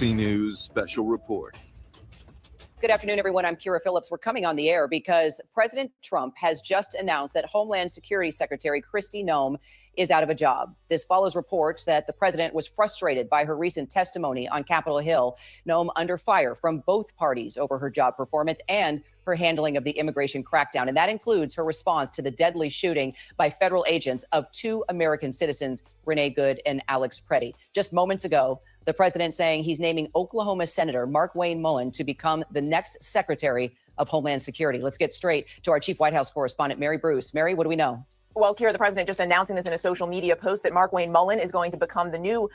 News special report. Good afternoon, everyone. I'm Kira Phillips. We're coming on the air because President Trump has just announced that Homeland Security Secretary Kristi Noem is out of a job. This follows reports that the president was frustrated by her recent testimony on Capitol Hill. Noem under fire from both parties over her job performance and her handling of the immigration crackdown. And that includes her response to the deadly shooting by federal agents of two American citizens, Renee Good and Alex Preddy. Just moments ago, the president saying he's naming Oklahoma Senator Markwayne Mullin to become the next Secretary of Homeland Security. Let's get straight to our chief White House correspondent, Mary Bruce. Mary, what do we know? Well, Kira, the president just announcing this in a social media post that Markwayne Mullin is going to become the new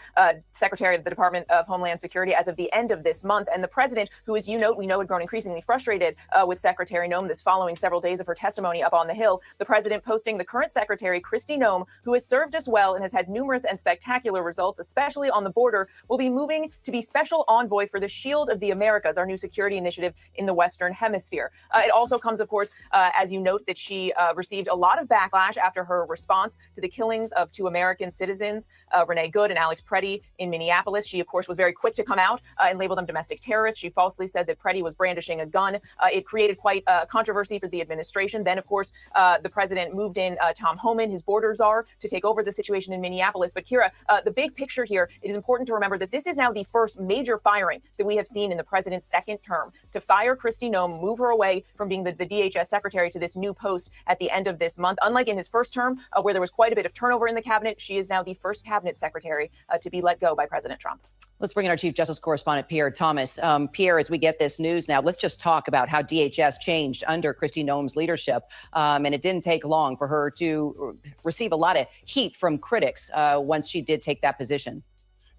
Secretary of the Department of Homeland Security as of the end of this month. And the president, who, as you note, we know had grown increasingly frustrated with Secretary Noem this following several days of her testimony up on the Hill. The president posting the current secretary, Kristi Noem, who has served us well and has had numerous and spectacular results, especially on the border, will be moving to be special envoy for the Shield of the Americas, our new security initiative in the Western Hemisphere. It also comes, of course, as you note, that she received a lot of backlash after her response to the killings of two American citizens, Renee Good and Alex Preddy in Minneapolis. She, of course, was very quick to come out and label them domestic terrorists. She falsely said that Preddy was brandishing a gun. It created quite a controversy for the administration. Then, of course, the president moved in Tom Homan, his border czar, to take over the situation in Minneapolis. But Kira, the big picture here, it is important to remember that this is now the first major firing that we have seen in the president's second term. To fire Kristi Noem, move her away from being the DHS secretary to this new post at the end of this month. Unlike in his first term, where there was quite a bit of turnover in the cabinet, she is now the first cabinet secretary to be let go by President Trump. Let's bring in our Chief Justice correspondent, Pierre Thomas. Pierre, as we get this news now, let's just talk about how DHS changed under Kristi Noem's leadership. And it didn't take long for her to receive a lot of heat from critics once she did take that position.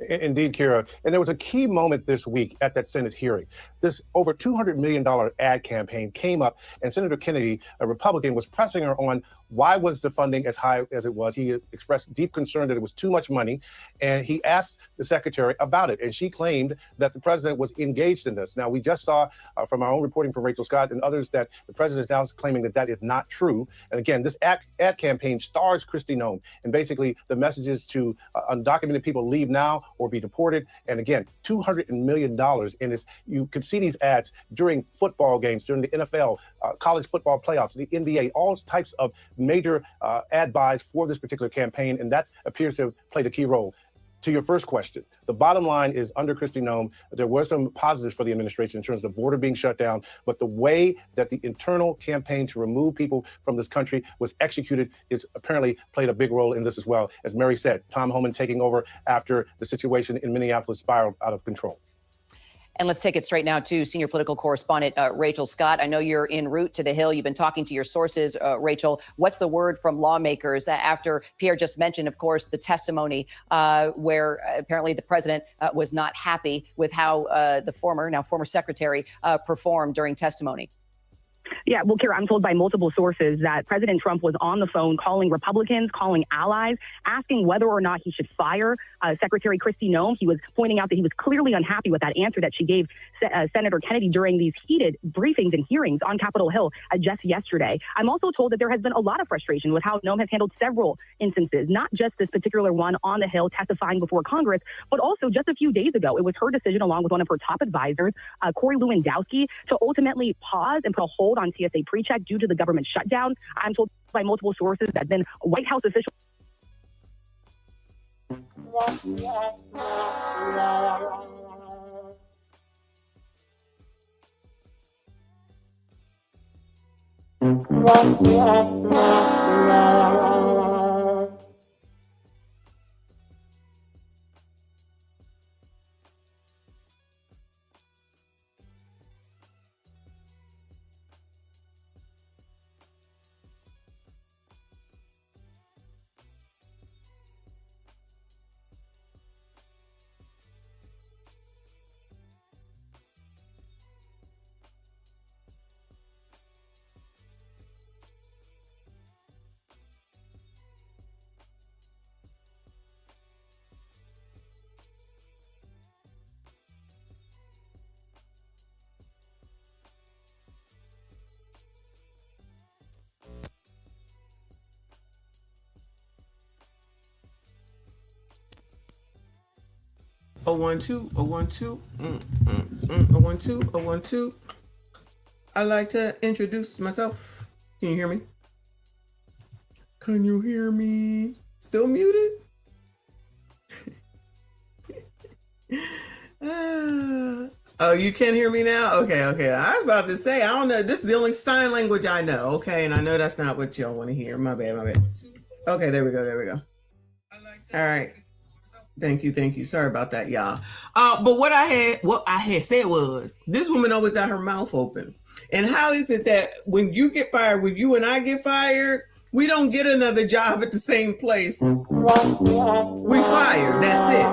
Indeed, Kira. And there was a key moment this week at that Senate hearing. This over $200 million ad campaign came up, and Senator Kennedy, a Republican, was pressing her on why was the funding as high as it was. He expressed deep concern that it was too much money, and he asked the secretary about it. And she claimed that the president was engaged in this. Now, we just saw from our own reporting from Rachel Scott and others that the president is now claiming that that is not true. And again, this ad campaign stars Kristi Noem. And basically, the message is to undocumented people leave now or be deported. And again, $200 million in this. You could see these ads during football games, during the NFL, college football playoffs, the NBA, all types of major ad buys for this particular campaign. And that appears to have played a key role. To your first question, the bottom line is under Kristi Noem, there were some positives for the administration in terms of the border being shut down, but the way that the internal campaign to remove people from this country was executed is apparently played a big role in this as well. As Mary said, Tom Homan taking over after the situation in Minneapolis spiraled out of control. And let's take it straight now to senior political correspondent Rachel Scott. I know you're en route to the Hill. You've been talking to your sources, Rachel. What's the word from lawmakers after Pierre just mentioned, of course, the testimony where apparently the president was not happy with how the former secretary performed during testimony? Yeah, well, Kira, I'm told by multiple sources that President Trump was on the phone calling Republicans, calling allies, asking whether or not he should fire Secretary Kristi Noem. He was pointing out that he was clearly unhappy with that answer that she gave Senator Kennedy during these heated briefings and hearings on Capitol Hill just yesterday. I'm also told that there has been a lot of frustration with how Noem has handled several instances, not just this particular one on the Hill testifying before Congress, but also just a few days ago, it was her decision along with one of her top advisors, Cory Lewandowski, to ultimately pause and put a hold on TSA PreCheck due to the government shutdown. I'm told by multiple sources that then White House officials 012, 012, 012, 012. I like to introduce myself. Can you hear me? Can you hear me? Still muted? Oh, you can't hear me now? Okay. I was about to say, I don't know. This is the only sign language I know. Okay, and I know that's not what y'all want to hear. My bad. Okay, there we go. All right. Thank you. Sorry about that, y'all. But what I had said was, this woman always got her mouth open. And how is it that when you get fired, when you and I get fired, we don't get another job at the same place? We fired. That's it.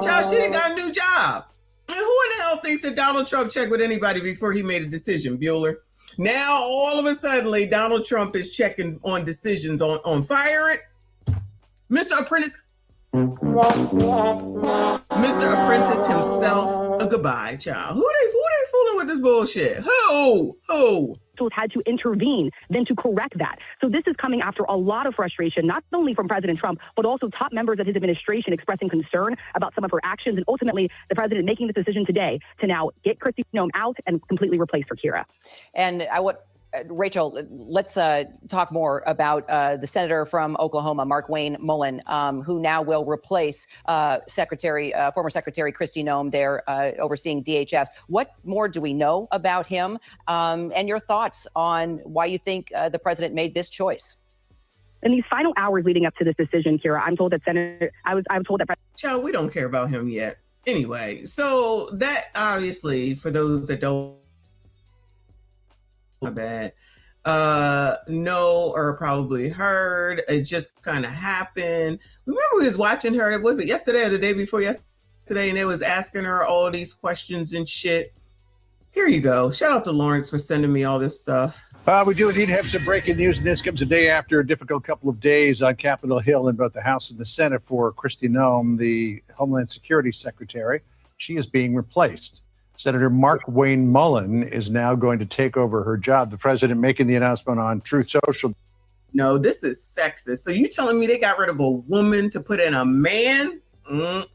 Child, she done got a new job. And who in the hell thinks that Donald Trump checked with anybody before he made a decision, Bueller? Now, all of a sudden, Donald Trump is checking on decisions on firing. Mr. Apprentice himself, a goodbye, child. Who they fooling with this bullshit? Who? Had to intervene then to correct that. So this is coming after a lot of frustration, not only from President Trump, but also top members of his administration expressing concern about some of her actions, and ultimately the president making the decision today to now get Kristi Noem out and completely replace her, Kira. And Rachel, let's talk more about the senator from Oklahoma, Markwayne Mullin, who now will replace former Secretary Kristi Noem there overseeing DHS. What more do we know about him, and your thoughts on why you think the president made this choice? In these final hours leading up to this decision, Kira, I'm told that Child, we don't care about him yet. Anyway, so that obviously, for those that don't, my bad, know or probably heard, it just kind of happened. Remember, we was watching her, was it yesterday or the day before yesterday, and they was asking her all these questions and shit. Here you go. Shout out to Lawrence for sending me all this stuff. We do indeed have some breaking news, and this comes a day after a difficult couple of days on Capitol Hill in both the House and the Senate for Kristi Noem, the Homeland Security Secretary. She is being replaced. Senator Markwayne Mullin is now going to take over her job. The president making the announcement on Truth Social. No, this is sexist. So you telling me they got rid of a woman to put in a man?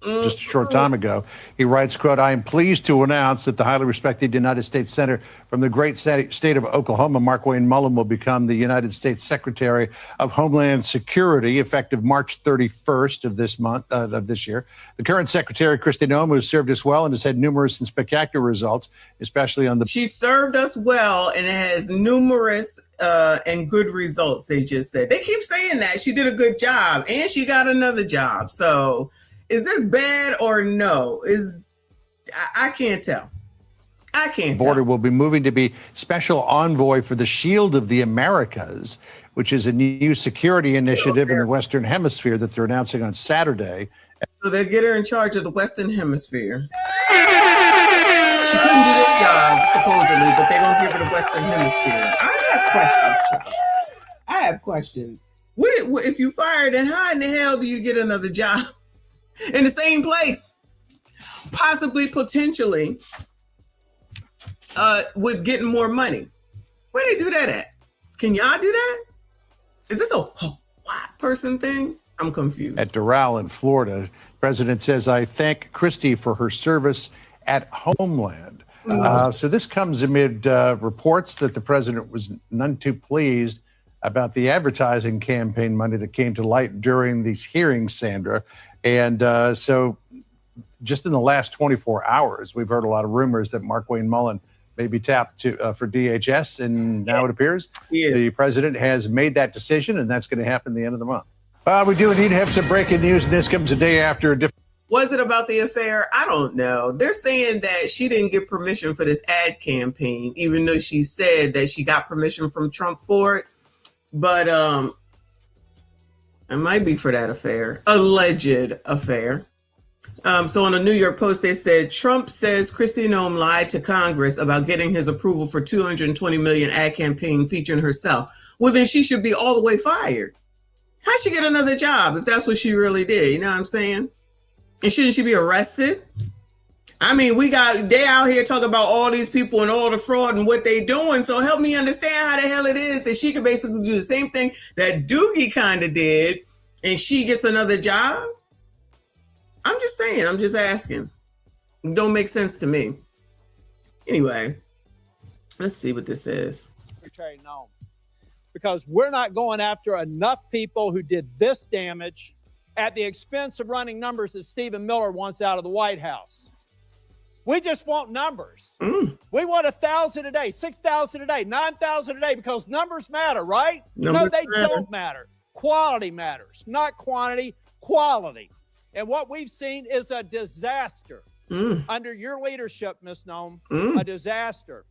Just a short time ago. He writes, quote, "I am pleased to announce that the highly respected United States Senator from the great state of Oklahoma, Markwayne Mullin, will become the United States Secretary of Homeland Security effective March 31st of this year. The current Secretary, Kristi Noem, who has served us well and has had numerous and spectacular results, especially on the..." She served us well and has numerous and good results, they just said. They keep saying that. She did a good job and she got another job. So is this bad or no? I can't tell. Border will be moving to be special envoy for the Shield of the Americas, which is a new security initiative in the Western Hemisphere that they're announcing on Saturday. So they get her in charge of the Western Hemisphere. She couldn't do this job, supposedly, but they're going to give her the Western Hemisphere. I have questions. If you fired, then how in the hell do you get another job in the same place? Possibly, potentially, with getting more money. Where they do that at? Can y'all do that? Is this a white person thing? I'm confused. At Doral in Florida, the president says, "I thank Kristi for her service at Homeland." So this comes amid reports that the president was none too pleased about the advertising campaign money that came to light during these hearings, Sandra. And so just in the last 24 hours, we've heard a lot of rumors that Markwayne Mullin may be tapped for DHS. And now it appears the president has made that decision, and that's going to happen at the end of the month. We do indeed have some breaking news, and this comes a day after a different... Was it about the affair? I don't know. They're saying that she didn't get permission for this ad campaign, even though she said that she got permission from Trump for it. But it might be for that affair, alleged affair. So on the New York Post, they said, Trump says Kristi Noem lied to Congress about getting his approval for $220 million ad campaign featuring herself. Well, then she should be all the way fired. How'd she get another job if that's what she really did? You know what I'm saying? And shouldn't she be arrested? I mean, they out here talking about all these people and all the fraud and what they doing. So help me understand how the hell it is that she could basically do the same thing that Doogie kind of did and she gets another job. I'm just saying. I'm just asking. It don't make sense to me. Anyway, let's see what this is. Secretary Noem, because we're not going after enough people who did this damage at the expense of running numbers that Stephen Miller wants out of the White House. We just want numbers. We want 1,000 a day, 6,000 a day, 9,000 a day, because numbers matter, right? No, they don't matter. Quality matters, not quantity, quality. And what we've seen is a disaster. Under your leadership, Ms. Noem, a disaster.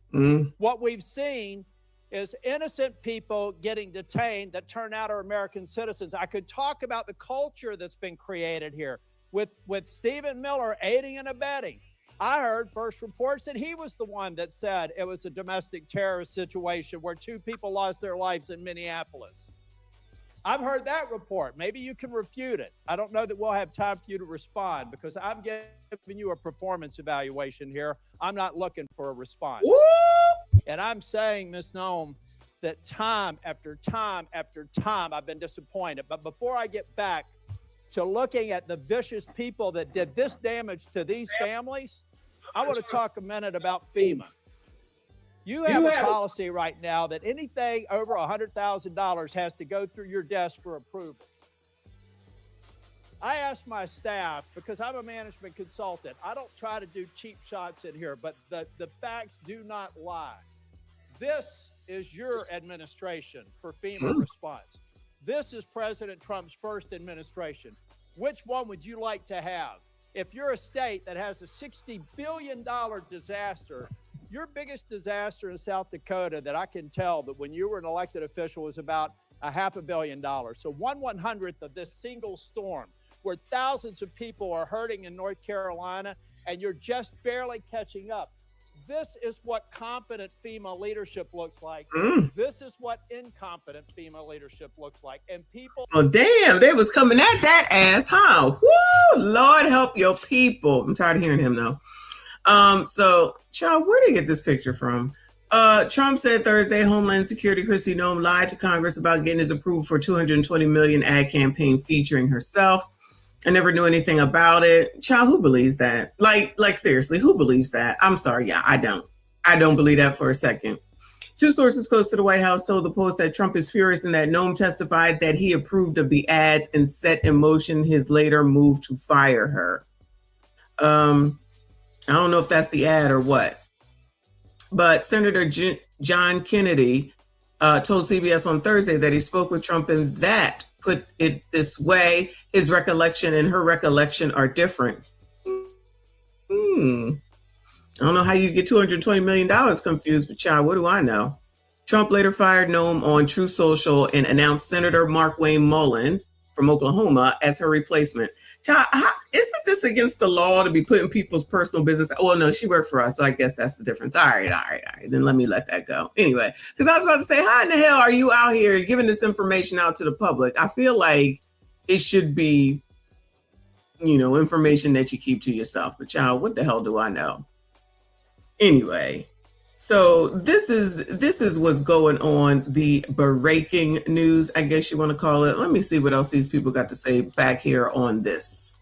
What we've seen is innocent people getting detained that turn out are American citizens. I could talk about the culture that's been created here with Stephen Miller aiding and abetting. I heard first reports that he was the one that said it was a domestic terrorist situation where 2 people lost their lives in Minneapolis. I've heard that report. Maybe you can refute it. I don't know that we'll have time for you to respond because I'm giving you a performance evaluation here. I'm not looking for a response. And I'm saying, Ms. Noem, that time after time after time I've been disappointed. But before I get back to looking at the vicious people that did this damage to these families, I want to talk a minute about FEMA. You have a policy right now that anything over $100,000 has to go through your desk for approval. I asked my staff, because I'm a management consultant, I don't try to do cheap shots in here, but the facts do not lie. This is your administration for FEMA response. This is President Trump's first administration. Which one would you like to have? If you're a state that has a $60 billion disaster, your biggest disaster in South Dakota that I can tell that when you were an elected official was about $500 million. So 1/100th of this single storm where thousands of people are hurting in North Carolina and you're just barely catching up. This is what competent FEMA leadership looks like. This is what incompetent FEMA leadership looks like. And people... Oh, damn, they was coming at that ass, huh? Woo! Lord help your people. I'm tired of hearing him now. So, child, where did they get this picture from? Trump said Thursday Homeland Security Kristi Noem lied to Congress about getting his approval for $220 million ad campaign featuring herself. I never knew anything about it. Child, who believes that? Like seriously, who believes that? I'm sorry. Yeah, I don't. I don't believe that for a second. 2 sources close to the White House told the Post that Trump is furious and that Noem testified that he approved of the ads and set in motion his later move to fire her. I don't know if that's the ad or what. But Senator John Kennedy told CBS on Thursday that he spoke with Trump and that, put it this way, his recollection and her recollection are different. I don't know how you get $220 million confused, but child, what do I know? Trump later fired Noem on Truth Social and announced Senator Markwayne Mullin from Oklahoma as her replacement. Child, isn't this against the law to be putting people's personal business? Well, no, she worked for us, so I guess that's the difference. All right. Then let me let that go. Anyway, because I was about to say, how in the hell are you out here giving this information out to the public? I feel like it should be, information that you keep to yourself. But child, what the hell do I know? Anyway, so this is what's going on, the breaking news, I guess you want to call it. Let me see what else these people got to say back here on this.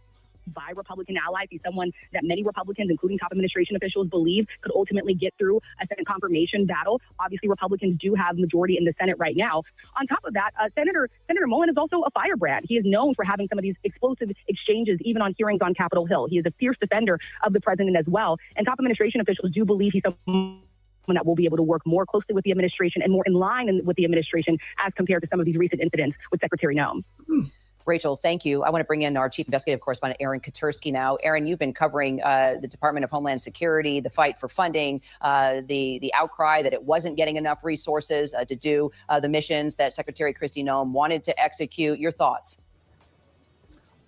By Republican allies, he's someone that many Republicans, including top administration officials, believe could ultimately get through a Senate confirmation battle. Obviously, Republicans do have majority in the Senate right now. On top of that, Senator Mullin is also a firebrand. He is known for having some of these explosive exchanges, even on hearings on Capitol Hill. He is a fierce defender of the president as well. And top administration officials do believe he's someone that will be able to work more closely with the administration and more in line with the administration as compared to some of these recent incidents with Secretary Noem. Rachel, thank you. I want to bring in our chief investigative correspondent, Aaron Katursky now. Aaron, you've been covering the Department of Homeland Security, the fight for funding, the outcry that it wasn't getting enough resources to do the missions that Secretary Kristi Noem wanted to execute. Your thoughts?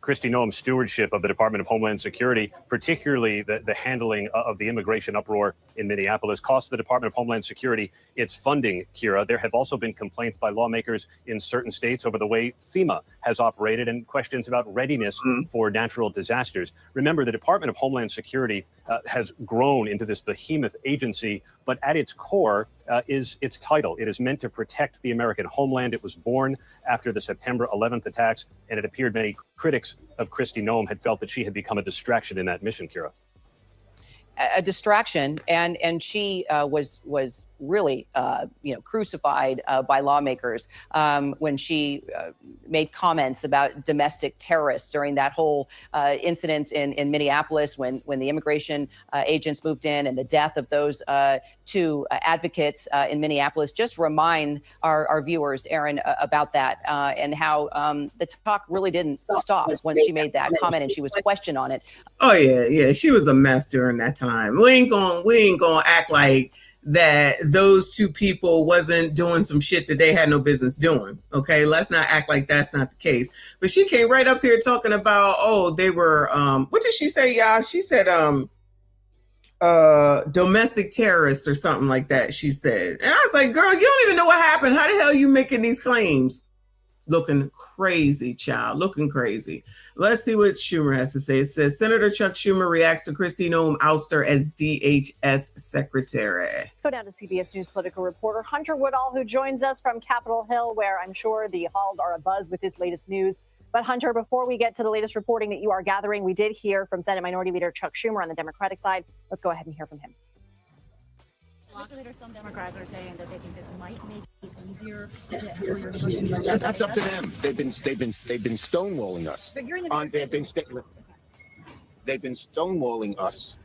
Kristi Noem's stewardship of the Department of Homeland Security, particularly the handling of the immigration uproar in Minneapolis, cost the Department of Homeland Security its funding, Kira. There have also been complaints by lawmakers in certain states over the way FEMA has operated and questions about readiness for natural disasters. Remember, the Department of Homeland Security has grown into this behemoth agency, but at its core, is its title. It is meant to protect the American homeland. It was born after the September 11th attacks, and it appeared many critics of Kristi Noem had felt that she had become a distraction in that mission, Kira. A distraction, and she was really crucified by lawmakers when she made comments about domestic terrorists during that whole incident in Minneapolis when the immigration agents moved in, and the death of those two advocates in Minneapolis. Just remind our viewers, Aaron, about that and how the talk really didn't stop once she made that comment and she was questioned on it. Oh yeah, she was a mess during that time. We ain't gonna act like that those two people wasn't doing some shit that they had no business doing. Okay, let's not act like that's not the case. But she came right up here talking about, oh, they were what did she say, y'all? She said domestic terrorists or something like that, she said. And I was like, girl, you don't even know what happened. How the hell are you making these claims? Looking crazy, child, looking crazy. Let's see what Schumer has to say. It says, Senator Chuck Schumer reacts to Kristi Noem ouster as DHS secretary. So down to CBS News political reporter Hunter Woodall, who joins us from Capitol Hill, where I'm sure the halls are abuzz with this latest news. But Hunter, before we get to the latest reporting that you are gathering, we did hear from Senate Minority Leader Chuck Schumer on the Democratic side. Let's go ahead and hear from him. Mr. Leader, some Democrats are saying that they think this might make it easier for your negotiations. That's up to them. They've been stonewalling us. But you're in the they've been stonewalling us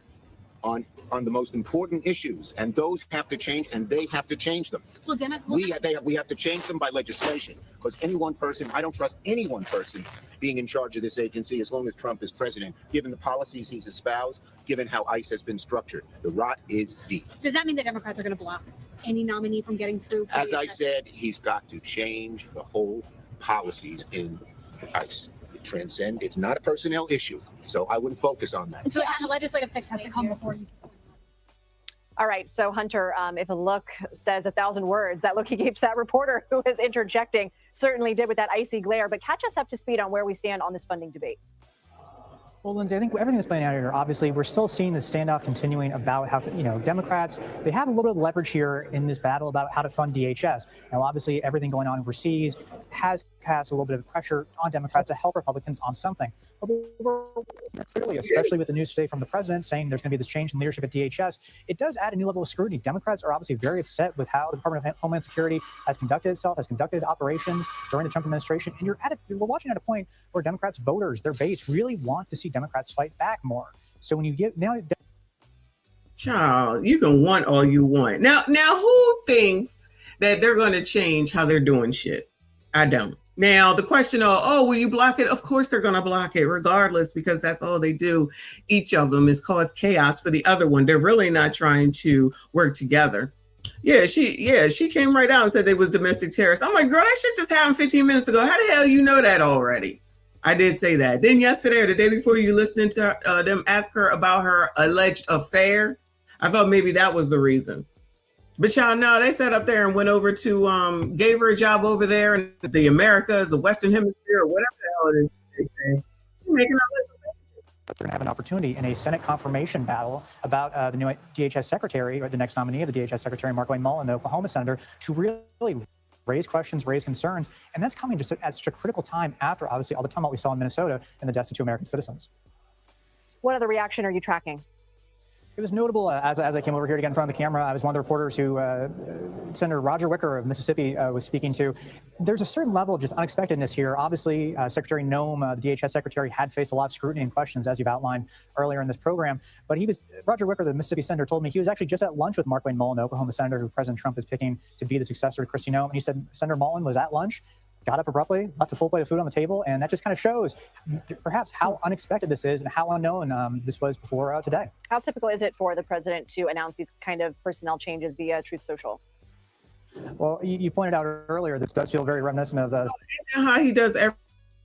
on the most important issues, and those have to change, and they have to change them. Well, we have to change them by legislation, because any one person, I don't trust any one person being in charge of this agency as long as Trump is president, given the policies he's espoused, given how ICE has been structured. The rot is deep. Does that mean that Democrats are going to block any nominee from getting through? As I said, he's got to change the whole policies in ICE. It's not a personnel issue, so I wouldn't focus on that. And so a legislative fix has to come before you. All right. So, Hunter, if a look says 1,000 words, that look he gave to that reporter who was interjecting certainly did with that icy glare. But catch us up to speed on where we stand on this funding debate. Well, Lindsay, I think everything that's playing out here, obviously, we're still seeing the standoff continuing about how, Democrats, they have a little bit of leverage here in this battle about how to fund DHS. Now, obviously, everything going on overseas has cast a little bit of pressure on Democrats to help Republicans on something. But clearly, especially with the news today from the president saying there's going to be this change in leadership at DHS, it does add a new level of scrutiny. Democrats are obviously very upset with how the Department of Homeland Security has conducted itself, has conducted operations during the Trump administration. And we're watching at a point where Democrats voters, their base, really want to see Democrats fight back more. So when you get now, child, you can want all you want. Now, who thinks that they're going to change how they're doing shit? I don't. Now, the question of, will you block it? Of course they're going to block it regardless, because that's all they do. Each of them is cause chaos for the other one. They're really not trying to work together. She came right out and said they was domestic terrorists. I'm like, girl, that shit just happened 15 minutes ago. How the hell you know that already? I did say that. Then yesterday or the day before, you listening to them ask her about her alleged affair. I thought maybe that was the reason. But y'all know they sat up there and went over to, gave her a job over there in the Americas, the Western Hemisphere, or whatever the hell it is they say. Making they're going to have an opportunity in a Senate confirmation battle about the new DHS secretary, or the next nominee of the DHS secretary, Mark Mullen, the Oklahoma senator, to really raise questions, raise concerns. And that's coming just at such a critical time after, obviously, all the tumult we saw in Minnesota and the deaths of 2 American citizens. What other reaction are you tracking? It was notable as I came over here to get in front of the camera. I was one of the reporters who Senator Roger Wicker of Mississippi was speaking to. There's a certain level of just unexpectedness here. Obviously, Secretary Noem, the DHS secretary, had faced a lot of scrutiny and questions, as you've outlined earlier in this program. But Roger Wicker, the Mississippi senator, told me he was actually just at lunch with Mark Mullen, the Oklahoma senator who President Trump is picking to be the successor to Kristi Noem. And he said Senator Mullen was at lunch, got up abruptly, left a full plate of food on the table, and that just kind of shows perhaps how unexpected this is and how unknown this was before today. How typical is it for the president to announce these kind of personnel changes via Truth Social? Well, you pointed out earlier, this does feel very reminiscent of the... How he does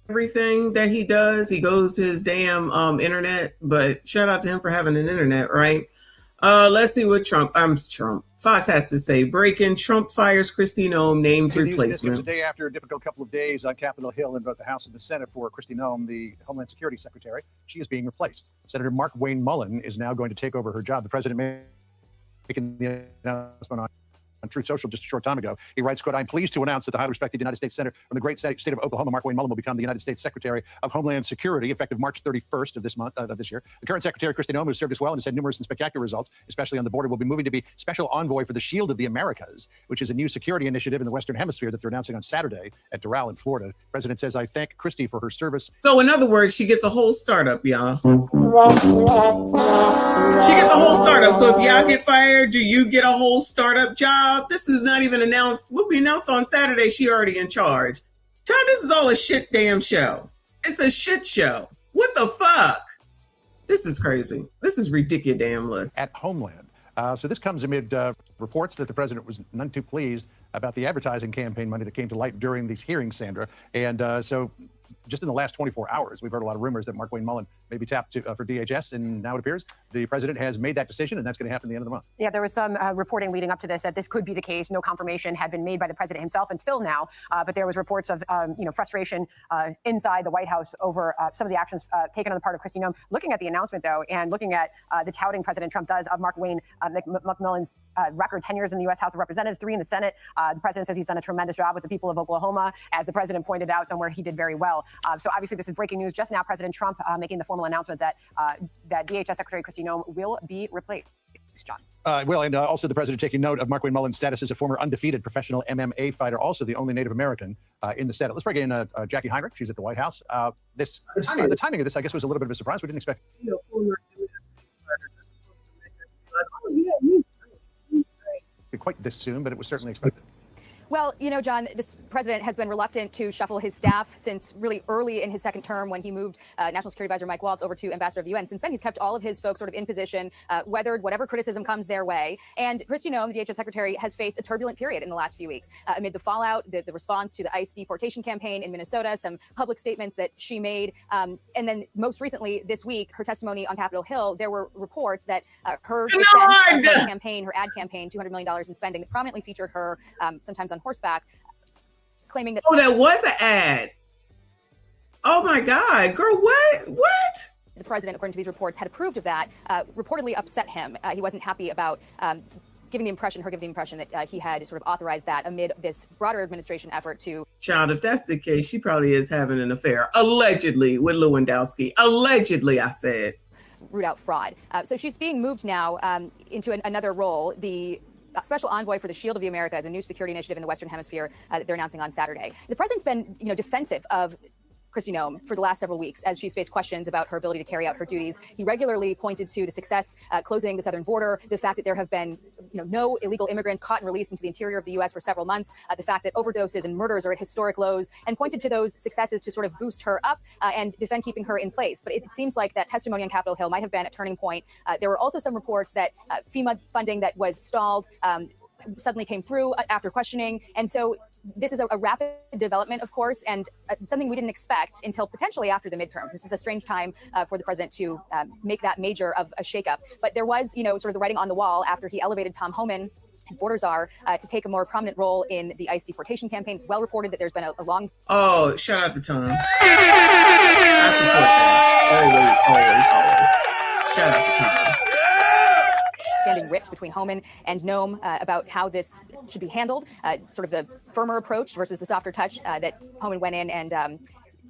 everything that he does. He goes to his damn internet, but shout out to him for having an internet, right? Let's see what Fox has to say. Breaking: Trump fires Kristi Noem, names replacement. The day after a difficult couple of days on Capitol Hill in both the House and the Senate for Kristi Noem, the Homeland Security Secretary, she is being replaced. Senator Mark Mullen is now going to take over her job. The president making the announcement on Truth Social just a short time ago. He writes, quote, "I'm pleased to announce that the highly respected United States Senator from the great state of Oklahoma, Markwayne Mullin, will become the United States Secretary of Homeland Security effective March 31st of this year. The current Secretary, Kristi Noem, who served us well and has had numerous and spectacular results, especially on the border, will be moving to be Special Envoy for the Shield of the Americas, which is a new security initiative in the Western Hemisphere that they're announcing on Saturday at Doral in Florida. The president says, I thank Kristi for her service." So in other words, she gets a whole startup, y'all. She gets a whole startup. So if y'all get fired, do you get a whole startup job? This is not even announced. Will be announced on Saturday. She already in charge. John, this is all a shit damn show. It's a shit show. What the fuck? This is crazy. This is ridiculous. At Homeland. So this comes amid reports that the president was none too pleased about the advertising campaign money that came to light during these hearings, Sandra. And so just in the last 24 hours, we've heard a lot of rumors that Markwayne Mullin may be tapped for DHS, and now it appears the president has made that decision, and that's going to happen at the end of the month. Yeah, there was some reporting leading up to this that this could be the case. No confirmation had been made by the president himself until now, but there was reports of frustration inside the White House over some of the actions taken on the part of Kristi Noem. Looking at the announcement, though, and looking at the touting President Trump does of Markwayne McMillan's record 10 years in the U.S. House of Representatives, 3 in the Senate, the president says he's done a tremendous job with the people of Oklahoma. As the president pointed out somewhere, he did very well. So obviously, this is breaking news just now. President Trump making the formal announcement that that DHS Secretary Kristi Noem will be replaced. John. And also the president taking note of Markwayne Mullin's status as a former undefeated professional MMA fighter, also the only Native American in the Senate. Let's bring in Jackie Heinrich. She's at the White House. The timing of this, I guess, was a little bit of a surprise. We didn't expect. Quite this soon, but it was certainly expected. Well, John, this president has been reluctant to shuffle his staff since really early in his second term when he moved National Security Advisor Mike Waltz over to Ambassador of the UN. Since then, he's kept all of his folks sort of in position, weathered whatever criticism comes their way. And Kristi Noem, the DHS secretary, has faced a turbulent period in the last few weeks amid the fallout, the response to the ICE deportation campaign in Minnesota, some public statements that she made. And then most recently this week, her testimony on Capitol Hill, there were reports that her defense of her campaign, her ad campaign, $200 million in spending that prominently featured her sometimes on horseback, claiming that that was an ad. Oh my God, girl, what? The president, according to these reports, had approved of that, reportedly upset him. He wasn't happy about giving the impression that he had sort of authorized that amid this broader administration effort to. Child, if that's the case, she probably is having an affair, allegedly, with Lewandowski. Allegedly, I said. Root out fraud. So she's being moved now into another role, the Special Envoy for the Shield of the Americas, a new security initiative in the Western Hemisphere that they're announcing on Saturday. The president's been, defensive of Kristi Noem for the last several weeks as she's faced questions about her ability to carry out her duties. He regularly pointed to the success closing the southern border, the fact that there have been no illegal immigrants caught and released into the interior of the U.S. for several months, the fact that overdoses and murders are at historic lows, and pointed to those successes to sort of boost her up and defend keeping her in place. But it seems like that testimony on Capitol Hill might have been a turning point. There were also some reports that FEMA funding that was stalled suddenly came through after questioning. And so this is a rapid development, of course, and something we didn't expect until potentially after the midterms. This is a strange time for the president to make that major of a shakeup. But there was, sort of the writing on the wall after he elevated Tom Homan, his border czar, to take a more prominent role in the ICE deportation campaign. It's well reported that there's been a long. Oh, shout out to Tom. I support that. Always. Shout out to Tom. Standing rift between Homan and Noem about how this should be handled, sort of the firmer approach versus the softer touch that Homan went in and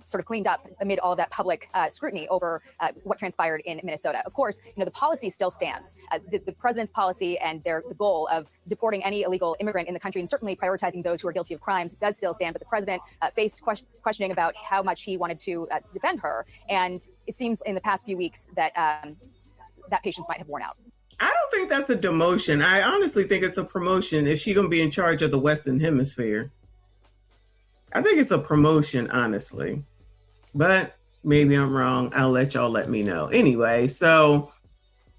sort of cleaned up amid all of that public scrutiny over what transpired in Minnesota. Of course, the policy still stands. The president's policy and the goal of deporting any illegal immigrant in the country and certainly prioritizing those who are guilty of crimes does still stand. But the president faced questioning about how much he wanted to defend her. And it seems in the past few weeks that that patience might have worn out. I don't think that's a demotion. I honestly think it's a promotion if she's going to be in charge of the Western Hemisphere. I think it's a promotion, honestly. But maybe I'm wrong. I'll let y'all let me know. Anyway, so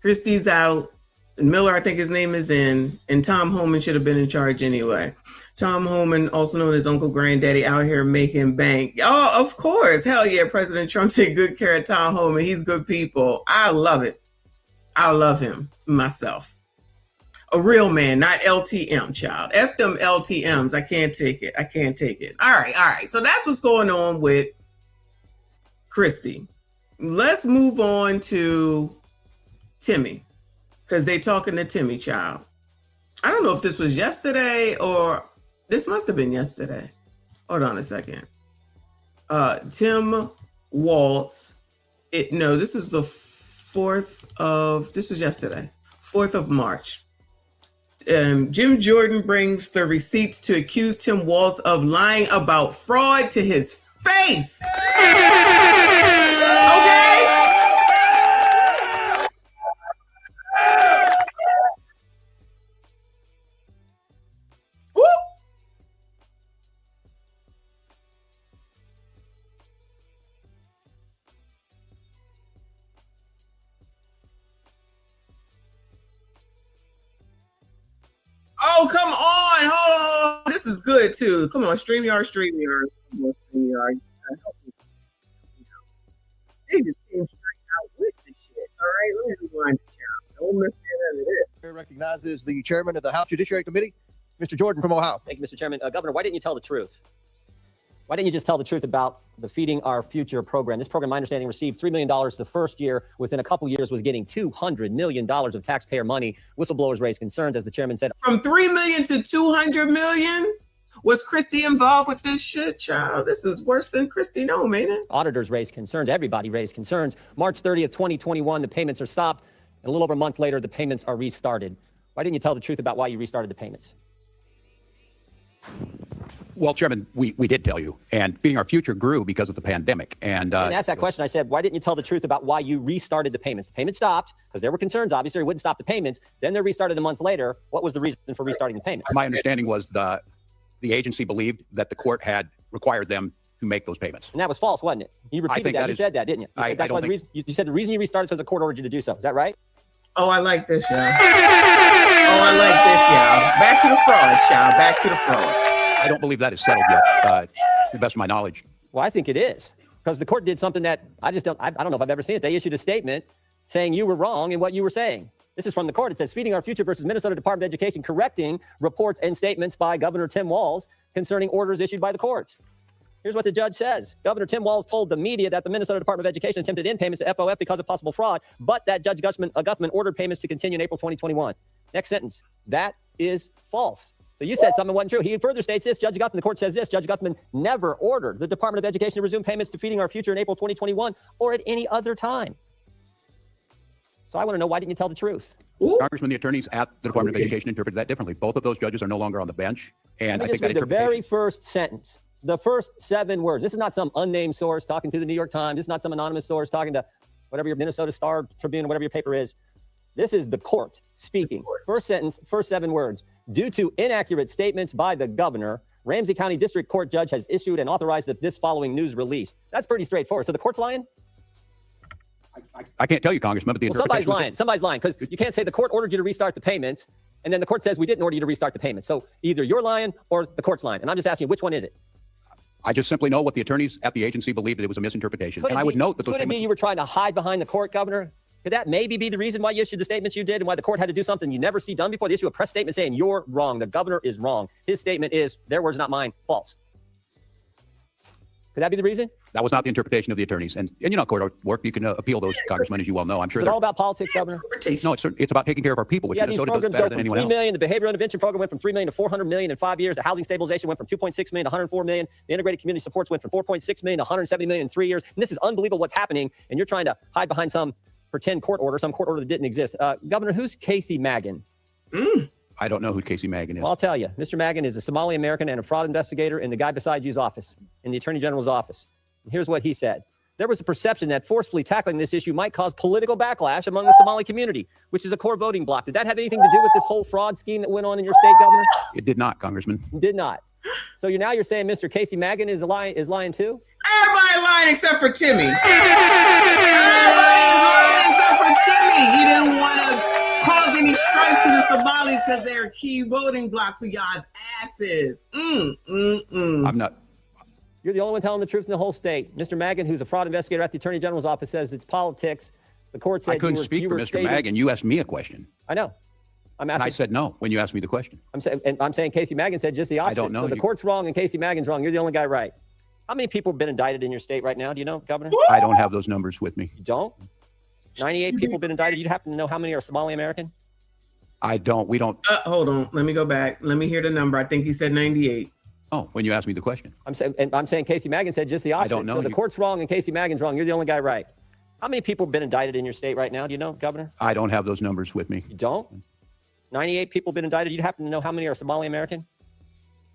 Kristi's out. Miller, I think his name is in. And Tom Homan should have been in charge anyway. Tom Homan, also known as Uncle Granddaddy, out here making bank. Oh, of course. Hell yeah. President Trump take good care of Tom Homan. He's good people. I love it. I love him myself. A real man, not LTM, child. F them LTMs. I can't take it. All right. So that's what's going on with Kristi. Let's move on to Timmy, because they talking to Timmy, child. I don't know if this was yesterday or this must have been yesterday. Hold on a second. Tim Walz. This was the 4th of, this was yesterday, 4th of March. Jim Jordan brings the receipts to accuse Tim Walz of lying about fraud to his face. Okay? Woo! Oh, come on. Hold on. This is good, too. Come on. StreamYard. Come on, StreamYard. They just came straight out with the shit. All right, let me rewind the count. Don't miss the end of this. Recognizes the chairman of the House Judiciary Committee, Mr. Jordan from Ohio. Thank you, Mr. Chairman. Governor, why didn't you tell the truth? Why didn't you just tell the truth about the Feeding Our Future program? This program, my understanding, received $3 million the first year. Within a couple years, was getting $200 million of taxpayer money. Whistleblowers raised concerns, as the chairman said. From $3 million to $200 million? Was Kristi involved with this shit, child? This is worse than Kristi Noem, ain't it? Auditors raised concerns. Everybody raised concerns. March 30th, 2021, the payments are stopped. And a little over a month later, the payments are restarted. Why didn't you tell the truth about why you restarted the payments? Well, Chairman, we did tell you. And Feeding Our Future grew because of the pandemic. And I didn't ask that question. I said, why didn't you tell the truth about why you restarted the payments? The payments stopped because there were concerns. Obviously, it wouldn't stop the payments. Then they restarted a month later. What was the reason for restarting the payments? my understanding was the agency believed that the court had required them to make those payments. And that was false, wasn't it? You repeated that. You said that, didn't you? You said that's why the reason. You said the reason you restarted is because the court ordered you to do so. Is that right? Oh, I like this, y'all. Back to the fraud, child. Back to the fraud. I don't believe that is settled yet, to the best of my knowledge. Well, I think it is, because the court did something that I don't know if I've ever seen it. They issued a statement saying you were wrong in what you were saying. This is from the court. It says, Feeding Our Future versus Minnesota Department of Education, correcting reports and statements by Governor Tim Walz concerning orders issued by the courts. Here's what the judge says. Governor Tim Walz told the media that the Minnesota Department of Education attempted in payments to FOF because of possible fraud, but that Judge Guthman ordered payments to continue in April 2021. Next sentence. That is false. So you said something wasn't true. He further states this. Judge Guthman, the court says this. Judge Guthman never ordered the Department of Education to resume payments to Feeding Our Future in April 2021 or at any other time. So I want to know, why didn't you tell the truth? Congressman, the attorneys at the Department of Education interpreted that differently. Both of those judges are no longer on the bench. And I think that the very first sentence, the first 7 words. This is not some unnamed source talking to the New York Times. This is not some anonymous source talking to whatever your Minnesota Star Tribune, whatever your paper is. This is the court speaking. First sentence, first 7 words. Due to inaccurate statements by the governor, Ramsey County District Court judge has issued and authorized this following news release. That's pretty straightforward. So the court's lying? I can't tell you, Congressman, but the somebody's lying. Somebody's lying, because you can't say the court ordered you to restart the payments, and then the court says we didn't order you to restart the payments. So either you're lying or the court's lying. And I'm just asking you, which one is it? I just simply know what the attorneys at the agency believed that it was a misinterpretation. And I would note that those could it be you were trying to hide behind the court, Governor? Could that maybe be the reason why you issued the statements you did and why the court had to do something you never see done before? They issue a press statement saying you're wrong. The governor is wrong. His statement is, their words, not mine, false. Could that be the reason? That was not the interpretation of the attorneys. And you know, court work, you can appeal those, Congressman, as you well know. I'm sure it's all about politics, Governor. No, it's about taking care of our people, which these Minnesota does programs better go than from anyone $3 else. million. The behavioral intervention program went from $3 million to $400 million in 5 years. The housing stabilization went from $2.6 million to $104 million. The integrated community supports went from $4.6 million to $170 million in 3 years. And this is unbelievable what's happening. And you're trying to hide behind some pretend court order, some court order that didn't exist. Governor, who's Casey Magan? I don't know who Casey Magan is. Well, I'll tell you. Mr. Magan is a Somali American and a fraud investigator in the guy beside you's office, in the Attorney General's office. And here's what he said. There was a perception that forcefully tackling this issue might cause political backlash among the Somali community, which is a core voting bloc. Did that have anything to do with this whole fraud scheme that went on in your state, Governor? It did not, Congressman. It did not. So you're saying Mr. Casey Magan is lying too? Everybody lying except for Timmy. Everybody is lying except for Timmy. He didn't want to cause any strife to the Somalis because they're a key voting bloc for y'all's asses. I'm not. You're the only one telling the truth in the whole state. Mr. Magan, who's a fraud investigator at the Attorney General's office, says it's politics. The court said I couldn't speak for Mr. Magan. You asked me a question. I know. And I said no when you asked me the question. I'm saying Casey Magan said just the opposite. I don't know. So the court's wrong and Casey Magan's wrong. You're the only guy right. How many people have been indicted in your state right now? Do you know, Governor? I don't have those numbers with me. You don't? 98 people have been indicted. You'd happen to know how many are Somali American? I don't. We don't. Hold on. Let me go back. Let me hear the number. I think he said 98. Oh, when you asked me the question. I'm saying Casey Magan said just the opposite. I don't know. So the court's wrong and Casey Magan's wrong. You're the only guy right. How many people have been indicted in your state right now? Do you know, Governor? I don't have those numbers with me. You don't? 98 people have been indicted. You'd happen to know how many are Somali American?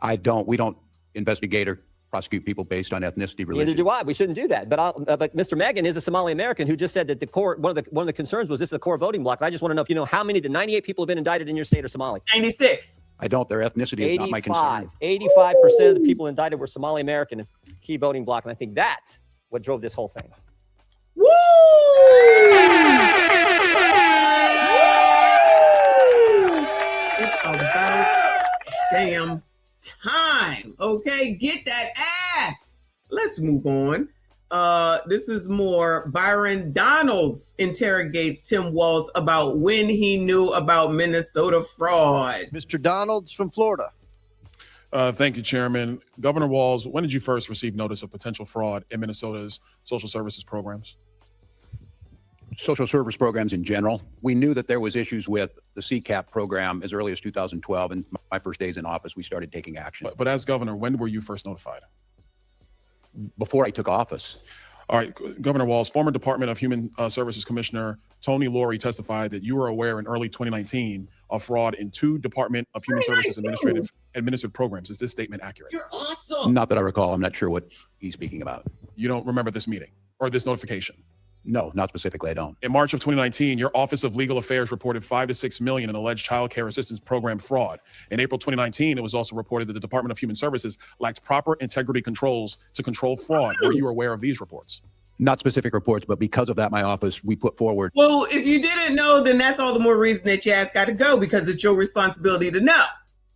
I don't. We don't investigate or prosecute people based on ethnicity, religion. Neither do I. We shouldn't do that. But Mr. Magan is a Somali American who just said that the core, one of the concerns was this is a core voting block. And I just want to know if you know how many of the 98 people have been indicted in your state are Somali. 96. I don't. Their ethnicity is not my concern. 85% of the people indicted were Somali American, key voting block. And I think that's what drove this whole thing. Woo! It's about damn time. Okay, get that ass. Let's move on. This is more. Byron Donalds interrogates Tim Walz about when he knew about Minnesota fraud. Mr. Donalds from Florida. Thank you, Chairman. Governor Walz, when did you first receive notice of potential fraud in Minnesota's social services programs? Social service programs in general. We knew that there was issues with the CCAP program as early as 2012. And my first days in office, we started taking action. But as governor, when were you first notified? Before I took office. All right, Governor Walz, former Department of Human Services Commissioner Tony Laurie testified that you were aware in early 2019 of fraud in 2 Department of Human Services administered programs. Is this statement accurate? You're awesome. Not that I recall. I'm not sure what he's speaking about. You don't remember this meeting or this notification? No, not specifically. I don't. In March of 2019, your Office of Legal Affairs reported $5 to $6 million in alleged child care assistance program fraud. In April 2019, it was also reported that the Department of Human Services lacked proper integrity controls to control fraud. Were you aware of these reports? Not specific reports, but because of that, my office, we put forward. Well, if you didn't know, then that's all the more reason that your ass got to go, because it's your responsibility to know.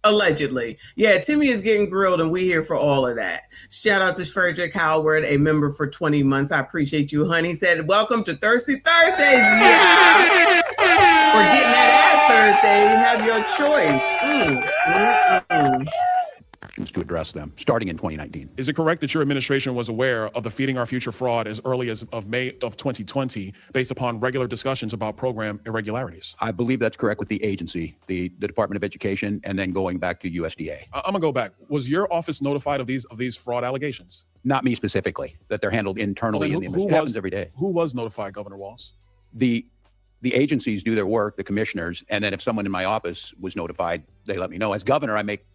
Allegedly. Yeah, Timmy is getting grilled and we here for all of that. Shout out to Frederick Howard, a member for 20 months. I appreciate you, honey. Said, welcome to Thirsty Thursdays. Yeah. Or getting that ass Thursday. You have your choice. To address them starting in 2019. Is it correct that your administration was aware of the Feeding Our Future fraud as early as of May of 2020 based upon regular discussions about program irregularities? I believe that's correct with the agency, the Department of Education, and then going back to USDA. I'm gonna go back. Was your office notified of these fraud allegations? Not me specifically, that they're handled internally in the administration. It happens every day. Who was notified, Governor Walz? The agencies do their work, the commissioners, and then if someone in my office was notified, they let me know. As governor, I make,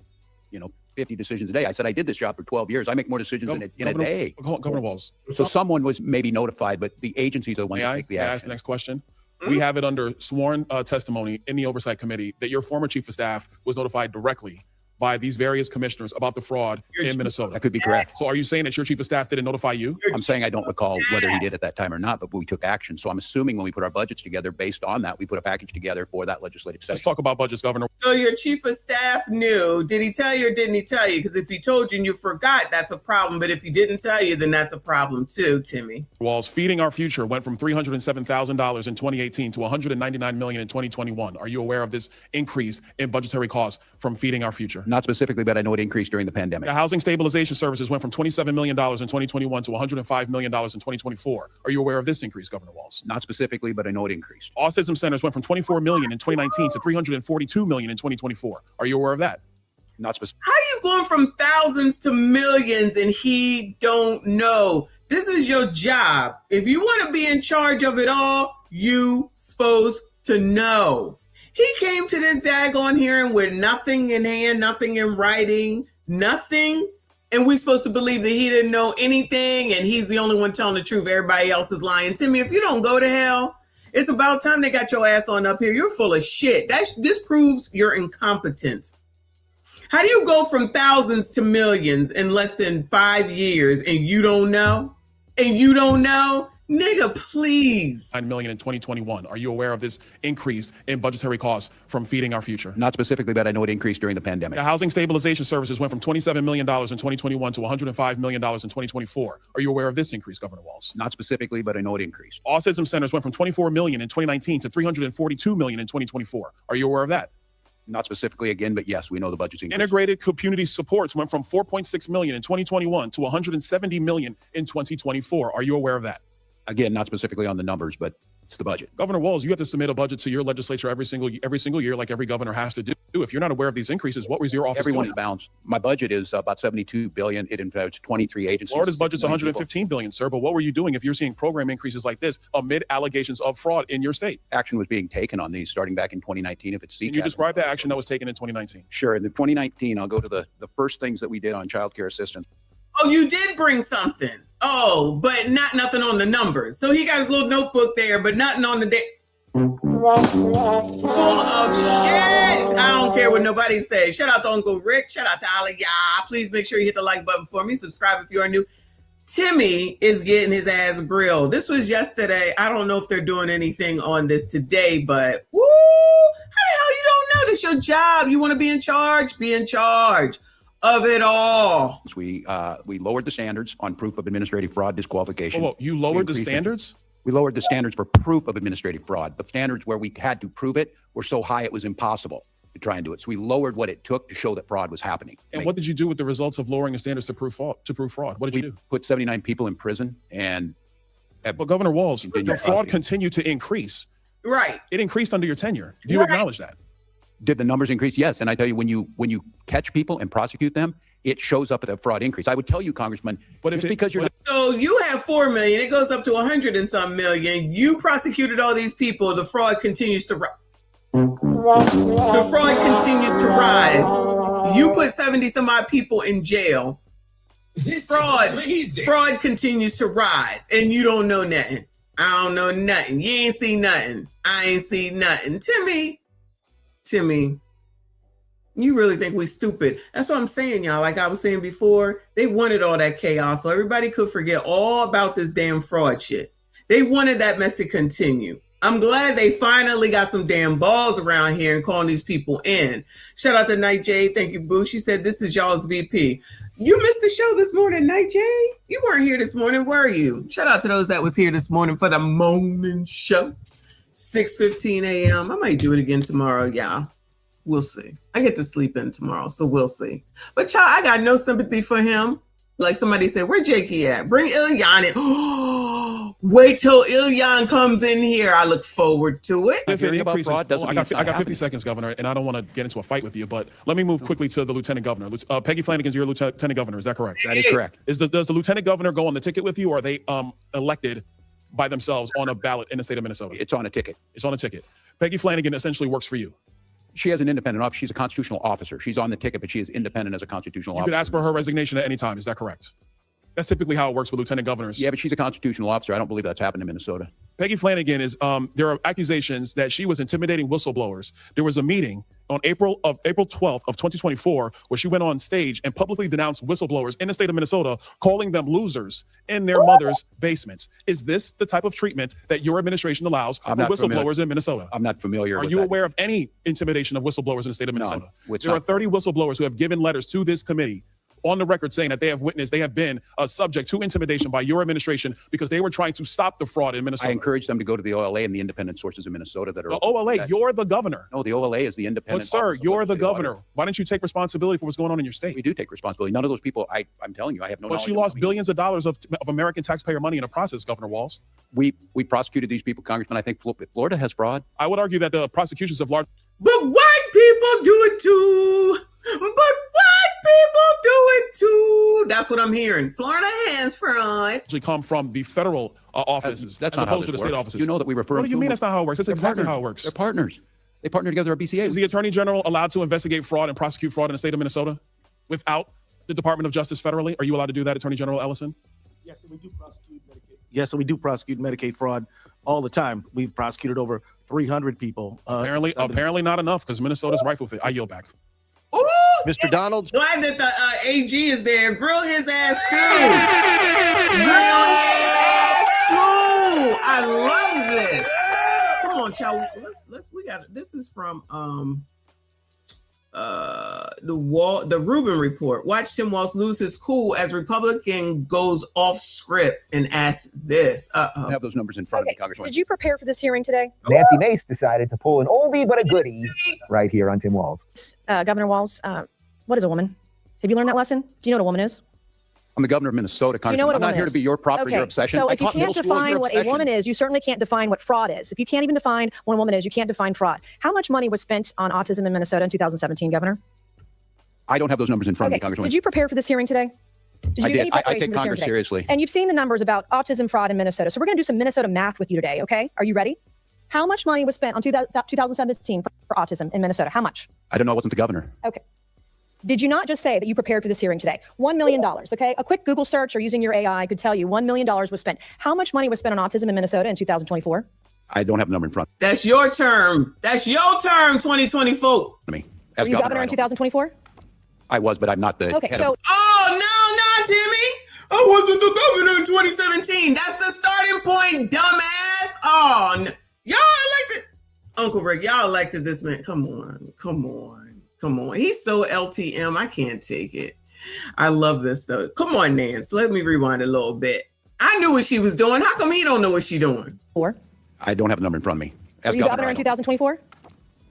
50 decisions a day. I said I did this job for 12 years. I make more decisions in a day. Governor Walz. So someone was maybe notified, but the agencies are the ones that take the action. May I ask the next question? We have it under sworn testimony in the Oversight Committee that your former chief of staff was notified directly by these various commissioners about the fraud in Minnesota. That could be correct. So are you saying that your chief of staff didn't notify you? I'm saying I don't recall whether he did at that time or not, but we took action. So I'm assuming when we put our budgets together, based on that, we put a package together for that legislative session. Let's talk about budgets, Governor. So your chief of staff knew. Did he tell you or didn't he tell you? Because if he told you and you forgot, that's a problem. But if he didn't tell you, then that's a problem too, Timmy. Walz, Feeding Our Future went from $307,000 in 2018 to $199 million in 2021. Are you aware of this increase in budgetary costs from Feeding Our Future? Not specifically, but I know it increased during the pandemic. The Housing Stabilization Services went from $27 million in 2021 to $105 million in 2024. Are you aware of this increase, Governor Walz? Not specifically, but I know it increased. Autism centers went from $24 million in 2019 to $342 million in 2024. Are you aware of that? Not specific. How are you going from thousands to millions and he don't know? This is your job. If you want to be in charge of it all, you supposed to know. He came to this daggone hearing with nothing in hand, nothing in writing, nothing. And we're supposed to believe that he didn't know anything and he's the only one telling the truth. Everybody else is lying. Timmy, if you don't go to hell, it's about time they got your ass on up here. You're full of shit. This proves your incompetence. How do you go from thousands to millions in less than 5 years and you don't know? And you don't know? Nigga, please. $9 million in 2021. Are you aware of this increase in budgetary costs from Feeding Our Future? Not specifically, but I know it increased during the pandemic. The Housing Stabilization Services went from $27 million in 2021 to $105 million in 2024. Are you aware of this increase, Governor Walz? Not specifically, but I know it increased. Autism centers went from $24 million in 2019 to $342 million in 2024. Are you aware of that? Not specifically again, but yes, we know the budget's increased. Integrated community supports went from $4.6 million in 2021 to $170 million in 2024. Are you aware of that? Again, not specifically on the numbers, but It's the budget. Governor Walz, you have to submit a budget to your legislature every single year, like every governor has to do. If you're not aware of these increases, what was your office Everyone doing? is balanced. My budget is about $72 billion. It includes 23 agencies. Florida's budget's $115 billion, sir. But what were you doing if you're seeing program increases like this amid allegations of fraud in your state? Action was being taken on these starting back in 2019. If it's Can you describe that action that was taken in 2019? Sure. In 2019, I'll go to the first things that we did on child care assistance. Oh, you did bring something. Oh, but not nothing on the numbers. So he got his little notebook there, but nothing on the day. Full of shit. I don't care what nobody says. Shout out to Uncle Rick. Shout out to all of y'all. Please make sure you hit the like button for me. Subscribe if you are new. Timmy is getting his ass grilled. This was yesterday. I don't know if they're doing anything on this today, but woo! How the hell you don't know? This your job. You want to be in charge? Be in charge of it all. We lowered the standards on proof of administrative fraud disqualification. Oh, you lowered the standards? We lowered the standards for proof of administrative fraud. The standards where we had to prove it were so high it was impossible to try and do it. So we lowered what it took to show that fraud was happening. And what did you do with the results of lowering the standards to prove fraud? What did you do? Put 79 people in prison and. But Governor Walz, the fraud continued to increase. Right. It increased under your tenure. Do you acknowledge that? Did the numbers increase? Yes. And I tell you, when you catch people and prosecute them, it shows up at a fraud increase. I would tell you, Congressman, but just because you're so you have 4 million, it goes up to 100 and some million. You prosecuted all these people. The fraud continues to rise. The fraud continues to rise. You put 70 some odd people in jail. Fraud continues to rise, and you don't know nothing. I don't know nothing. You ain't see nothing. I ain't see nothing. Timmy, you really think we stupid? That's what I'm saying, y'all. Like I was saying before, they wanted all that chaos so everybody could forget all about this damn fraud shit. They wanted that mess to continue. I'm glad they finally got some damn balls around here and calling these people in. Shout out to Night J. Thank you, Boo. She said, this is y'all's VP. You missed the show this morning, Night J. You weren't here this morning, were you? Shout out to those that was here this morning for the morning show. 6:15 a.m. I might do it again tomorrow, y'all. We'll see. I get to sleep in tomorrow, so we'll see. But y'all, I got no sympathy for him. Like somebody said, where Jakey at? Bring Ilyan in. Wait till Ilyan comes in here. I look forward to it. If it increases, I got 50 seconds, Governor, and I don't want to get into a fight with you, but let me move quickly to the Lieutenant Governor. Peggy Flanagan's your Lieutenant Governor. Is that correct? That is correct. Does the Lieutenant Governor go on the ticket with you, or are they elected by themselves on a ballot in the state of Minnesota? It's on a ticket. It's on a ticket. Peggy Flanagan essentially works for you. She has an independent office. She's a constitutional officer. She's on the ticket, but she is independent as a constitutional officer. You could ask for her resignation at any time. Is that correct? That's typically how it works with lieutenant governors. Yeah, but she's a constitutional officer. I don't believe that's happened in Minnesota. Peggy Flanagan is, there are accusations that she was intimidating whistleblowers. There was a meeting on April 12th of 2024 where she went on stage and publicly denounced whistleblowers in the state of Minnesota, calling them losers in their mother's basements. Is this the type of treatment that your administration allows for whistleblowers in Minnesota? I'm not familiar with that. Are you aware of any intimidation of whistleblowers in the state of Minnesota? No, there are 30 whistleblowers who have given letters to this committee on the record saying that they have been subject to intimidation by your administration because they were trying to stop the fraud in Minnesota. I encourage them to go to the OLA and the independent sources in Minnesota that are. The OLA, you're the governor. No, the OLA is the independent. But sir, you're the governor. Why don't you take responsibility for what's going on in your state? We do take responsibility. None of those people, I'm telling you, I have no knowledge. But you lost billions of dollars of American taxpayer money in the process, Governor Walz. We prosecuted these people, Congressman. I think Florida has fraud. I would argue that the prosecutions of large. But white people do it too. But white people do it too. That's what I'm hearing. Florida has fraud. Actually come from the federal offices that's as not opposed how to the this state works. offices. You know that we refer. What do you mean that's not how it works? That's exactly how it works. They're partners. They partner together. Our BCA. Is the Attorney General allowed to investigate fraud and prosecute fraud in the state of Minnesota without the Department of Justice federally? Are you allowed to do that, Attorney General Ellison? Yes, we do prosecute Medicaid. Yes, we do prosecute Medicaid fraud all the time. We've prosecuted over 300 people. Apparently not enough because Minnesota's rife with it. I yield back. Ooh, Mr. Donald. Glad that the AG is there. Grill his ass too. Grill his ass too. I love this. Come on, child. We got it. This is from the Rubin Report. Watch Tim Walz lose his cool as Republican goes off script and asks this. I have those numbers in front of me, Congressman. Did you prepare for this hearing today? Nancy Mace decided to pull an oldie but a goodie right here on Tim Walz. Governor Walz, what is a woman? Have you learned that lesson? Do you know what a woman is? I'm the governor of Minnesota, Congressman. You know what I'm not here to be your prop or your obsession. So I if you taught middle can't school define your what a obsession. woman is, you certainly can't define what fraud is. If you can't even define what a woman is, you can't define fraud. How much money was spent on autism in Minnesota in 2017, Governor? I don't have those numbers in front of me, Okay. Congresswoman. Did you prepare for this hearing today? Did I you do did. any I preparation take for this hearing Congress today? seriously. And you've seen the numbers about autism fraud in Minnesota. So we're going to do some Minnesota math with you today, okay? Are you ready? How much money was spent on 2017 for autism in Minnesota? How much? I don't know. I wasn't the governor. Okay. Did you not just say that you prepared for this hearing today? $1 million, okay? A quick Google search or using your AI could tell you $1 million was spent. How much money was spent on autism in Minnesota in 2024? I don't have a number in front That's your term. That's your term, 2024. of me. Were As you governor I in don't- 2024? I was, but I'm not the Okay, head so of Oh, no, Timmy. I wasn't the governor in 2017. That's the starting point, dumbass. Oh, y'all elected Uncle Rick. Y'all elected this man. Come on. He's so LTM. I can't take it. I love this though. Come on, Nance. Let me rewind a little bit. I knew what she was doing. How come he don't know what she's doing? I don't have a number in front of me. As Were you governor I in don't- 2024?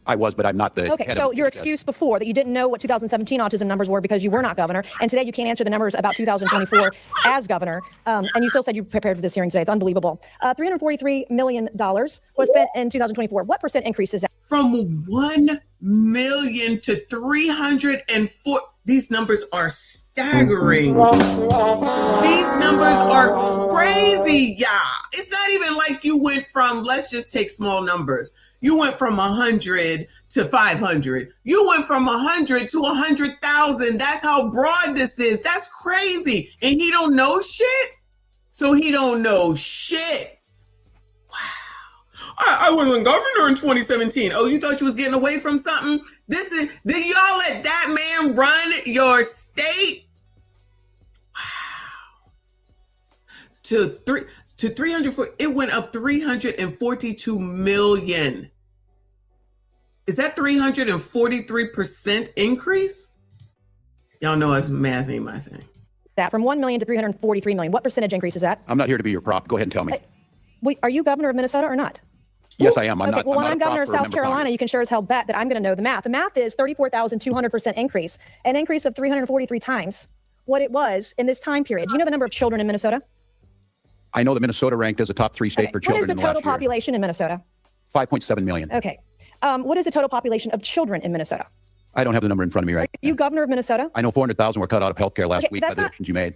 I was, but I'm not the Okay, head so of your DHS. excuse before that you didn't know what 2017 autism numbers were because you were not governor, and today you can't answer the numbers about 2024 as governor, and you still said you prepared for this hearing today. It's unbelievable. $343 million was spent in 2024. What percent increase is that? From 1 million to 304. These numbers are staggering. These numbers are crazy, y'all. It's not even like you went from, let's just take small numbers. You went from 100 to 500. You went from 100 to 100,000. That's how broad this is. That's crazy. And he don't know shit? So he don't know shit. I wasn't governor in 2017. Oh, you thought you was getting away from something? Did y'all let that man run your state? Wow. To 300, it went up 342 million. Is that 343% increase? Y'all know it's math ain't my thing. That from 1 million to 343 million. What percentage increase is that? I'm not here to be your prop. Go ahead and tell me. Wait, are you governor of Minnesota or not? Yes, I am. I'm Okay, not. well, when not I'm a prop governor of or a South member of Carolina, Congress. you can sure as hell bet that I'm going to know the math. The math is 34,200% increase, an increase of 343 times what it was in this time period. Do you know the number of children in Minnesota? I know that Minnesota ranked as a top 3 state for What children is the in the total last year. population in Minnesota? 5.7 million. Okay. What is the total population of children in Minnesota? I don't have the number in front of me right Are you governor of Minnesota? I know 400,000 were cut out of healthcare last Okay, week by that's the not- decisions you made.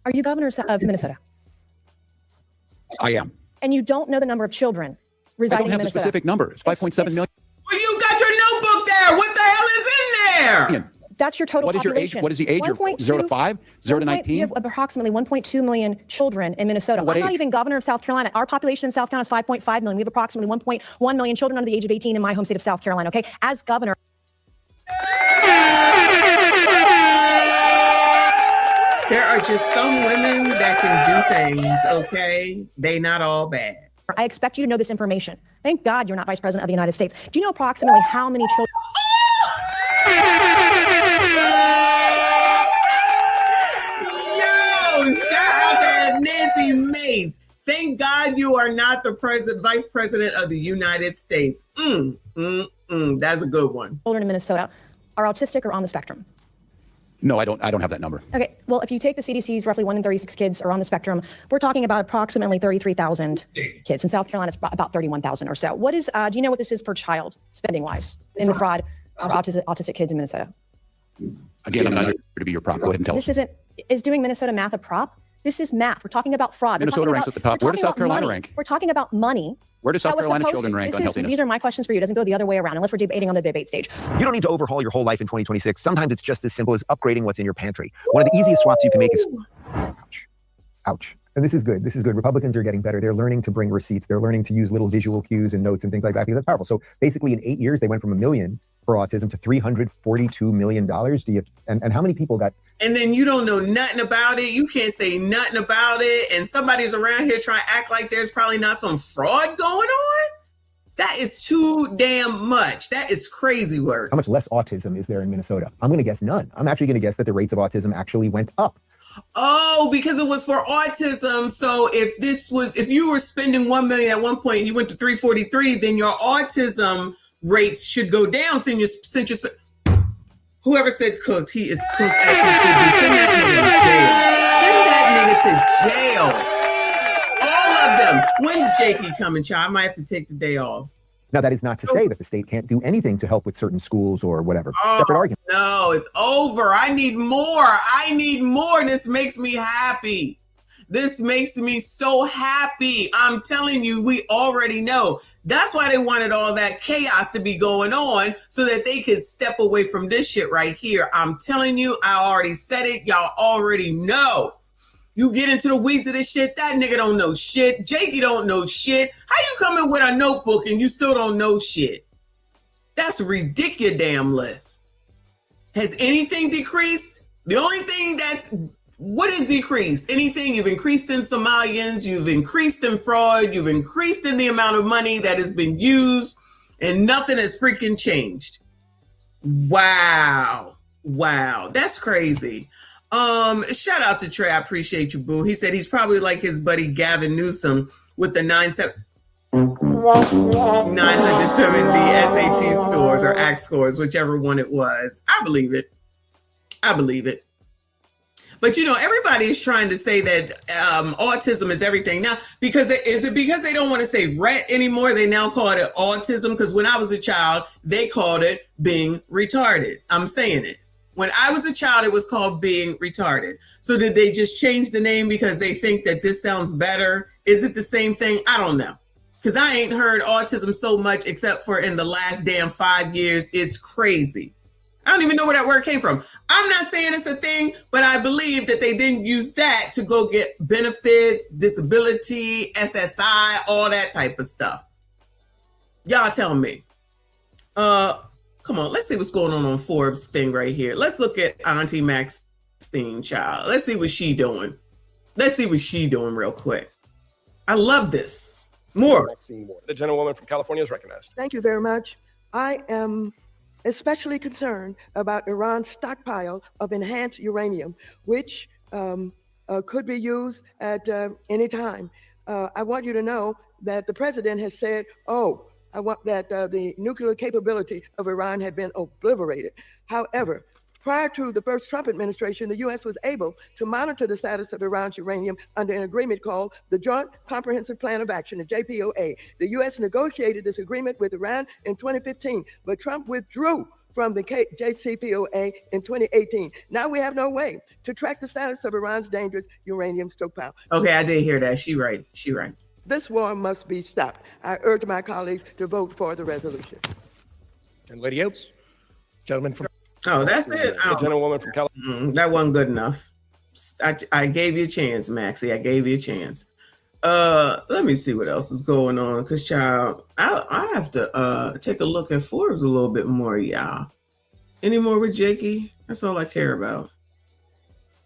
Are you governor of Minnesota? I am. And you don't know the number of children I residing don't in have the Minnesota? specific number. It's 5.7 million. Well, you got your notebook there. What the hell is in there? That's your total What is your age? population. What is the age? 0 to 5? 0 to 19? You have approximately 1.2 million children in Minnesota. What I'm not age? even governor of South Carolina. Our population in South Carolina is 5.5 million. We have approximately 1.1 million children under the age of 18 in my home state of South Carolina. Okay, as governor. There are just some women that can do things, okay? They not all bad. I expect you to know this information. Thank God you're not vice president of the United States. Do you know approximately how many children? Yo, shout out to Nancy Mace. Thank God you are not the vice president of the United States. That's a good one. Children in Minnesota are autistic or on the spectrum? No, I don't have that number. Okay, well, if you take the CDC's, roughly 1 in 36 kids are on the spectrum. We're talking about approximately 33,000 kids. In South Carolina, it's about 31,000 or so. What is, do you know what this is per child, spending-wise, in the fraud for autistic kids in Minnesota? Again, I'm not here to be your prop. Go ahead and tell This us. is doing Minnesota math a prop? This is math. We're talking about fraud. Minnesota ranks at the top. Where does South Carolina rank? We're talking about money. Where does South That was Carolina supposed children to- rank this on is- healthiness? These are my questions for you. It doesn't go the other way around unless we're debating on the debate stage. You don't need to overhaul your whole life in 2026. Sometimes it's just as simple as upgrading what's in your pantry. One of the easiest swaps you can make is... Ouch. And this is good. This is good. Republicans are getting better. They're learning to bring receipts. They're learning to use little visual cues and notes and things like that because that's powerful. So basically in 8 years, they went from $1 million for autism to $342 million. And how many people got... And then you don't know nothing about it. You can't say nothing about it. And somebody's around here trying to act like there's probably not some fraud going on. That is too damn much. That is crazy work. How much less autism is there in Minnesota? I'm going to guess none. I'm actually going to guess that the rates of autism actually went up. Oh, because it was for autism. So if you were spending 1 million at one point and you went to 343, then your autism rates should go down since you Whoever said cooked, he is cooked as he should be. Send that nigga to jail. Send that nigga to jail. All of them. When's Jakey coming, child? I might have to take the day off. Now, that is not to say that the state can't do anything to help with certain schools or whatever. Separate argument. No, it's over. I need more. I need more. This makes me happy. This makes me so happy. I'm telling you, we already know. That's why they wanted all that chaos to be going on so that they could step away from this shit right here. I'm telling you, I already said it. Y'all already know. You get into the weeds of this shit, that nigga don't know shit. Jakey don't know shit. How you coming with a notebook and you still don't know shit? That's ridiculous. Has anything decreased? The only thing what is decreased? Anything? You've increased in Somalians, you've increased in fraud, you've increased in the amount of money that has been used, and nothing has freaking changed. Wow. That's crazy. Shout out to Trey. I appreciate you, boo. He said he's probably like his buddy Gavin Newsom with the 970 SAT scores or ACT scores, whichever one it was. I believe it. But everybody is trying to say that autism is everything now. Is it because they don't want to say Rett anymore? They now call it autism. Because when I was a child, they called it being retarded. I'm saying it. When I was a child, it was called being retarded. So did they just change the name because they think that this sounds better? Is it the same thing? I don't know. Because I ain't heard autism so much except for in the last damn 5 years. It's crazy. I don't even know where that word came from. I'm not saying it's a thing, but I believe that they didn't use that to go get benefits, disability, SSI, all that type of stuff. Y'all tell me. Come on, let's see what's going on Forbes thing right here. Let's look at Auntie Maxine, child. Let's see what she doing. Real quick. I love this. More. The gentlewoman from California is recognized. Thank you very much. I am especially concerned about Iran's stockpile of enhanced uranium, which could be used at any time. I want you to know that the president has said, I want that the nuclear capability of Iran had been obliterated. However, prior to the first Trump administration, the U.S. was able to monitor the status of Iran's uranium under an agreement called the Joint Comprehensive Plan of Action, the JPOA. The U.S. negotiated this agreement with Iran in 2015, but Trump withdrew from the JCPOA in 2018. Now we have no way to track the status of Iran's dangerous uranium stockpile. Okay, I did hear that. She right. This war must be stopped. I urge my colleagues to vote for the resolution. And Lady Oates, gentleman from... Oh, that's it. The gentlewoman from California. That wasn't good enough. I gave you a chance, Maxie. I gave you a chance. Let me see what else is going on. Because, child, I have to take a look at Forbes a little bit more, y'all. Any more with Jakey? That's all I care about.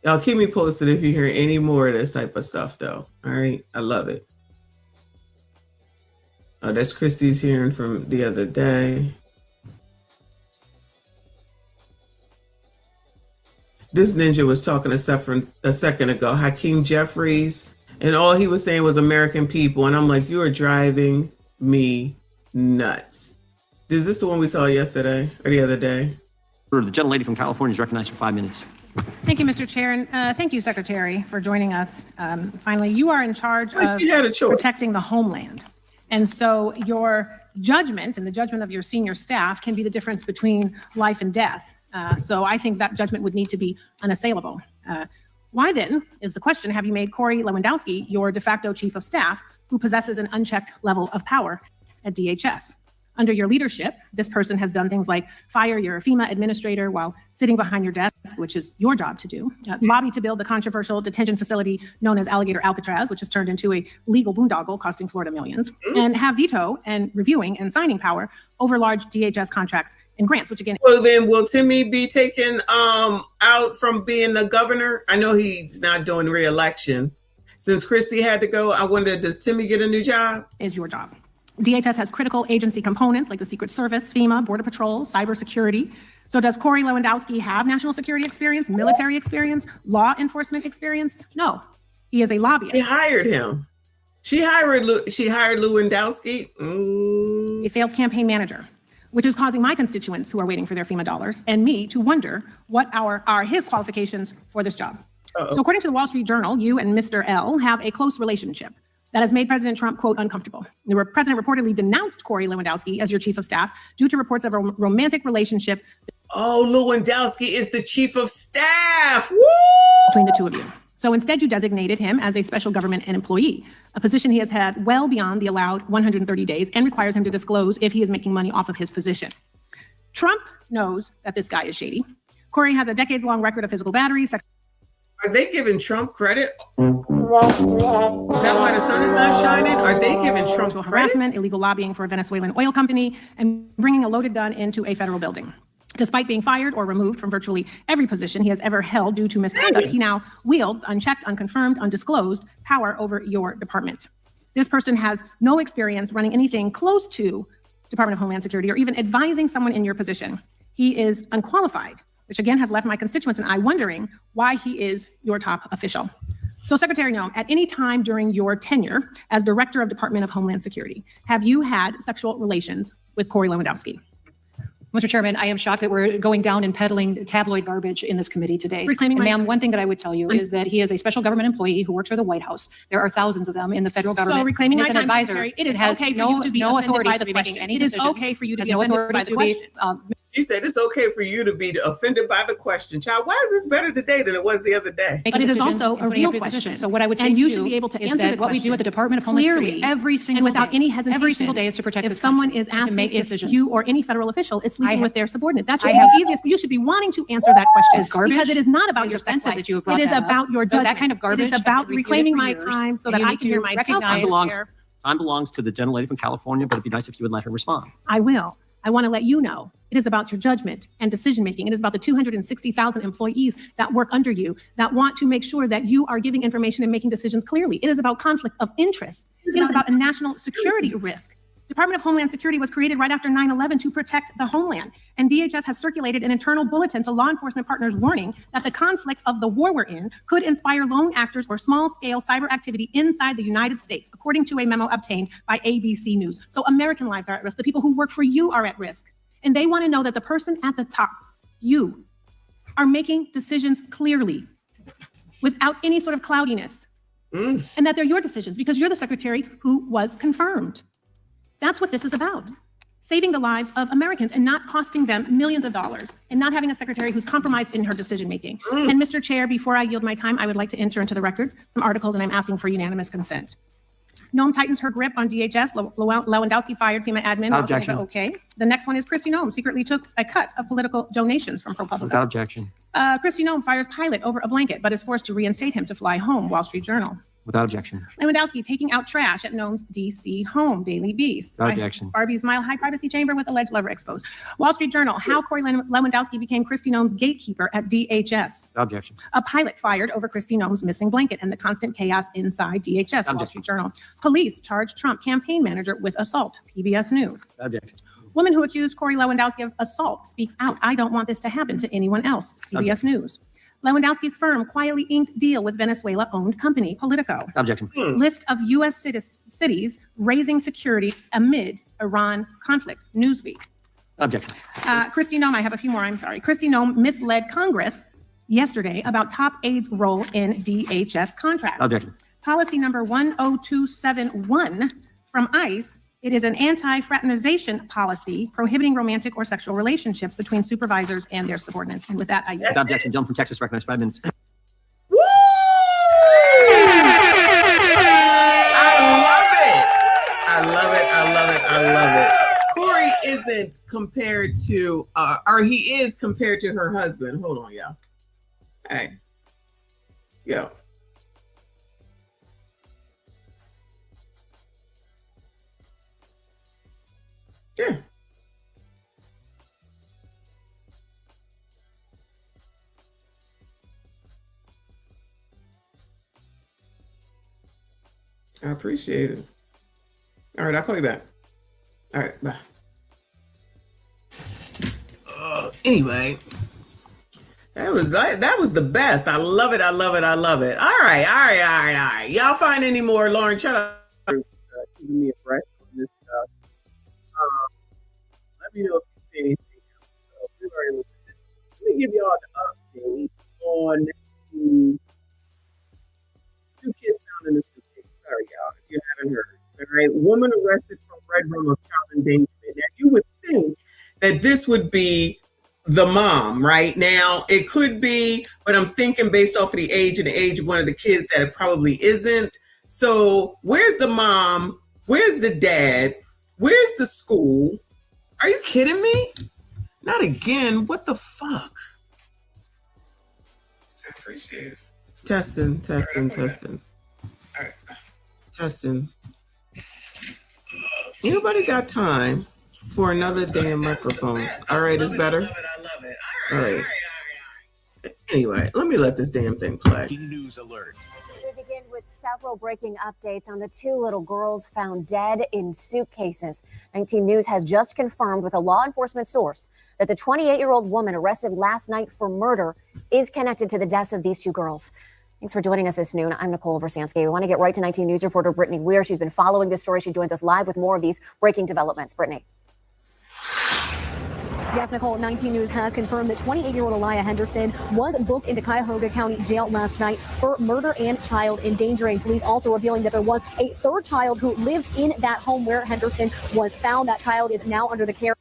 Y'all keep me posted if you hear any more of this type of stuff, though. All right? I love it. Oh, that's Kristi's hearing from the other day. This ninja was talking a second ago, Hakeem Jeffries, and all he was saying was American people. And I'm like, you are driving me nuts. Is this the one we saw yesterday or the other day? The gentlelady from California is recognized for 5 minutes. Thank you, Mr. Chair, and thank you, Secretary, for joining us. Finally, you are in charge of protecting the homeland. And so your judgment and the judgment of your senior staff can be the difference between life and death. So I think that judgment would need to be unassailable. Why then, is the question, have you made Cory Lewandowski your de facto chief of staff who possesses an unchecked level of power at DHS? Under your leadership, this person has done things like fire your FEMA administrator while sitting behind your desk, which is your job to do, lobby to build the controversial detention facility known as Alligator Alcatraz, which has turned into a legal boondoggle costing Florida millions, and have veto and reviewing and signing power over large DHS contracts and grants, which again... Well, then will Timmy be taken out from being the governor? I know he's not doing re-election. Since Kristi had to go, I wonder, does Timmy get a new job? Is your job. DHS has critical agency components like the Secret Service, FEMA, Border Patrol, cybersecurity. So does Cory Lewandowski have national security experience, military experience, law enforcement experience? No, he is a lobbyist. She hired him. She hired Lewandowski. A failed campaign manager. which is causing my constituents who are waiting for their FEMA dollars and me to wonder what are his qualifications for this job. So according to the Wall Street Journal, you and Mr. L have a close relationship that has made President Trump, quote, uncomfortable. The president reportedly denounced Cory Lewandowski as your chief of staff due to reports of a romantic relationship. Oh, Lewandowski is the chief of staff. Woo! Between the two of you. So instead, you designated him as a special government employee, a position he has had well beyond the allowed 130 days and requires him to disclose if he is making money off of his position. Trump knows that this guy is shady. Cory has a decades-long record of physical battery. Are they giving Trump credit? Is that why the sun is not shining? Are they giving Trump credit? Harassment, illegal lobbying for a Venezuelan oil company, and bringing a loaded gun into a federal building. Despite being fired or removed from virtually every position he has ever held due to misconduct, he now wields unchecked, unconfirmed, undisclosed power over your department. This person has no experience running anything close to Department of Homeland Security or even advising someone in your position. He is unqualified, which again has left my constituents and I wondering why he is your top official. So Secretary Noem, at any time during your tenure as Director of Department of Homeland Security, have you had sexual relations with Cory Lewandowski? Mr. Chairman, I am shocked that we're going down and peddling tabloid garbage in this committee today. Reclaiming and my ma'am, time. one thing that I would tell you is that he is a special government employee who works for the White House. There are thousands of them in the federal government. So reclaiming And my as time, an advisor, Secretary, it is has okay for no, you to be no offended authority by to the be making question. any It is decisions. okay for you to Has be no offended authority by the to be, question. She said it's okay for you to be offended by the question. Child, why is this better today than it was the other day? But it is decisions also and a putting real up your question. position. So what I would say And to you you should be able to is answer that the what we do at the question Department of Homeland Security clearly every single and without day, any hesitation. every single day is to protect if this someone country is and to asking make if decisions. you or any federal official is sleeping with their subordinate, that should I be have- the easiest. You should be wanting to answer that question Is garbage? because it is not about It is your sex offensive life. that you have brought It is that up. about your But judgment. that kind of garbage It is has about been refuted reclaiming for my years, time so and that you I need can to hear myself. recognize- Time belongs to the gentlelady from California, but it'd be nice if you would let her respond. I will. I want to let you know it is about your judgment and decision making. It is about the 260,000 employees that work under you that want to make sure that you are giving information and making decisions clearly. It is about conflict of interest. It is about a national security risk. Department of Homeland Security was created right after 9/11 to protect the homeland. And DHS has circulated an internal bulletin to law enforcement partners warning that the conflict of the war we're in could inspire lone actors or small-scale cyber activity inside the United States, according to a memo obtained by ABC News. So American lives are at risk. The people who work for you are at risk. And they want to know that the person at the top, you, are making decisions clearly without any sort of cloudiness. And that they're your decisions because you're the secretary who was confirmed. That's what this is about. Saving the lives of Americans and not costing them millions of dollars and not having a secretary who's compromised in her decision making. And Mr. Chair, before I yield my time, I would like to enter into the record some articles and I'm asking for unanimous consent. Noem tightens her grip on DHS. Lewandowski fired FEMA admin. Objection. Okay. The next one is Kristi Noem secretly took a cut of political donations from ProPublica. Without objection. Kristi Noem fires pilot over a blanket, but is forced to reinstate him to fly home. Wall Street Journal. Without objection. Lewandowski taking out trash at Noem's D.C. home. Daily Beast. Without objection. Barbie's Mile High Privacy Chamber with alleged lover exposed. Wall Street Journal. How Cory Lewandowski became Kristi Noem's gatekeeper at DHS. Without objection. A pilot fired over Kristi Noem's missing blanket and the constant chaos inside DHS. Wall Objection. Street Journal. Police charged Trump campaign manager with assault. PBS News. Without objection. Woman who accused Cory Lewandowski of assault speaks out. I don't want this to happen to anyone else. CBS News. Lewandowski's firm quietly inked deal with Venezuela-owned company Politico. Objection. List of U.S. cities raising security amid Iran conflict. Newsweek. Objection. Kristi Noem, I have a few more, I'm sorry. Kristi Noem misled Congress yesterday about top aides' role in DHS contracts. Objection. Policy number 10271 from ICE. It is an anti-fraternization policy prohibiting romantic or sexual relationships between supervisors and their subordinates. And with that, I yield. Without objection. Gentleman from Texas, recognized 5 minutes. Woo! I love it. I love it. I love it. Cory isn't compared to, or he is compared to her husband. Hold on, y'all. Hey. Yo. Yeah. I appreciate it. All right, I'll call you back. All right, bye. Anyway, that was the best. I love it. I love it. I love it. All right. Y'all find any more? Lauren, shut up. Keeping me abreast on this stuff. Let Let me know if you see anything else. So we've already looked at this. Let me give y'all the updates on the 2 kids found in a suitcase. Sorry, y'all, if you haven't heard. All right, woman arrested for red room of child endangerment. Now, you would think that this would be the mom, right? Now, it could be, but I'm thinking based off of the age and the age of one of the kids that it probably isn't. So where's the mom? Where's the dad? Where's the school? Are you kidding me? Not again. What the fuck? I appreciate it. Testing. All right. Testing. Anybody got time for another damn microphone? All right, it's better. I love it. All right. Anyway, let me let this damn thing play. News alert. We begin with several breaking updates on the 2 little girls found dead in suitcases. 19 News has just confirmed with a law enforcement source that the 28-year-old woman arrested last night for murder is connected to the deaths of these 2 girls. Thanks for joining us this noon. I'm Nicole Versansky. We want to get right to 19 News reporter Brittany Weir. She's been following this story. She joins us live with more of these breaking developments. Brittany. Yes, Nicole, 19 News has confirmed that 28-year-old Aliyah Henderson was booked into Cuyahoga County Jail last night for murder and child endangering. Police also revealing that there was a 3rd child who lived in that home where Henderson was found. That child is now under the care.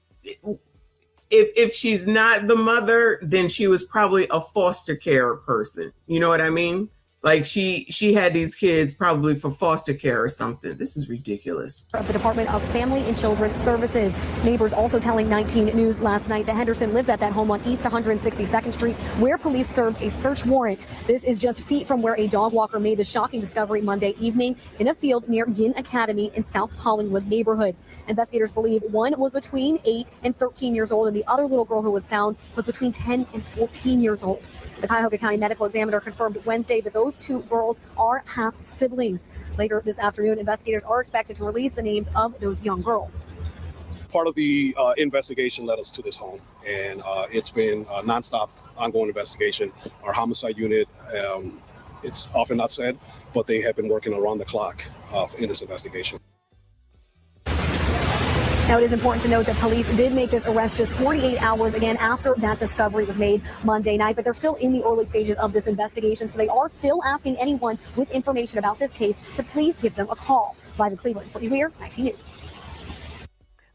If she's not the mother, then she was probably a foster care person. You know what I mean? Like she had these kids probably for foster care or something. This is ridiculous. Of the Department of Family and Children Services. Neighbors also telling 19 News last night that Henderson lives at that home on East 162nd Street, where police served a search warrant. This is just feet from where a dog walker made the shocking discovery Monday evening in a field near Ginn Academy in South Hollywood neighborhood. Investigators believe one was between 8 and 13 years old, and the other little girl who was found was between 10 and 14 years old. The Cuyahoga County Medical Examiner confirmed Wednesday that those 2 girls are half siblings. Later this afternoon, investigators are expected to release the names of those young girls. Part of the investigation led us to this home, and it's been a nonstop, ongoing investigation. Our homicide unit, it's often not said, but they have been working around the clock in this investigation. Now, it is important to note that police did make this arrest just 48 hours again after that discovery was made Monday night, but they're still in the early stages of this investigation, so they are still asking anyone with information about this case to please give them a call. Live in Cleveland, Brittany Weir, 19 News.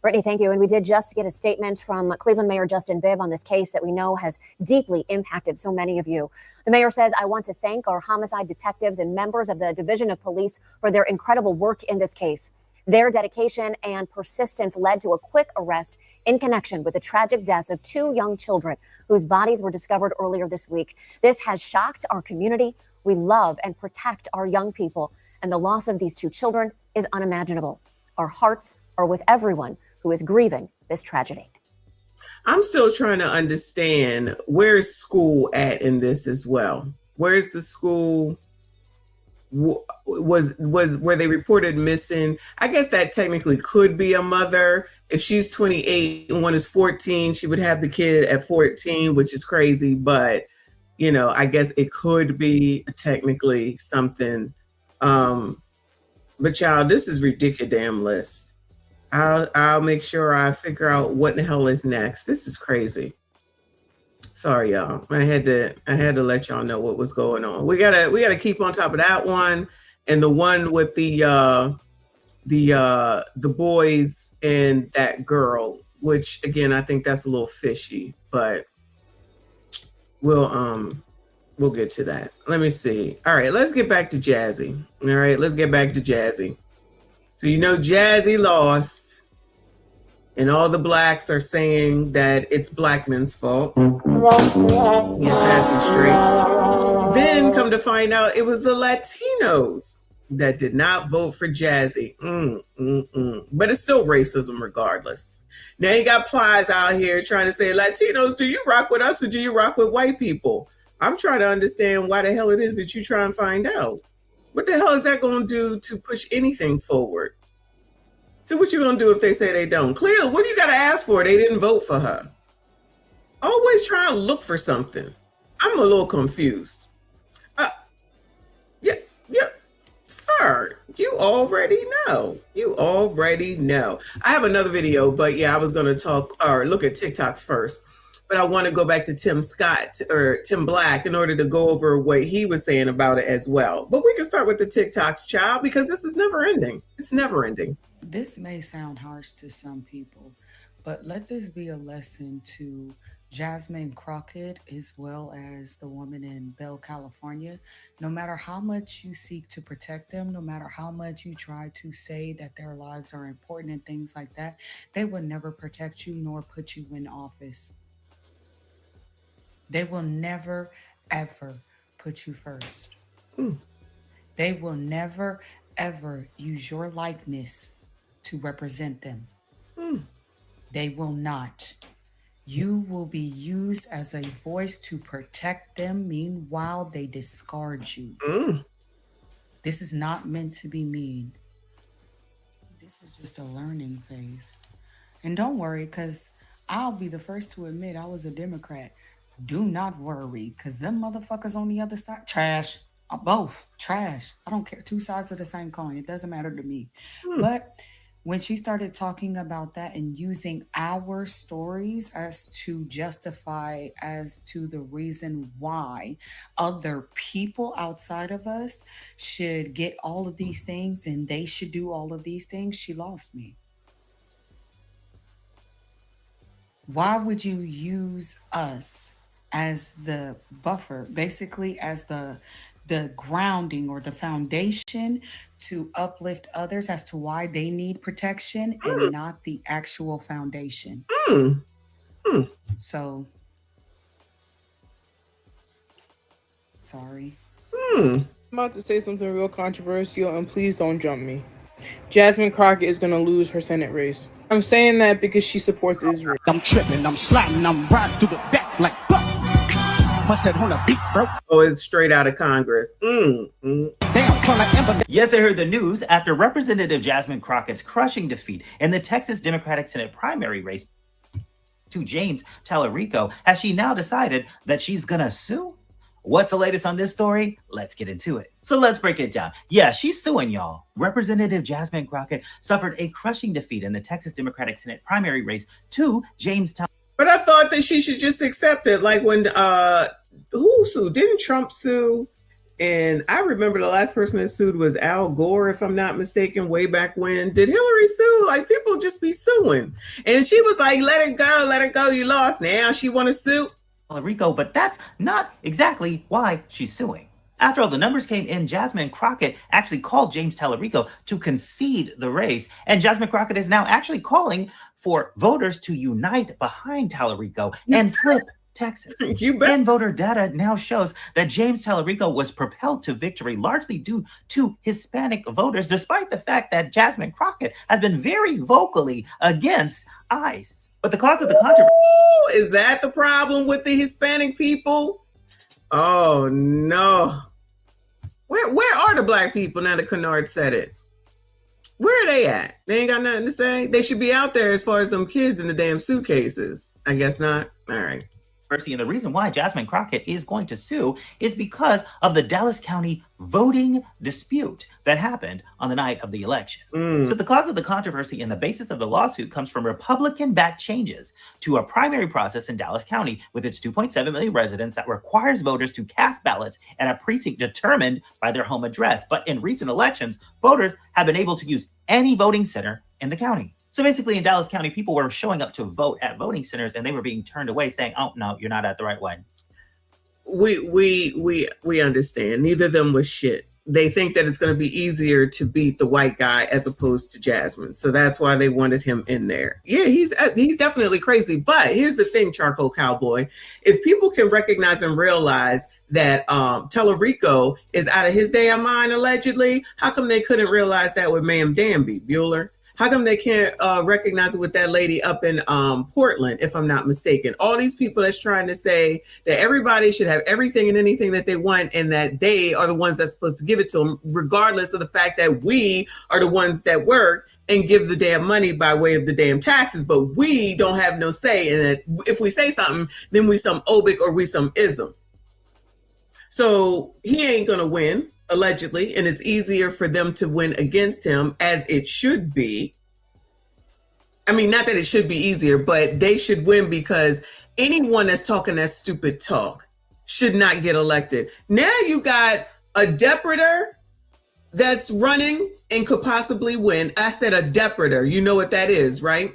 Brittany, thank you. And we did just get a statement from Cleveland Mayor Justin Bibb on this case that we know has deeply impacted so many of you. The mayor says, I want to thank our homicide detectives and members of the Division of Police for their incredible work in this case. Their dedication and persistence led to a quick arrest in connection with the tragic deaths of 2 young children whose bodies were discovered earlier this week. This has shocked our community. We love and protect our young people, and the loss of these 2 children is unimaginable. Our hearts are with everyone who is grieving this tragedy. I'm still trying to understand, where's school at in this as well? Where's the school? Were they reported missing? I guess that technically could be a mother. If she's 28 and one is 14, she would have the kid at 14, which is crazy. But, you know, I guess it could be technically something. But child, this is ridiculous. I'll make sure I figure out what in the hell is next. This is crazy. Sorry, y'all. I had to let y'all know what was going on. We gotta keep on top of that one, and the one with the boys and that girl, which again I think that's a little fishy, but we'll get to that. Let me see. All right, let's get back to Jazzy. All right, let's get back to Jazzy. So you know Jazzy lost. And all the blacks are saying that it's black men's fault. Yes, sassy streets. Then come to find out it was the Latinos that did not vote for Jazzy. But it's still racism regardless. Now you got Plies out here trying to say, Latinos, do you rock with us or do you rock with white people? I'm trying to understand why the hell it is that you try and find out. What the hell is that going to do to push anything forward? So what you going to do if they say they don't? Clearly, what do you got to ask for? They didn't vote for her. Always try and look for something. I'm a little confused. Sir, you already know. You already know. I have another video, but yeah, I was going to talk or look at TikToks first. But I want to go back to Tim Black in order to go over what he was saying about it as well. But we can start with the TikToks, child, because this is never ending. It's never ending. This may sound harsh to some people, but let this be a lesson to Jasmine Crockett, as well as the woman in Bell, California. No matter how much you seek to protect them, no matter how much you try to say that their lives are important and things like that, they will never protect you nor put you in office. They will never, ever put you first. They will never, ever use your likeness to represent them. They will not. You will be used as a voice to protect them. Meanwhile, they discard you. This is not meant to be mean. This is just a learning phase. And don't worry, because I'll be the first to admit I was a Democrat. Do not worry, because them motherfuckers on the other side, trash. Both, trash. I don't care. Two sides of the same coin. It doesn't matter to me. But when she started talking about that and using our stories as to justify as to the reason why other people outside of us should get all of these things and they should do all of these things, she lost me. Why would you use us as the buffer, basically as the grounding or the foundation to uplift others as to why they need protection and not the actual foundation? So, sorry. I'm about to say something real controversial, and please don't jump me. Jasmine Crockett is going to lose her Senate race. I'm saying that because she supports Israel. I'm tripping, I'm sliding, I'm riding through the back like fuck. Must have on a beat, bro. Oh, it's straight out of Congress. Yes, I heard the news after Representative Jasmine Crockett's crushing defeat in the Texas Democratic Senate primary race to James Tallarico. Has she now decided that she's gonna sue? What's the latest on this story? Let's get into it. So let's break it down. Yeah, she's suing, y'all. Representative Jasmine Crockett suffered a crushing defeat in the Texas Democratic Senate primary race to James Tallarico. But I thought that she should just accept it. Like when, who sued? Didn't Trump sue? And I remember the last person that sued was Al Gore, if I'm not mistaken, way back when. Did Hillary sue? Like, people just be suing. And she was like, let it go, you lost. Now she want to sue Rico, but that's not exactly why she's suing. After all the numbers came in, Jasmine Crockett actually called James Tallarico to concede the race. And Jasmine Crockett is now actually calling for voters to unite behind Tallarico and flip Texas. And voter data now shows that James Tallarico was propelled to victory largely due to Hispanic voters, despite the fact that Jasmine Crockett has been very vocally against ICE. But the cause of the controversy... Is that the problem with the Hispanic people? Oh, no. Where are the black people now that Kennard said it? Where are they at? They ain't got nothing to say? They should be out there as far as them kids in the damn suitcases. I guess not. All right. And the reason why Jasmine Crockett is going to sue is because of the Dallas County voting dispute that happened on the night of the election. So the cause of the controversy and the basis of the lawsuit comes from Republican-backed changes to a primary process in Dallas County with its 2.7 million residents that requires voters to cast ballots at a precinct determined by their home address. But in recent elections, voters have been able to use any voting center in the county. So basically in Dallas County, people were showing up to vote at voting centers and they were being turned away saying, oh, no, you're not at the right one. We understand. Neither of them was shit. They think that it's going to be easier to beat the white guy as opposed to Jasmine. So that's why they wanted him in there. Yeah, he's definitely crazy. But here's the thing, Charcoal Cowboy. If people can recognize and realize that Tallarico is out of his damn mind, allegedly, how come they couldn't realize that with Ma'am Danby, Bueller? How come they can't recognize it with that lady up in Portland, if I'm not mistaken? All these people that's trying to say that everybody should have everything and anything that they want and that they are the ones that's supposed to give it to them, regardless of the fact that we are the ones that work and give the damn money by way of the damn taxes, but we don't have no say in it. If we say something, then we some obic or we some ism. So he ain't going to win. allegedly, and it's easier for them to win against him, as it should be. I mean, not that it should be easier, but they should win because anyone that's talking that stupid talk should not get elected. Now you got a depredator that's running and could possibly win. I said a depredator. You know what that is, right?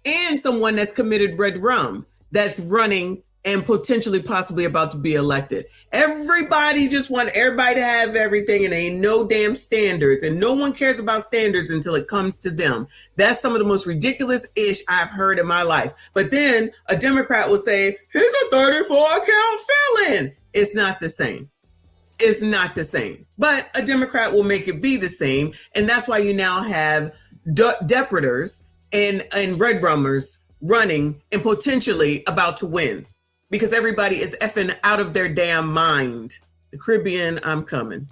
And someone that's committed red rum that's running and potentially possibly about to be elected. Everybody just want everybody to have everything, and ain't no damn standards, and no one cares about standards until it comes to them. That's some of the most ridiculous ish I've heard in my life. But then a Democrat will say, he's a 34 count felon. It's not the same. It's not the same. But a Democrat will make it be the same. And that's why you now have depredators and red rummers running and potentially about to win. Because everybody is effing out of their damn mind. The Caribbean, I'm coming.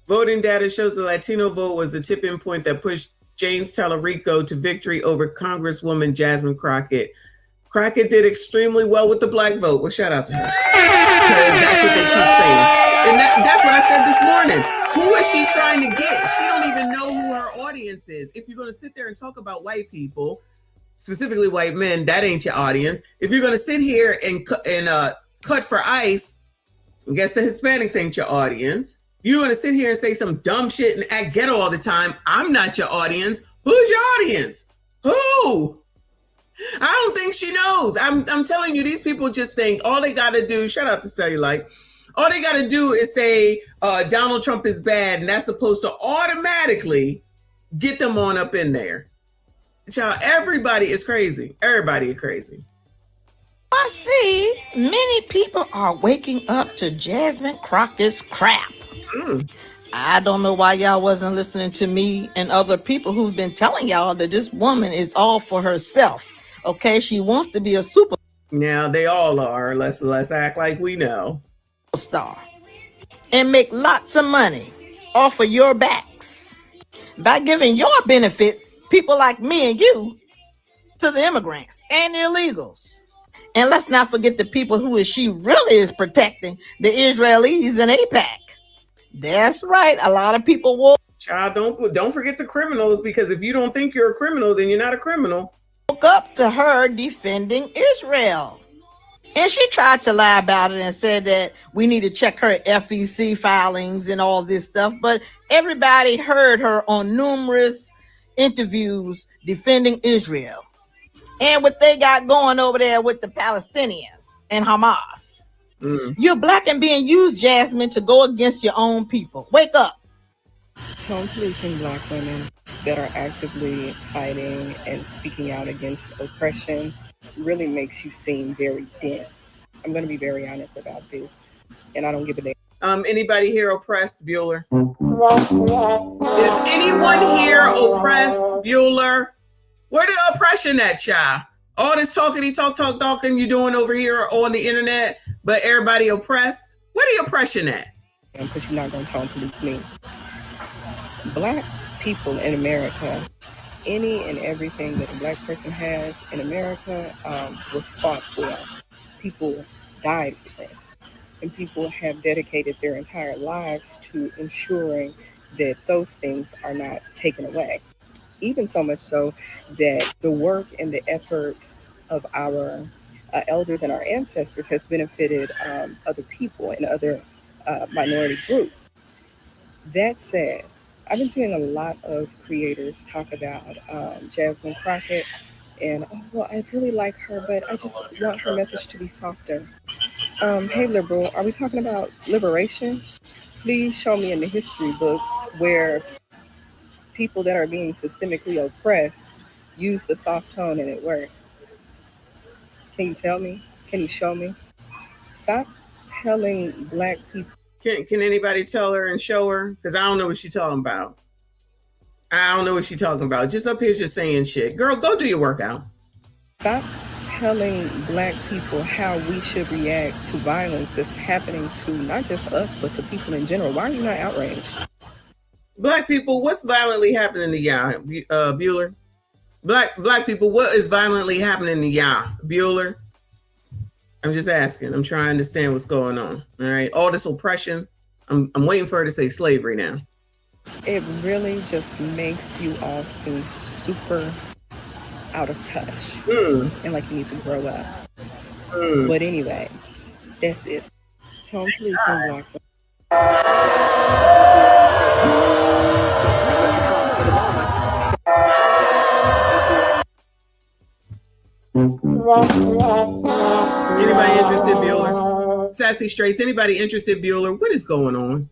Voting data shows the Latino vote was the tipping point that pushed James Tallarico to victory over Congresswoman Jasmine Crockett. Crockett did extremely well with the black vote. Well, shout out to her. Because that's what they keep saying. And that's what I said this morning. Who is she trying to get? She don't even know who her audience is. If you're going to sit there and talk about white people, specifically white men, that ain't your audience. If you're going to sit here and cut for ICE, I guess the Hispanics ain't your audience. You're going to sit here and say some dumb shit and act ghetto all the time. I'm not your audience. Who's your audience? Who? I don't think she knows. I'm telling you, these people just think all they got to do, shout out to Cellulite, all they got to do is say Donald Trump is bad, and that's supposed to automatically get them on up in there. Child, everybody is crazy. Everybody is crazy. I see many people are waking up to Jasmine Crockett's crap. I don't know why y'all wasn't listening to me and other people who've been telling y'all that this woman is all for herself. Okay, she wants to be a super. Now they all are. Let's act like we know. Star and make lots of money off of your backs by giving your benefits, people like me and you, to the immigrants and the illegals. And let's not forget the people who she really is protecting, the Israelis and AIPAC. That's right. A lot of people will. Child, don't forget the criminals, because if you don't think you're a criminal, then you're not a criminal. Woke up to her defending Israel. And she tried to lie about it and said that we need to check her FEC filings and all this stuff. But everybody heard her on numerous interviews defending Israel and what they got going over there with the Palestinians and Hamas. You're black and being used, Jasmine, to go against your own people. Wake up. Tone policing black women that are actively fighting and speaking out against oppression really makes you seem very dense. I'm going to be very honest about this, and I don't give a damn. Anybody here oppressed, Bueller? Is anyone here oppressed, Bueller? Where the oppression at, child? All this talking you doing over here on the internet, but everybody oppressed? Where the oppression at? Because you're not going to tone police me. Black people in America, any and everything that a black person has in America was fought for. People died for it. And people have dedicated their entire lives to ensuring that those things are not taken away. Even so much so that the work and the effort of our elders and our ancestors has benefited other people and other minority groups. That said, I've been seeing a lot of creators talk about Jasmine Crockett and, oh, well, I really like her, but I just want her message to be softer. Hey, liberal, are we talking about liberation? Please show me in the history books where people that are being systemically oppressed use the soft tone and it worked. Can you tell me? Can you show me? Stop telling black people. Can anybody tell her and show her? Because I don't know what she's talking about. Just up here just saying shit. Girl, go do your workout. Stop telling black people how we should react to violence that's happening to not just us, but to people in general. Why are you not outraged? Black people, what's violently happening to y'all, Bueller? Black people, what is violently happening to y'all, Bueller? I'm just asking. I'm trying to understand what's going on. All right. All this oppression. I'm waiting for her to say slavery now. It really just makes you all seem super out of touch and like you need to grow up. But anyways, that's it. Totally from Black. Anybody interested, Bueller? Sassy Straits, anybody interested, Bueller? What is going on?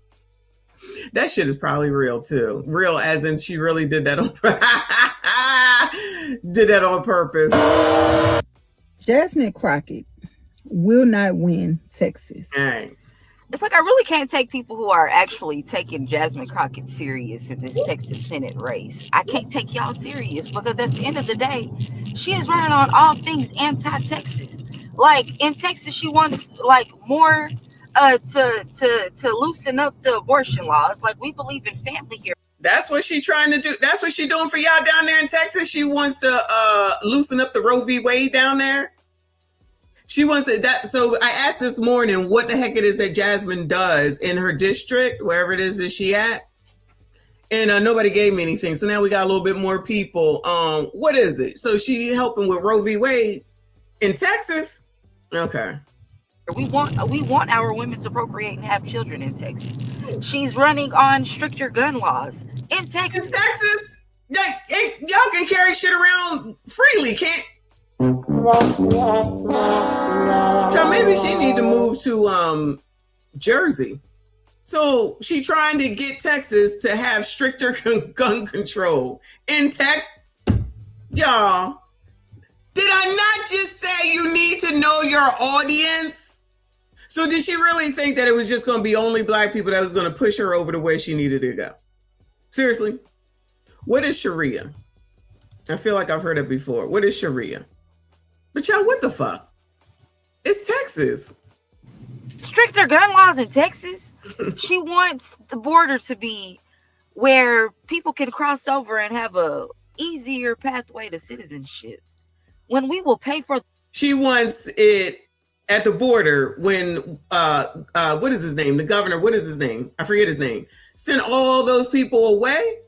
That shit is probably real too. Real as in she really did that on purpose. Jasmine Crockett will not win Texas. Dang. It's like I really can't take people who are actually taking Jasmine Crockett serious in this Texas Senate race. I can't take y'all serious because at the end of the day, she is running on all things anti-Texas. Like in Texas, she wants like more to loosen up the abortion laws. Like we believe in family here. That's what she trying to do. That's what she doing for y'all down there in Texas. She wants to loosen up the Roe v. Wade down there. She wants to, that. So I asked this morning what the heck it is that Jasmine does in her district, wherever it is that she at. And nobody gave me anything. So now we got a little bit more people. What is it? So she helping with Roe v. Wade in Texas? Okay. We want our women to procreate and have children in Texas. She's running on stricter gun laws in Texas. In Texas? Y'all can carry shit around freely, can't? So maybe she need to move to Jersey. So she trying to get Texas to have stricter gun control in Texas. Y'all, did I not just say you need to know your audience? So did she really think that it was just going to be only Black people that was going to push her over to where she needed to go? Seriously? What is Sharia? I feel like I've heard it before. What is Sharia? But y'all, what the fuck? It's Texas. Stricter gun laws in Texas. She wants the border to be where people can cross over and have a easier pathway to citizenship. When we will pay for. She wants it at the border when what is his name? The governor. What is his name? I forget his name. Send all those people away.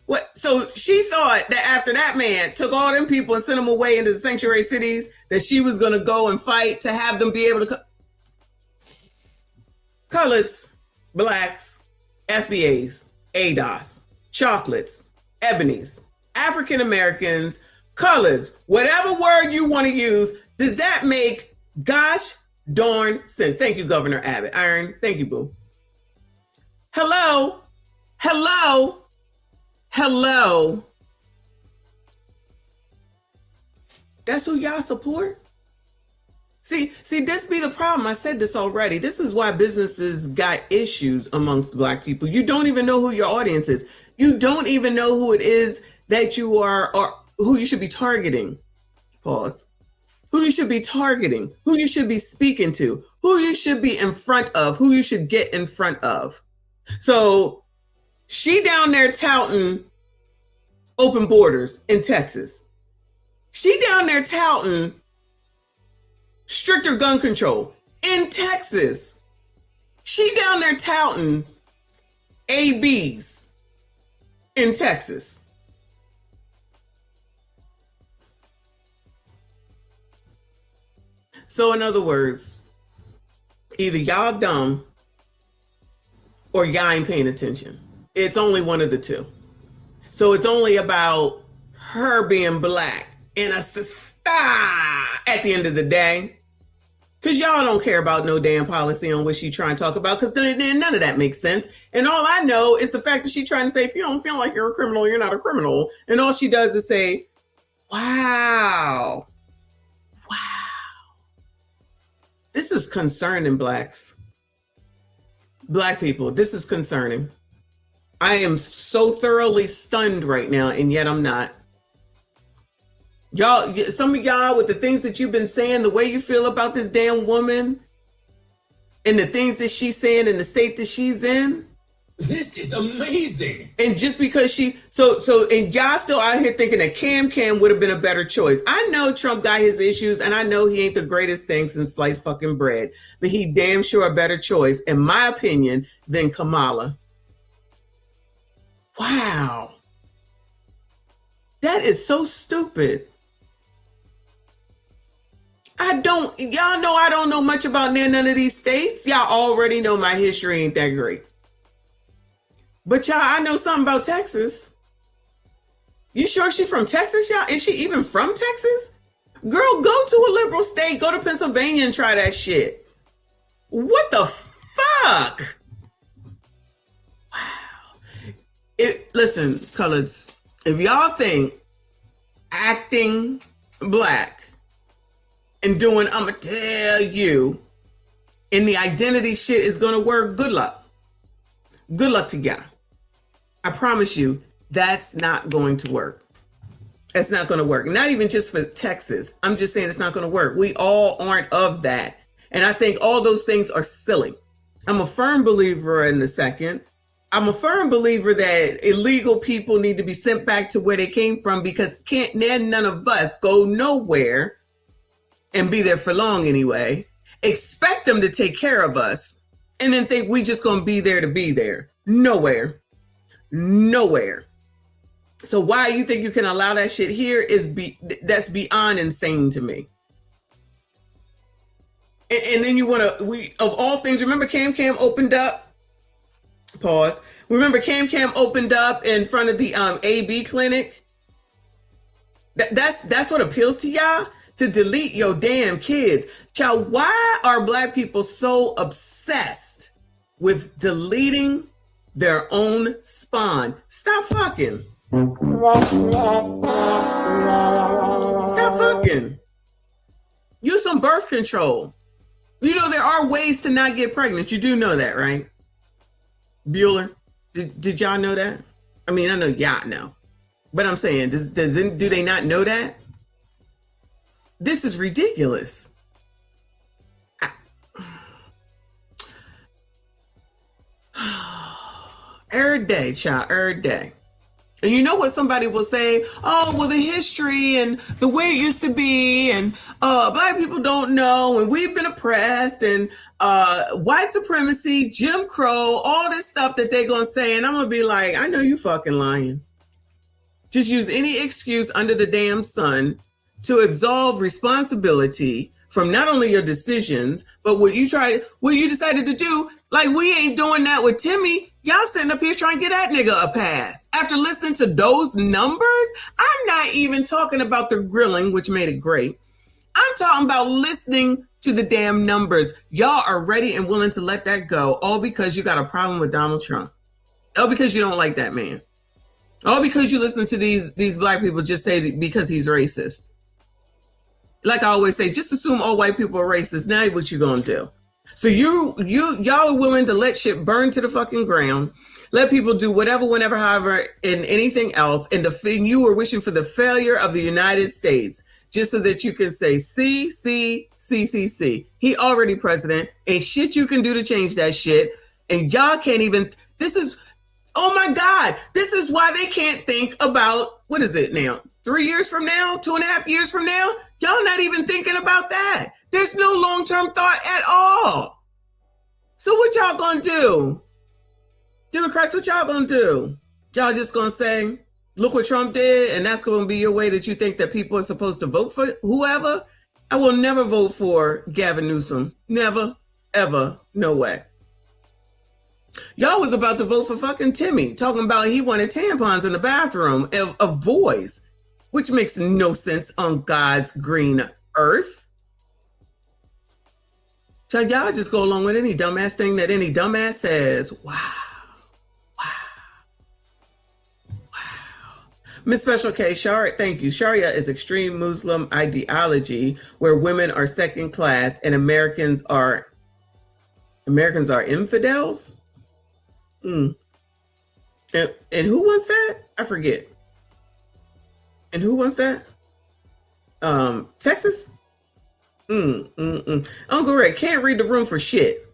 What? So she thought that after that man took all them people and sent them away into the sanctuary cities, that she was going to go and fight to have them be able to. Coloreds, Blacks, FBAs, ADOS, chocolates, ebonies, African Americans, coloreds, whatever word you want to use. Does that make gosh darn sense? Thank you, Governor Abbott. Iron, thank you, boo. Hello. That's who y'all support? See, this be the problem. I said this already. This is why businesses got issues amongst Black people. You don't even know who your audience is. You don't even know who it is that you are, or who you should be targeting. Pause. Who you should be targeting, who you should be speaking to, who you should be in front of, who you should get in front of. So she down there touting open borders in Texas. She down there touting stricter gun control in Texas. She down there touting ABs in Texas. So in other words, either y'all dumb or y'all ain't paying attention. It's only one of the two. So it's only about her being Black in a at the end of the day. Because y'all don't care about no damn policy on what she trying to talk about, because then none of that makes sense. And all I know is the fact that she trying to say, if you don't feel like you're a criminal, you're not a criminal. And all she does is say, wow. This is concerning, Blacks. Black people, this is concerning. I am so thoroughly stunned right now, and yet I'm not. Y'all, some of y'all with the things that you've been saying, the way you feel about this damn woman, and the things that she's saying in the state that she's in, This is amazing. And just because and y'all still out here thinking that Cam would have been a better choice. I know Trump got his issues, and I know he ain't the greatest thing since sliced fucking bread, but he damn sure a better choice, in my opinion, than Kamala. Wow. That is so stupid. Y'all know I don't know much about none of these states. Y'all already know my history ain't that great. But y'all, I know something about Texas. You sure she from Texas, y'all? Is she even from Texas? Girl, go to a liberal state. Go to Pennsylvania and try that shit. What the fuck? Wow. Listen, coloreds, if y'all think acting black and doing I'ma tell you and the identity shit is gonna work, good luck. Good luck to y'all. I promise you, that's not going to work. That's not going to work. Not even just for Texas. I'm just saying it's not going to work. We all aren't of that. And I think all those things are silly. I'm a firm believer in the second. I'm a firm believer that illegal people need to be sent back to where they came from, because none of us go nowhere and be there for long anyway. Expect them to take care of us and then think we just going to be there to be there. Nowhere. So why you think you can allow that shit here that's beyond insane to me. And then you want to, of all things, remember Cam opened up, pause. Remember Cam opened up in front of the AB clinic? That's what appeals to y'all? To delete your damn kids. Child, why are black people so obsessed with deleting their own spawn? Stop fucking. Stop fucking. Use some birth control. You know there are ways to not get pregnant. You do know that, right? Bueller, did y'all know that? I mean, I know y'all know, but I'm saying, do they not know that? This is ridiculous. Every day, child, every day. And you know what somebody will say? Oh, well, the history and the way it used to be, and black people don't know, and we've been oppressed, and white supremacy, Jim Crow, all this stuff that they're going to say. And I'm going to be like, I know you fucking lying. Just use any excuse under the damn sun to absolve responsibility from not only your decisions, but what you decided to do. Like, we ain't doing that with Timmy. Y'all sitting up here trying to get that nigga a pass. After listening to those numbers, I'm not even talking about the grilling, which made it great. I'm talking about listening to the damn numbers. Y'all are ready and willing to let that go, all because you got a problem with Donald Trump. All because you don't like that man. All because you listen to these black people just say because he's racist. Like I always say, just assume all white people are racist. Now what you gonna do? So y'all are willing to let shit burn to the fucking ground, let people do whatever, whenever, however, and anything else, and you are wishing for the failure of the United States, just so that you can say, see, he already president, ain't shit you can do to change that shit, and y'all can't even, oh my God, this is why they can't think about, what is it now, 3 years from now, 2.5 years from now, y'all not even thinking about that. There's no long-term thought at all. So what y'all gonna do? Democrats, what y'all gonna do? Y'all just gonna say, look what Trump did, and that's gonna be your way that you think that people are supposed to vote for whoever? I will never vote for Gavin Newsom. Never, ever, no way. Y'all was about to vote for fucking Timmy, talking about he wanted tampons in the bathroom of boys, which makes no sense on God's green earth. So y'all just go along with any dumbass thing that any dumbass says. Wow. Miss Special K, thank you. Sharia is extreme Muslim ideology where women are second class and Americans are infidels? And who wants that? I forget. And who wants that? Texas? Uncle Rick can't read the room for shit.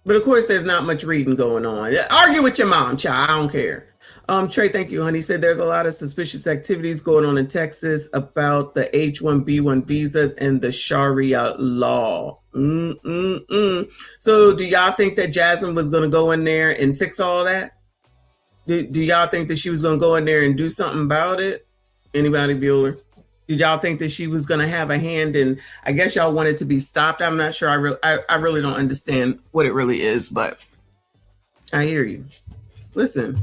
But of course, there's not much reading going on. Argue with your mom, child. I don't care. Trey, thank you, honey. Said there's a lot of suspicious activities going on in Texas about the H-1B1 visas and the Sharia law. So do y'all think that Jasmine was going to go in there and fix all that? Do y'all think that she was going to go in there and do something about it? Anybody, Bueller? Did y'all think that she was going to have a hand in, I guess y'all wanted to be stopped? I'm not sure. I really don't understand what it really is, but I hear you. Listen,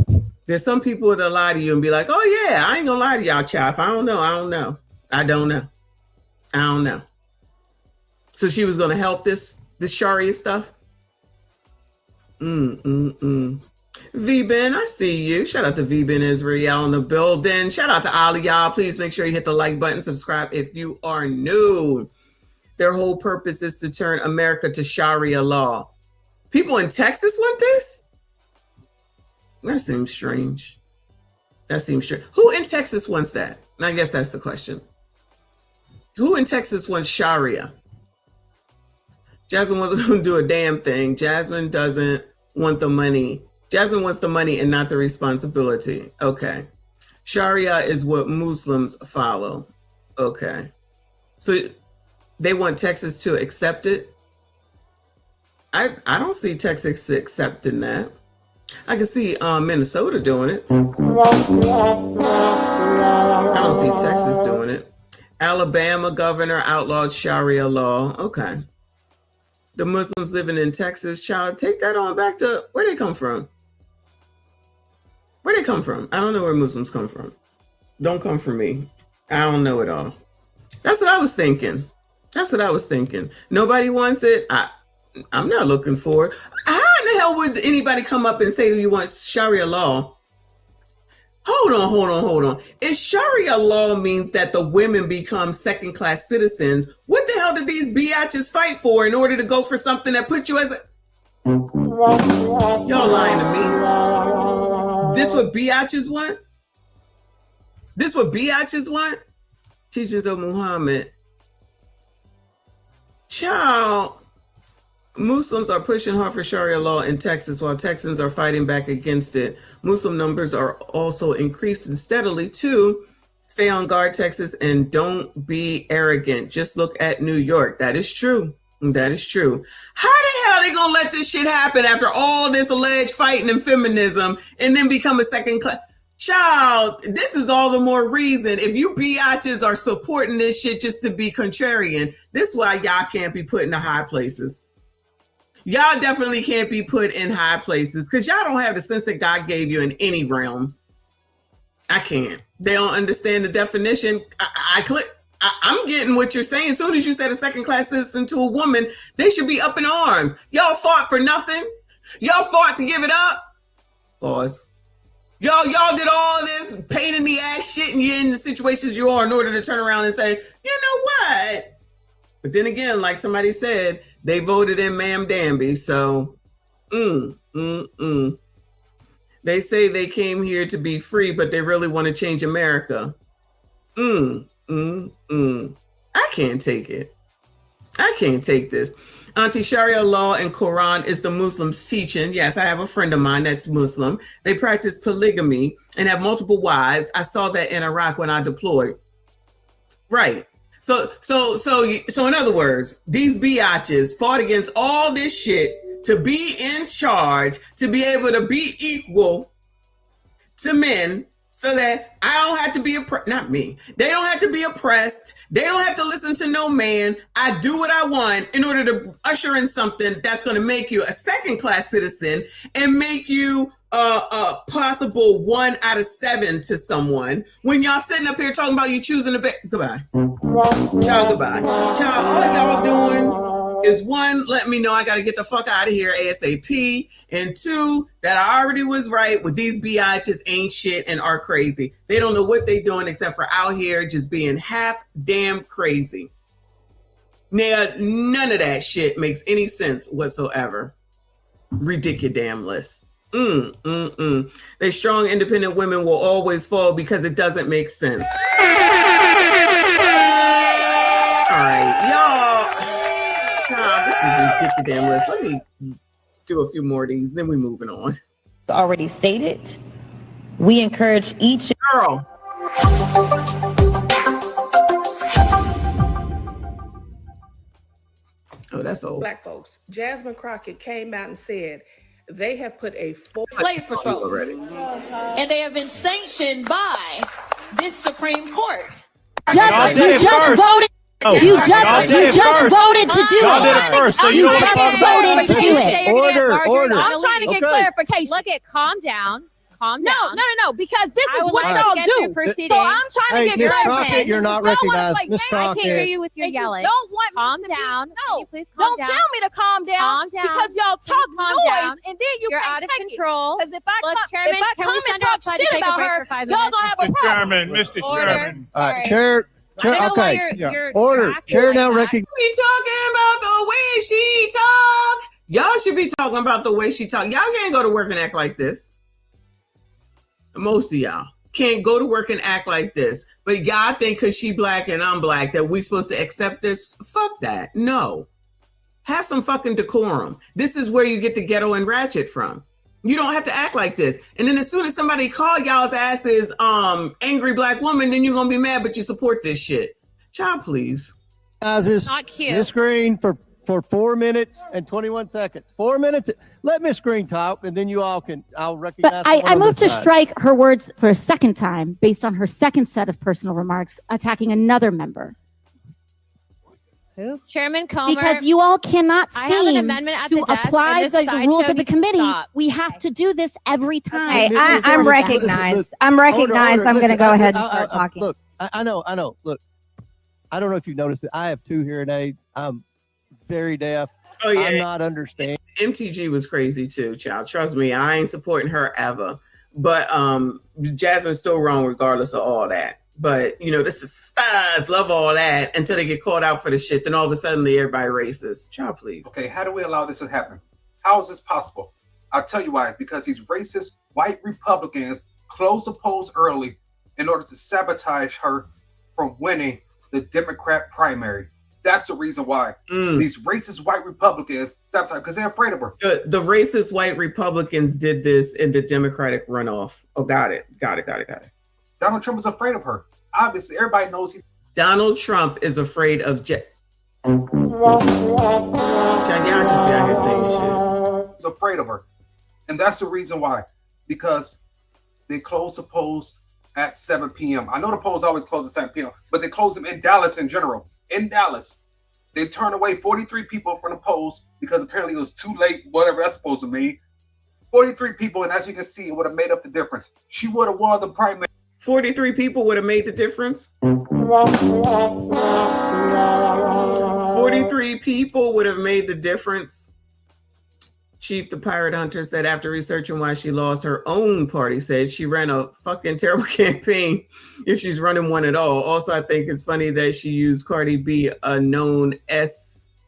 there's some people that lie to you and be like, oh yeah, I ain't gonna lie to y'all, child. If I don't know, I don't know. I don't know. I don't know. So she was gonna help this Sharia stuff? V-Ben, I see you. Shout out to V-Ben Israel in the building. Shout out to all of y'all. Please make sure you hit the like button, subscribe if you are new. Their whole purpose is to turn America to Sharia law. People in Texas want this? That seems strange. That seems strange. Who in Texas wants that? I guess that's the question. Who in Texas wants Sharia? Jasmine wasn't going to do a damn thing. Jasmine doesn't want the money. Jasmine wants the money and not the responsibility. Okay. Sharia is what Muslims follow. Okay. So they want Texas to accept it? I don't see Texas accepting that. I can see Minnesota doing it. I don't see Texas doing it. Alabama governor outlawed Sharia law. Okay. The Muslims living in Texas, child, take that on back to where they come from. Where they come from? I don't know where Muslims come from. Don't come for me. I don't know it all. That's what I was thinking. That's what I was thinking. Nobody wants it. I'm not looking for it. How in the hell would anybody come up and say you want Sharia law? Hold on. If Sharia law means that the women become second-class citizens, what the hell did these biatches fight for in order to go for something that put you as a... Y'all lying to me. This what biatches want? This what biatches want? Teachings of Muhammad. Child, Muslims are pushing hard for Sharia law in Texas while Texans are fighting back against it. Muslim numbers are also increasing steadily too. Stay on guard, Texas, and don't be arrogant. Just look at New York. That is true. That is true. How the hell are they gonna let this shit happen after all this alleged fighting and feminism and then become a second class? Child, this is all the more reason. If you biatches are supporting this shit just to be contrarian, this is why y'all can't be put in the high places. Y'all definitely can't be put in high places because y'all don't have the sense that God gave you in any realm. I can't. They don't understand the definition. I'm getting what you're saying. As soon as you said a second-class citizen to a woman, they should be up in arms. Y'all fought for nothing. Y'all fought to give it up. Pause. Y'all did all this pain in the ass shit and you're in the situations you are in order to turn around and say, you know what? But then again, like somebody said, they voted in Ma'am Danby. So, They say they came here to be free, but they really want to change America. I can't take it. I can't take this. Anti-Sharia law and Quran is the Muslims' teaching. Yes, I have a friend of mine that's Muslim. They practice polygamy and have multiple wives. I saw that in Iraq when I deployed. Right. So in other words, these biatches fought against all this shit to be in charge, to be able to be equal to men, so that I don't have to be not me. They don't have to be oppressed. They don't have to listen to no man. I do what I want in order to usher in something that's going to make you a second-class citizen and make you a possible 1 out of 7 to someone. When y'all sitting up here talking about you choosing goodbye. Y'all goodbye. Y'all, all y'all doing is 1, let me know I got to get the fuck out of here ASAP. And 2, that I already was right with these biatches ain't shit and are crazy. They don't know what they doing except for out here just being half damn crazy. Now, none of that shit makes any sense whatsoever. Ridiculous. They strong, independent women will always fall because it doesn't make sense. All right, y'all. Child, this is ridiculous. do a few more of these, then we're moving on. Already stated, we encourage each girl. Oh, that's old. Black folks. Jasmine Crockett came out and said they have put a full slave patrols, and they have been sanctioned by this Supreme Court. You just voted. You just voted to do Y'all it. did it first, so you don't just want to talk voted to do it. Order. I'm trying to get clarification. Look at, calm down. Calm No, down. no, because this I is would what like to y'all get do. through proceedings. So I'm trying to get Miss clarification. Crockett, you're not Y'all wanna recognized. play Miss games? I can't hear Crockett. you with your And you yelling. don't want Calm me to be- down. No. Can you please calm Don't down? tell me to calm down. Calm down. Because y'all Please talk calm noise down. and then you You're can't out of take control. Because if I Look, come, Chairman, if I can come we and send talk outside to shit take a about break her, for 5 y'all minutes? gonna have a problem. Mr. Order. Chairman. All right, Sorry. chair. I don't know why Okay. you're Order. acting Chair like now that. recognize. We talking about the way she talk. Y'all should be talking about the way she talk. Y'all can't go to work and act like this. Most of y'all can't go to work and act like this. But y'all think because she black and I'm black that we supposed to accept this? Fuck that. No. Have some fucking decorum. This is where you get the ghetto and ratchet from. You don't have to act like this. And then as soon as somebody call y'all's asses angry black woman, then you're gonna be mad, but you support this shit. Child, please. Not cute. Miss Green for 4 minutes and 21 seconds. 4 minutes. Let Miss Green talk, and then you all can. I'll recognize. But I moved to strike her words for a second time based on her second set of personal remarks attacking another member. Who? Chairman Comer. Because you all cannot I have an seem amendment at to the desk, apply and this the rules sideshow of the needs to committee. stop. We have to do this every time. Okay, I'm recognized. I'm recognized. I'm going to go ahead and start talking. Look, I know. Look, I don't know if you've noticed it. I have 2 hearing aids. I'm very deaf. Oh, yeah. I'm not understanding. MTG was crazy too, child. Trust me, I ain't supporting her ever. But Jasmine's still wrong regardless of all that. But you know, this is stars, love all that until they get called out for the shit. Then all of a sudden, everybody racist. Child, please. Okay, how do we allow this to happen? How is this possible? I'll tell you why. Because these racist white Republicans closed the polls early in order to sabotage her from winning the Democrat primary. That's the reason why these racist white Republicans sabotage, because they're afraid of her. The racist white Republicans did this in the Democratic runoff. Oh, got it. Donald Trump is afraid of her. Obviously, everybody knows he's. Donald Trump is afraid of John, y'all just be out here saying shit. He's afraid of her. And that's the reason why. Because they close the polls at 7 p.m. I know the polls always close at 7 p.m., but they close them in Dallas in general. In Dallas, they turned away 43 people from the polls because apparently it was too late, whatever that's supposed to mean. 43 people, and as you can see, it would have made up the difference. She would have won the primary. 43 people would have made the difference. 43 people would have made the difference. Chief the Pirate Hunter said after researching why she lost her own party, said she ran a fucking terrible campaign if she's running one at all. Also, I think it's funny that she used Cardi B, a known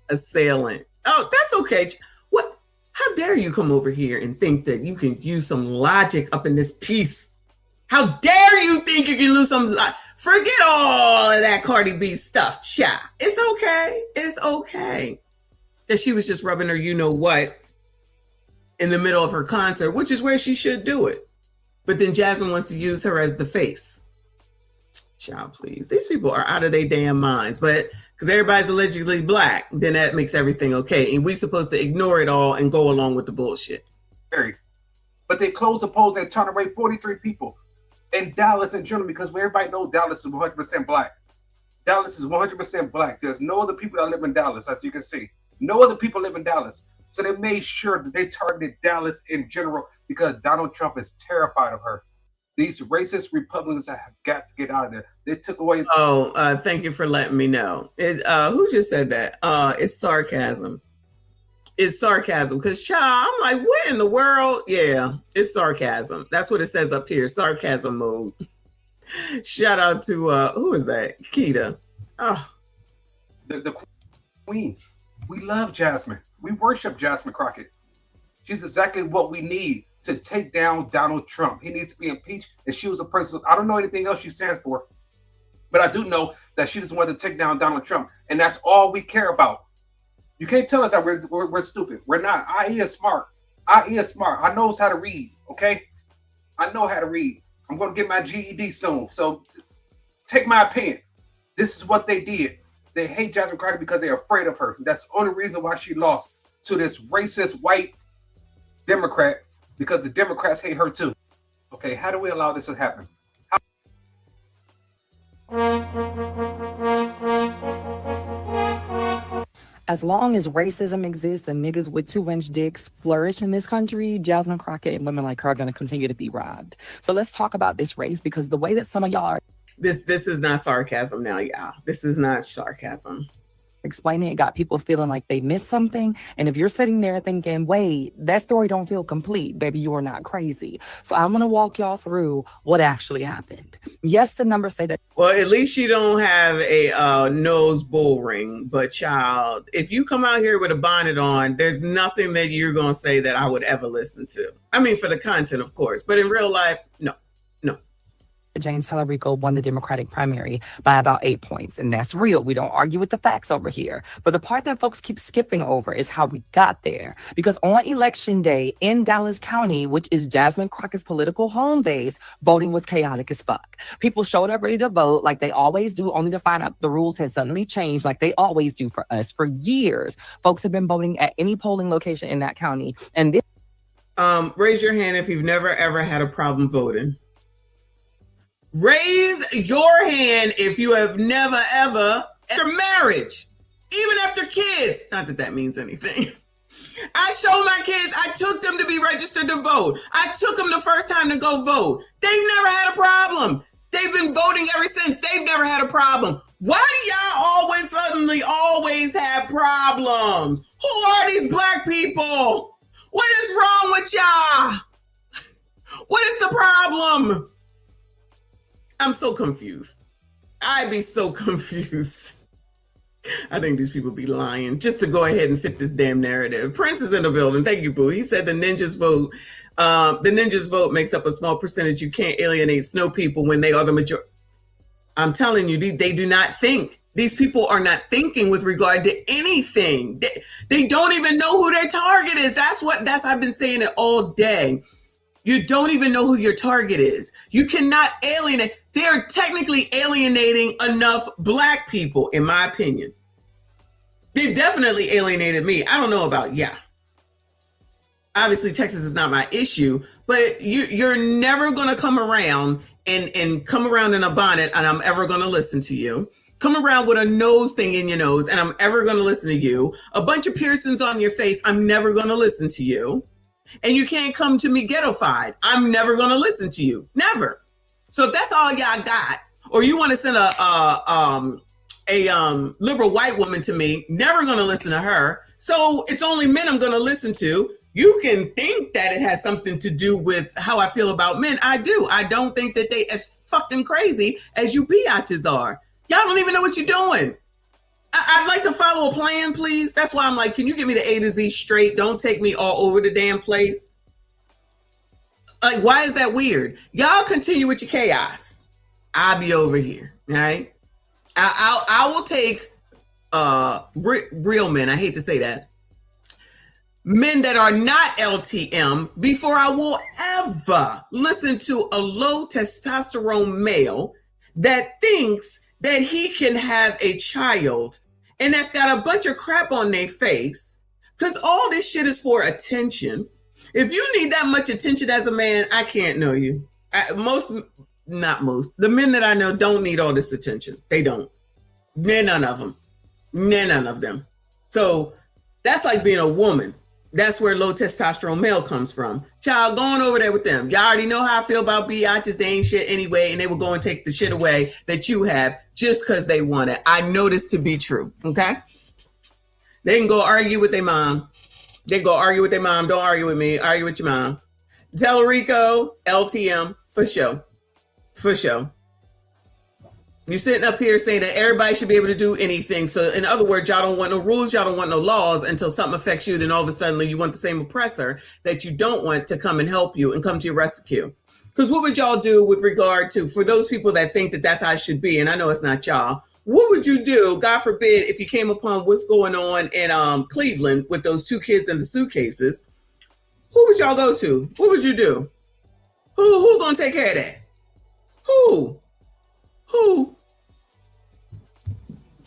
assailant. Oh, that's okay. What? How dare you come over here and think that you can use some logic up in this piece? How dare you think you can lose some forget all of that Cardi B stuff, cha. It's okay. It's okay. That she was just rubbing her you-know-what in the middle of her concert, which is where she should do it. But then Jasmine wants to use her as the face. Child, please. These people are out of their damn minds. But because everybody's allegedly black, then that makes everything okay. And we're supposed to ignore it all and go along with the bullshit. But they closed the polls and turned away 43 people. In Dallas in general, because everybody knows Dallas is 100% black. Dallas is 100% black. There's no other people that live in Dallas, as you can see. No other people live in Dallas. So they made sure that they targeted Dallas in general because Donald Trump is terrified of her. These racist Republicans have got to get out of there. They took away. Thank you for letting me know. Who just said that? It's sarcasm. It's sarcasm because, child, I'm like, what in the world? Yeah, it's sarcasm. That's what it says up here, sarcasm mode. Shout out to, who is that? Keita. Oh. The queen. We love Jasmine. We worship Jasmine Crockett. She's exactly what we need to take down Donald Trump. He needs to be impeached, and she was a person. I don't know anything else she stands for, but I do know that she just wanted to take down Donald Trump, and that's all we care about. You can't tell us that we're stupid. We're not. I is smart. I knows how to read, okay? I know how to read. I'm going to get my GED soon. So take my opinion. This is what they did. They hate Jasmine Crockett because they're afraid of her. That's the only reason why she lost to this racist white Democrat, because the Democrats hate her too. Okay, how do we allow this to happen? As long as racism exists and niggas with 2-inch dicks flourish in this country, Jasmine Crockett and women like her are going to continue to be robbed. So let's talk about this race, because the way that some of y'all are This is not sarcasm now, y'all. This is not sarcasm. explaining it got people feeling like they missed something. And if you're sitting there thinking, wait, that story don't feel complete, baby, you are not crazy. So I'm going to walk y'all through what actually happened. Yes, the numbers say that. Well, at least you don't have a nose bull ring. But child, if you come out here with a bonnet on, there's nothing that you're going to say that I would ever listen to. I mean, for the content, of course. But in real life, no. James Tallarico won the Democratic primary by about 8 points. And that's real. We don't argue with the facts over here. But the part that folks keep skipping over is how we got there. Because on election day in Dallas County, which is Jasmine Crockett's political home base, voting was chaotic as fuck. People showed up ready to vote like they always do, only to find out the rules had suddenly changed like they always do for us. For years, folks have been voting at any polling location in that county. And this raise your hand if you've never, ever had a problem voting. Raise your hand if you have never, ever, after marriage, even after kids. Not that that means anything. I showed my kids, I took them to be registered to vote. I took them the first time to go vote. They've never had a problem. They've been voting ever since. They've never had a problem. Why do y'all always suddenly always have problems? Who are these black people? What is wrong with y'all? What is the problem? I'm so confused. I'd be so confused. I think these people be lying just to go ahead and fit this damn narrative. Prince is in the building. Thank you, boo. He said the ninjas vote. The ninjas vote makes up a small percentage. You can't alienate snow people when they are the majority. I'm telling you, they do not think. These people are not thinking with regard to anything. They don't even know who their target is. I've been saying it all day. You don't even know who your target is. You cannot alienate. They are technically alienating enough black people, in my opinion. They've definitely alienated me. I don't know about yeah. Obviously, Texas is not my issue, but you're never going to come around and come around in a bonnet and I'm ever going to listen to you. Come around with a nose thing in your nose and I'm ever going to listen to you. A bunch of piercings on your face, I'm never going to listen to you. And you can't come to me ghettofied. I'm never going to listen to you. Never. So if that's all y'all got, or you want to send a liberal white woman to me, never going to listen to her. So it's only men I'm going to listen to. You can think that it has something to do with how I feel about men. I do. I don't think that they as fucking crazy as you biatches are. Y'all don't even know what you're doing. I'd like to follow a plan, please. That's why I'm like, can you give me the A to Z straight? Don't take me all over the damn place. Like, why is that weird? Y'all continue with your chaos. I'll be over here, all right? I will take real men. I hate to say that. Men that are not LTM before I will ever listen to a low testosterone male that thinks that he can have a child and that's got a bunch of crap on their face, because all this shit is for attention. If you need that much attention as a man, I can't know you. Not most. The men that I know don't need all this attention. They don't. None of them. None of them. So that's like being a woman. That's where low testosterone male comes from. Child, going over there with them. Y'all already know how I feel about biatches. They ain't shit anyway, and they will go and take the shit away that you have just because they want it. I know this to be true, okay? They can go argue with their mom. They go argue with their mom. Don't argue with me. Argue with your mom. Tellerico, LTM, for sure. For sure. You're sitting up here saying that everybody should be able to do anything. So in other words, y'all don't want no rules. Y'all don't want no laws until something affects you. Then all of a sudden you want the same oppressor that you don't want to come and help you and come to your rescue. Because what would y'all do with regard to, for those people that think that that's how it should be, and I know it's not y'all, What would you do, God forbid, if you came upon what's going on in Cleveland with those 2 kids in the suitcases? Who would y'all go to? What would you do? Who gonna take care of that? Who?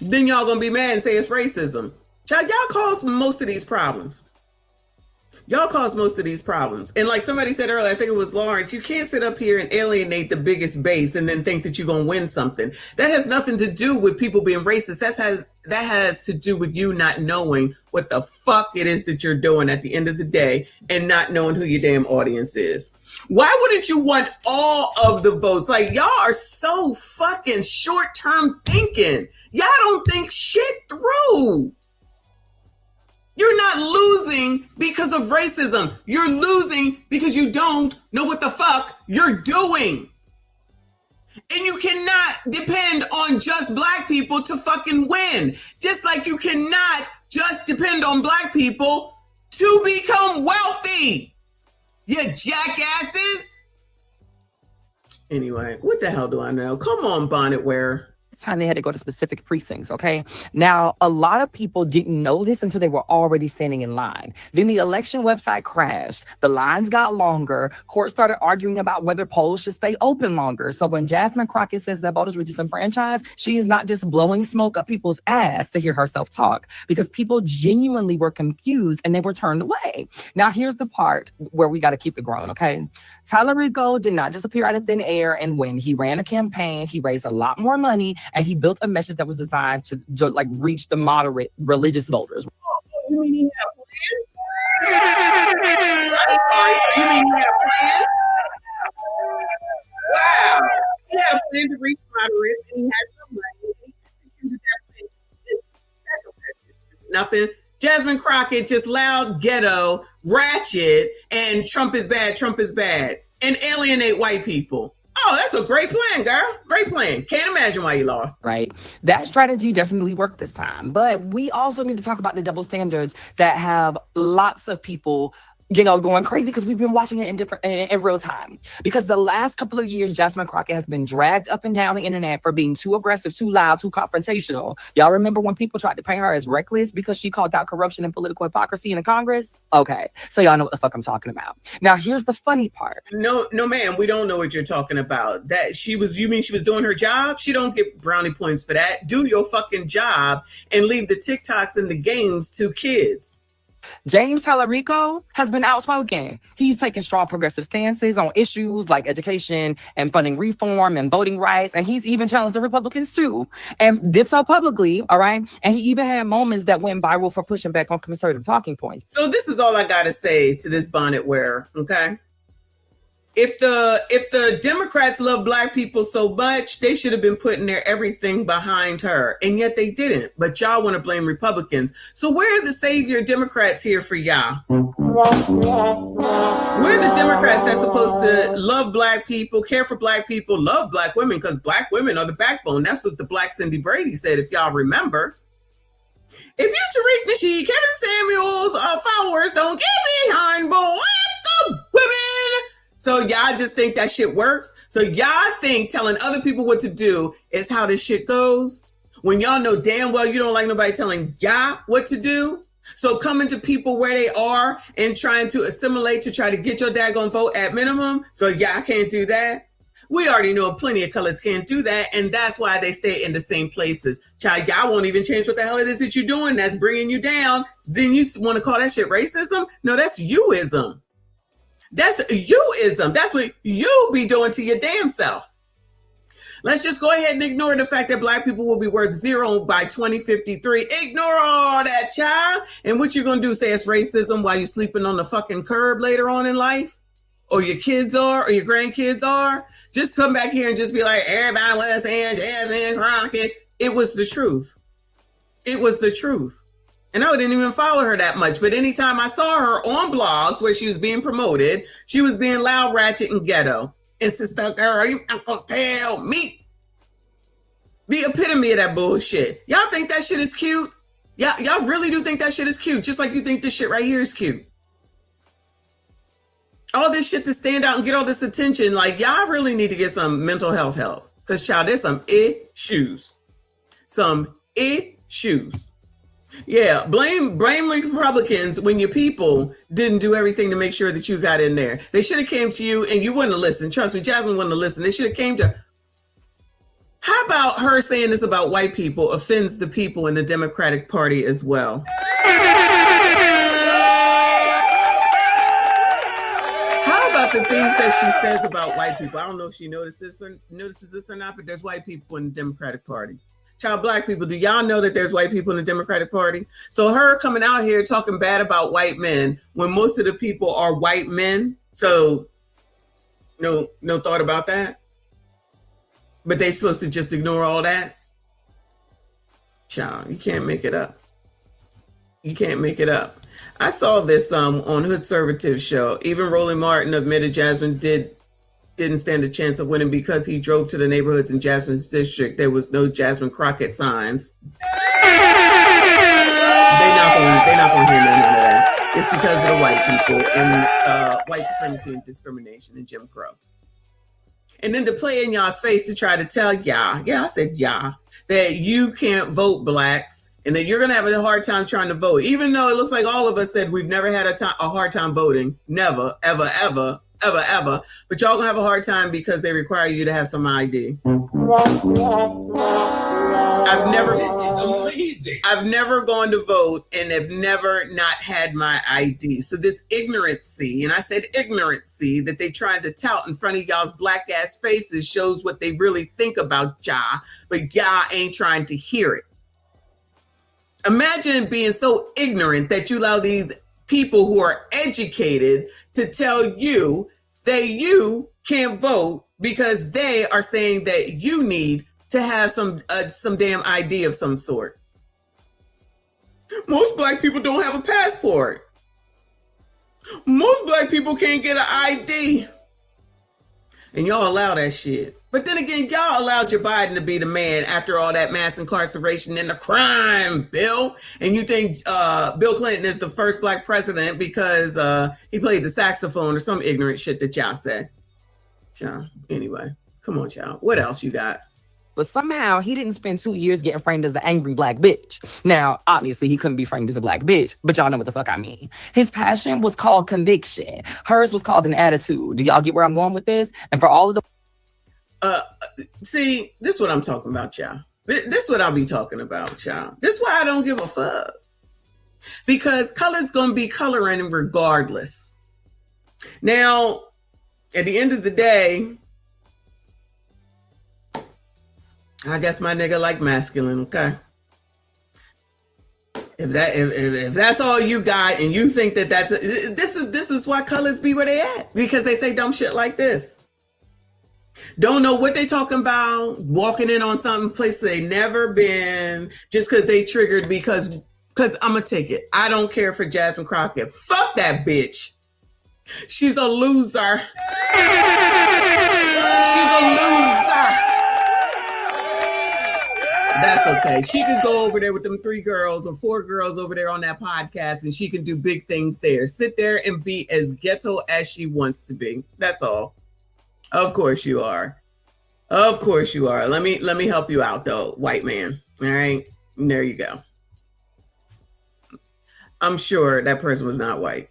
Then y'all gonna be mad and say it's racism. Y'all cause most of these problems. And like somebody said earlier, I think it was Lawrence, you can't sit up here and alienate the biggest base and then think that you're going to win something. That has nothing to do with people being racist. That has to do with you not knowing what the fuck it is that you're doing at the end of the day and not knowing who your damn audience is. Why wouldn't you want all of the votes? Like, y'all are so fucking short-term thinking. Y'all don't think shit through. You're not losing because of racism. You're losing because you don't know what the fuck you're doing. And you cannot depend on just black people to fucking win. Just like you cannot just depend on black people to become wealthy. You jackasses. Anyway, what the hell do I know? Come on, bonnet wearer. Time they had to go to specific precincts. Okay. Now, a lot of people didn't know this until they were already standing in line. Then the election website crashed. The lines got longer. Court started arguing about whether polls should stay open longer. So when Jasmine Crockett says that voters were disenfranchised, she is not just blowing smoke up people's ass to hear herself talk, because people genuinely were confused and they were turned away. Now, here's the part where we got to keep it growing. Okay. Tyler Rico did not just appear out of thin air and win. He ran a campaign. He raised a lot more money. And he built a message that was designed to like reach the moderate religious voters. You mean he had a plan? I'm sorry. You mean he had a plan? Wow. He had a plan to reach moderates and he had some money. Nothing. Jasmine Crockett, just loud, ghetto, ratchet, and Trump is bad, and alienate white people. Oh, that's a great plan, girl. Great plan. Can't imagine why you lost. Right. That strategy definitely worked this time. But we also need to talk about the double standards that have lots of people, going crazy, because we've been watching it in real time. Because the last couple of years, Jasmine Crockett has been dragged up and down the internet for being too aggressive, too loud, too confrontational. Y'all remember when people tried to paint her as reckless because she called out corruption and political hypocrisy in the Congress? Okay, so y'all know what the fuck I'm talking about. Now, here's the funny part. No, ma'am, we don't know what you're talking about. You mean she was doing her job? She don't get brownie points for that. Do your fucking job and leave the TikToks and the games to kids. James Tallarico has been outspoken. He's taken strong progressive stances on issues like education and funding reform and voting rights. And he's even challenged the Republicans too, and did so publicly. All right. And he even had moments that went viral for pushing back on conservative talking points. So this is all I got to say to this bonnet wearer. Okay. If the Democrats love black people so much, they should have been putting their everything behind her. And yet they didn't. But y'all want to blame Republicans. So where are the savior Democrats here for y'all? Where are the Democrats that's supposed to love black people, care for black people, love black women? Because black women are the backbone. That's what the Black Cindy Brady said, if y'all remember. If you Tariq Nasheed, Kevin Samuels, followers don't get behind black women. So y'all just think that shit works? So y'all think telling other people what to do is how this shit goes? When y'all know damn well you don't like nobody telling y'all what to do? So coming to people where they are and trying to assimilate to try to get your daggone vote at minimum, so y'all can't do that? We already know plenty of colors can't do that, and that's why they stay in the same places. Child, y'all won't even change what the hell it is that you're doing that's bringing you down. Then you want to call that shit racism? No, that's youism. That's youism. That's what you be doing to your damn self. Let's just go ahead and ignore the fact that black people will be worth zero by 2053. Ignore all that, child. And what you gonna do? Say it's racism while you're sleeping on the fucking curb later on in life? Or your kids are, or your grandkids are? Just come back here and just be like, everybody was saying Jasmine Crockett. It was the truth. It was the truth. And I didn't even follow her that much. But anytime I saw her on blogs where she was being promoted, she was being loud, ratchet, and ghetto. And sister girl, you not gonna tell me. The epitome of that bullshit. Y'all think that shit is cute? Y'all really do think that shit is cute? Just like you think this shit right here is cute. All this shit to stand out and get all this attention, like y'all really need to get some mental health help. Because child, there's some issues. some issues. Yeah, blame Republicans when your people didn't do everything to make sure that you got in there. They should have came to you and you wouldn't have listened. Trust me, Jasmine wouldn't have listened. They should have came to. How about her saying this about white people offends the people in the Democratic Party as well? How about the things that she says about white people? I don't know if she notices this or not, but there's white people in the Democratic Party. Child, black people, do y'all know that there's white people in the Democratic Party? So her coming out here talking bad about white men when most of the people are white men. So no thought about that. But they supposed to just ignore all that. Child, you can't make it up. You can't make it up. I saw this on Hood Conservative show. Even Roland Martin admitted Jasmine didn't stand a chance of winning because he drove to the neighborhoods in Jasmine's district. There was no Jasmine Crockett signs. They're not gonna hear none of that. It's because of the white people and white supremacy and discrimination and Jim Crow. And then to play in y'all's face to try to tell y'all, I said y'all, that you can't vote blacks and that you're gonna have a hard time trying to vote, even though it looks like all of us said we've never had a hard time voting, never, ever, ever. Ever, but y'all gonna have a hard time because they require you to have some ID. I've never gone to vote and have never not had my ID. So this ignorancy, and I said ignorancy, that they tried to tout in front of y'all's black ass faces shows what they really think about y'all, but y'all ain't trying to hear it. Imagine being so ignorant that you allow these people who are educated to tell you that you can't vote because they are saying that you need to have some damn ID of some sort. Most black people don't have a passport. Most black people can't get an ID. And y'all allow that shit. But then again, y'all allowed Joe Biden to be the man after all that mass incarceration and the crime bill. And you think Bill Clinton is the first black president because he played the saxophone or some ignorant shit that y'all said. Y'all, anyway, come on, y'all. What else you got? But somehow he didn't spend 2 years getting framed as the angry black bitch. Now, obviously, he couldn't be framed as a black bitch, but y'all know what the fuck I mean. His passion was called conviction. Hers was called an attitude. Do y'all get where I'm going with this? And for all of the... See, this is what I'm talking about, y'all. This is what I'll be talking about, y'all. This is why I don't give a fuck. Because color's going to be coloring regardless. Now, at the end of the day, I guess my nigga like masculine, okay? If that's all you got and you think that this is why colors be where they at, because they say dumb shit like this. Don't know what they talking about, walking in on some place they never been, just because they triggered because I'm gonna take it. I don't care for Jasmine Crockett. Fuck that bitch. She's a loser. She's a loser. That's okay. She could go over there with them 3 girls or 4 girls over there on that podcast and she can do big things there. Sit there and be as ghetto as she wants to be. That's all. Of course you are. Of course you are. Let me help you out though, white man. All right. And there you go. I'm sure that person was not white.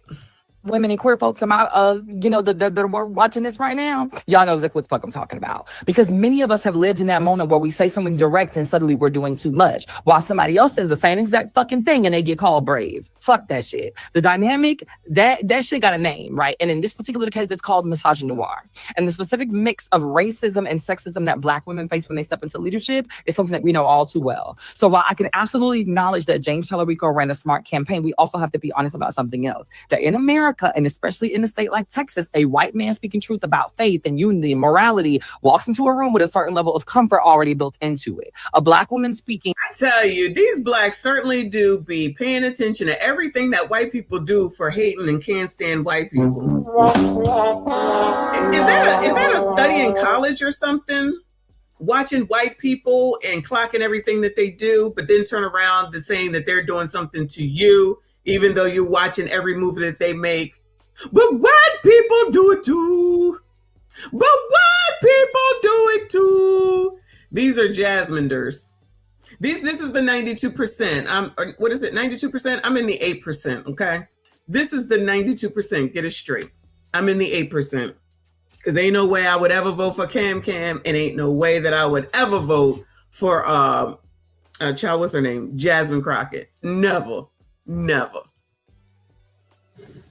Women and queer folks come out of, that are watching this right now, y'all know exactly what the fuck I'm talking about. Because many of us have lived in that moment where we say something direct and suddenly we're doing too much. While somebody else says the same exact fucking thing and they get called brave. Fuck that shit. The dynamic, that shit got a name, right? And in this particular case, it's called misogynoir. And the specific mix of racism and sexism that black women face when they step into leadership is something that we know all too well. So while I can absolutely acknowledge that James Tallarico ran a smart campaign, we also have to be honest about something else. That in America, and especially in a state like Texas, a white man speaking truth about faith and unity and morality walks into a room with a certain level of comfort already built into it. A black woman speaking... I tell you, these blacks certainly do be paying attention to everything that white people do for hating and can't stand white people. Is that a study in college or something? Watching white people and clocking everything that they do, but then turn around to saying that they're doing something to you, even though you're watching every move that they make. But white people do it too. But white people do it too. These are Jasminders. This is the 92%. What is it? 92%? I'm in the 8%. Okay. This is the 92%. Get it straight. I'm in the 8%. Because ain't no way I would ever vote for Cam, and ain't no way that I would ever vote for child, what's her name? Jasmine Crockett. Never.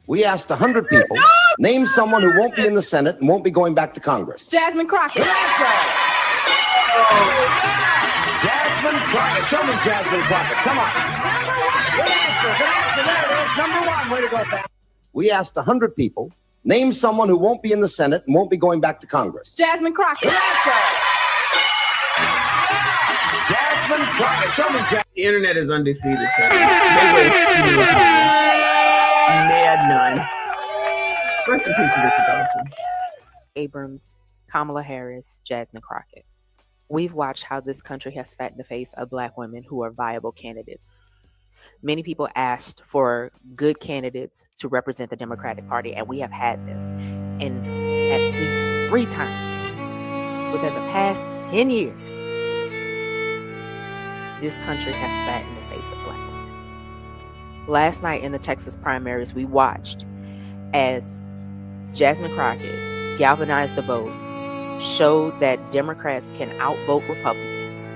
We asked 100 people, name someone who won't be in the Senate and won't be going back to Congress. Jasmine Crockett. Jasmine Crockett. Show me Jasmine Crockett. Come on. Good answer. There it is. Number one. Way to go, Pat. We asked 100 people, name someone who won't be in the Senate and won't be going back to Congress. Jasmine Crockett. Jasmine Crockett. Show me Jasmine. The internet is undefeated, child. They waste no time. Mad none. Rest in peace, Ricky Dawson. Abrams, Kamala Harris, Jasmine Crockett. We've watched how this country has spat in the face of Black women who are viable candidates. Many people asked for good candidates to represent the Democratic Party, and we have had them. And at least 3 times within the past 10 years, this country has spat in the face of Black women. Last night in the Texas primaries, we watched as Jasmine Crockett galvanized the vote, showed that Democrats can outvote Republicans,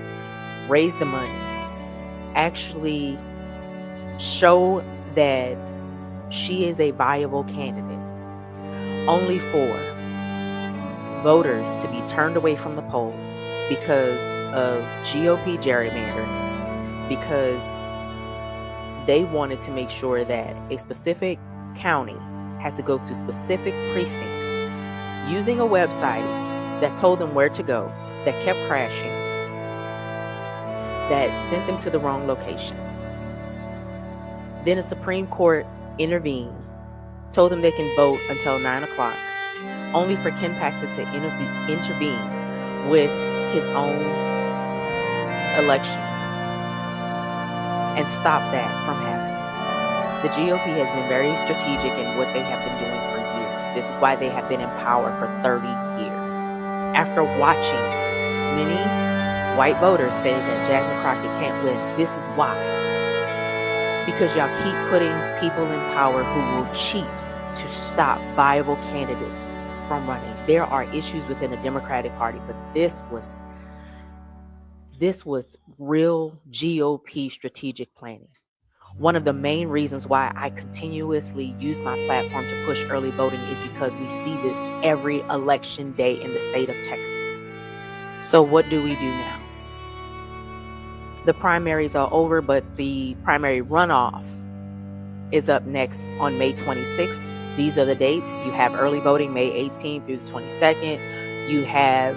raise the money, actually show that she is a viable candidate, only for voters to be turned away from the polls because of GOP gerrymandering, because they wanted to make sure that a specific county had to go to specific precincts using a website that told them where to go, that kept crashing, that sent them to the wrong locations. Then the Supreme Court intervened, told them they can vote until 9 o'clock, only for Ken Paxton to intervene with his own election and stop that from happening. The GOP has been very strategic in what they have been doing for years. This is why they have been in power for 30 years. After watching many white voters say that Jasmine Crockett can't win, this is why. Because y'all keep putting people in power who will cheat to stop viable candidates from running. There are issues within the Democratic Party, but this was real GOP strategic planning. One of the main reasons why I continuously use my platform to push early voting is because we see this every election day in the state of Texas. So what do we do now? The primaries are over, but the primary runoff is up next on May 26th. These are the dates. You have early voting May 18th through the 22nd. You have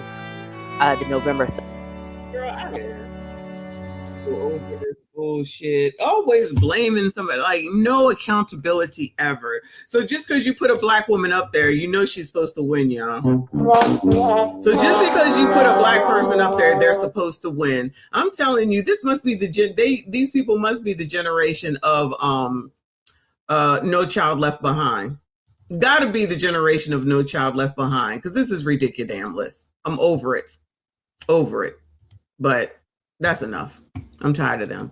the November 3rd. Girl, I go over this bullshit. Always blaming somebody, like no accountability ever. So just because you put a Black woman up there, you know she's supposed to win, y'all. So just because you put a Black person up there, they're supposed to win. I'm telling you, this must be these people must be the generation of No Child Left Behind. Gotta be the generation of No Child Left Behind, because this is ridiculous. I'm over it. But that's enough. I'm tired of them.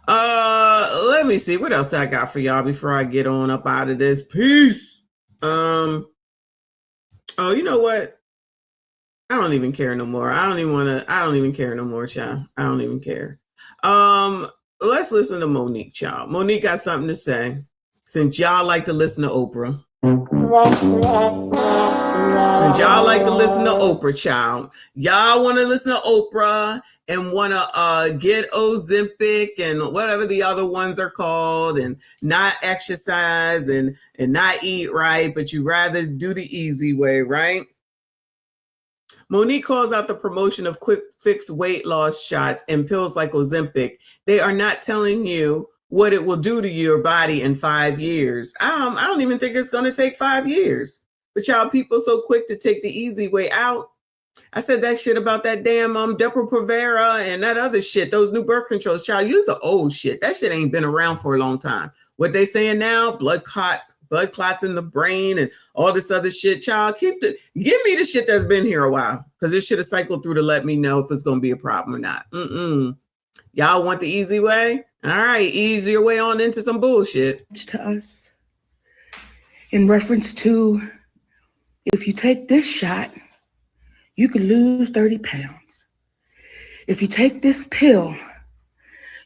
Let me see what else I got for y'all before I get on up out of this. Peace. Oh, you know what? I don't even care no more. I don't even care no more, child. I don't even care. Let's listen to Monique, child. Monique got something to say. Since y'all like to listen to Oprah. Since y'all like to listen to Oprah, child. Y'all want to listen to Oprah and want to get Ozempic and whatever the other ones are called, and not exercise and not eat right, but you rather do the easy way, right? Monique calls out the promotion of quick fix weight loss shots and pills like Ozempic. They are not telling you what it will do to your body in 5 years. I don't even think it's going to take 5 years. But y'all people so quick to take the easy way out. I said that shit about that damn Depo-Provera and that other shit, those new birth controls. Child, use the old shit. That shit ain't been around for a long time. What they saying now, blood clots in the brain and all this other shit. Child, give me the shit that's been here a while, because this shit has cycled through to let me know if it's going to be a problem or not. Y'all want the easy way? All right, ease your way on into some bullshit. To us, in reference to, if you take this shot, you could lose 30 pounds. If you take this pill,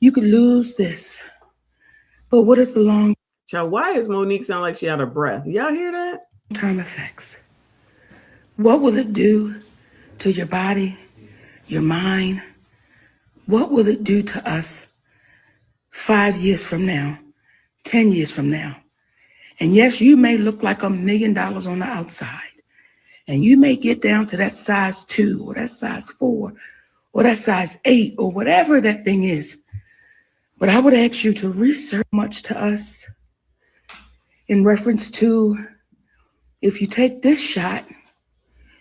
you could lose this. But what is the long Child, why is Monique sound like she out of breath? Y'all hear that? term effects? What will it do to your body, your mind? What will it do to us 5 years from now, 10 years from now? And yes, you may look like $1 million on the outside, and you may get down to that size 2 or that size 4 or that size 8 or whatever that thing is. But I would ask you to research much to us in reference to, if you take this shot,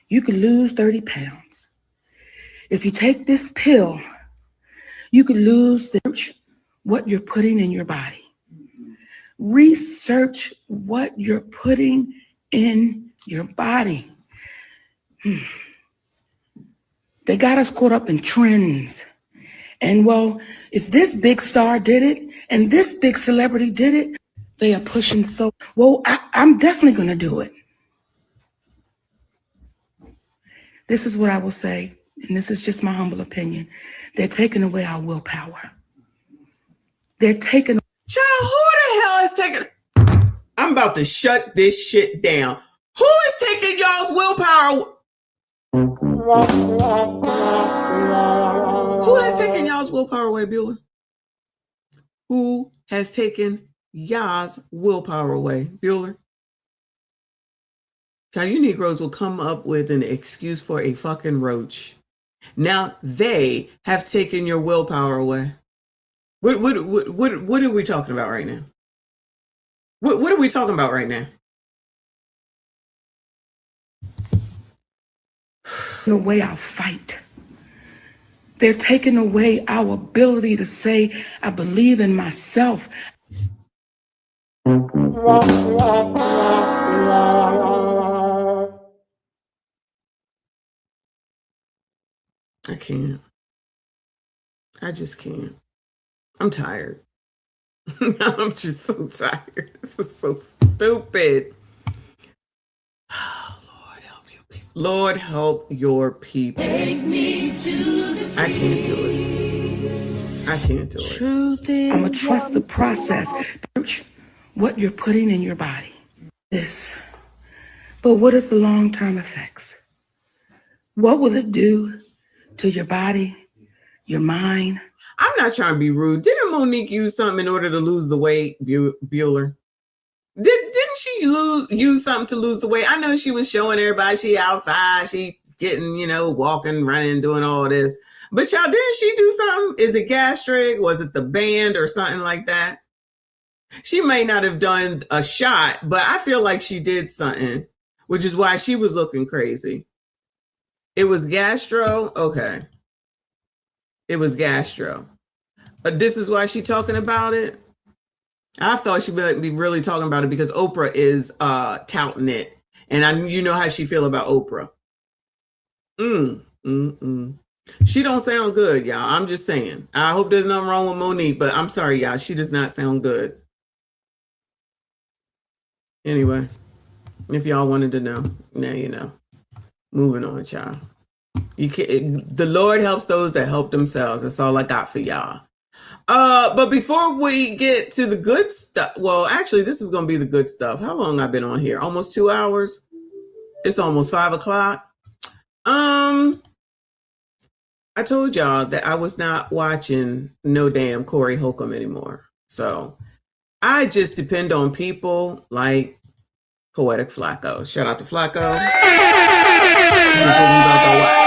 you could lose 30 pounds. If you take this pill, you could lose what you're putting in your body. Research what you're putting in your body. They got us caught up in trends. And well, if this big star did it and this big celebrity did it, they are pushing so, well, I'm definitely going to do it. This is what I will say, and this is just my humble opinion. They're taking away our willpower. They're taking. Child, who the hell is taking? I'm about to shut this shit down. Who is taking y'all's willpower? Who has taken y'all's willpower away, Bueller? Who has taken y'all's willpower away, Bueller? Child, you Negroes will come up with an excuse for a fucking roach. Now they have taken your willpower away. What are we talking about right now? What are we talking about right now? Away our fight. They're taking away our ability to say, I believe in myself. I can't. I just can't. I'm tired. I'm just so tired. This is so stupid. Lord help your people. Take me to the I can't do it. I can't do it. I'm going to trust the process. What you're putting in your body. This. But what is the long-term effects? What will it do to your body, your mind? I'm not trying to be rude. Didn't Monique use something in order to lose the weight, Bueller? Didn't she use something to lose the weight? I know she was showing everybody she outside, she getting, walking, running, doing all this. But y'all, didn't she do something? Is it gastric? Was it the band or something like that? She may not have done a shot, but I feel like she did something, which is why she was looking crazy. It was gastro? Okay. It was gastro. This is why she's talking about it? I thought she would be really talking about it because Oprah is touting it. And you know how she feel about Oprah. She don't sound good, y'all. I'm just saying. I hope there's nothing wrong with Monique, but I'm sorry, y'all. She does not sound good. Anyway, if y'all wanted to know, now you know. Moving on, y'all. The Lord helps those that help themselves. That's all I got for y'all. But before we get to the good stuff, well, actually, this is going to be the good stuff. How long I've been on here? Almost 2 hours. It's almost 5 o'clock. I told y'all that I was not watching no damn Cory Holcomb anymore. So I just depend on people like Poetic Flacco. Shout out to Flacco. Here's what we about to watch.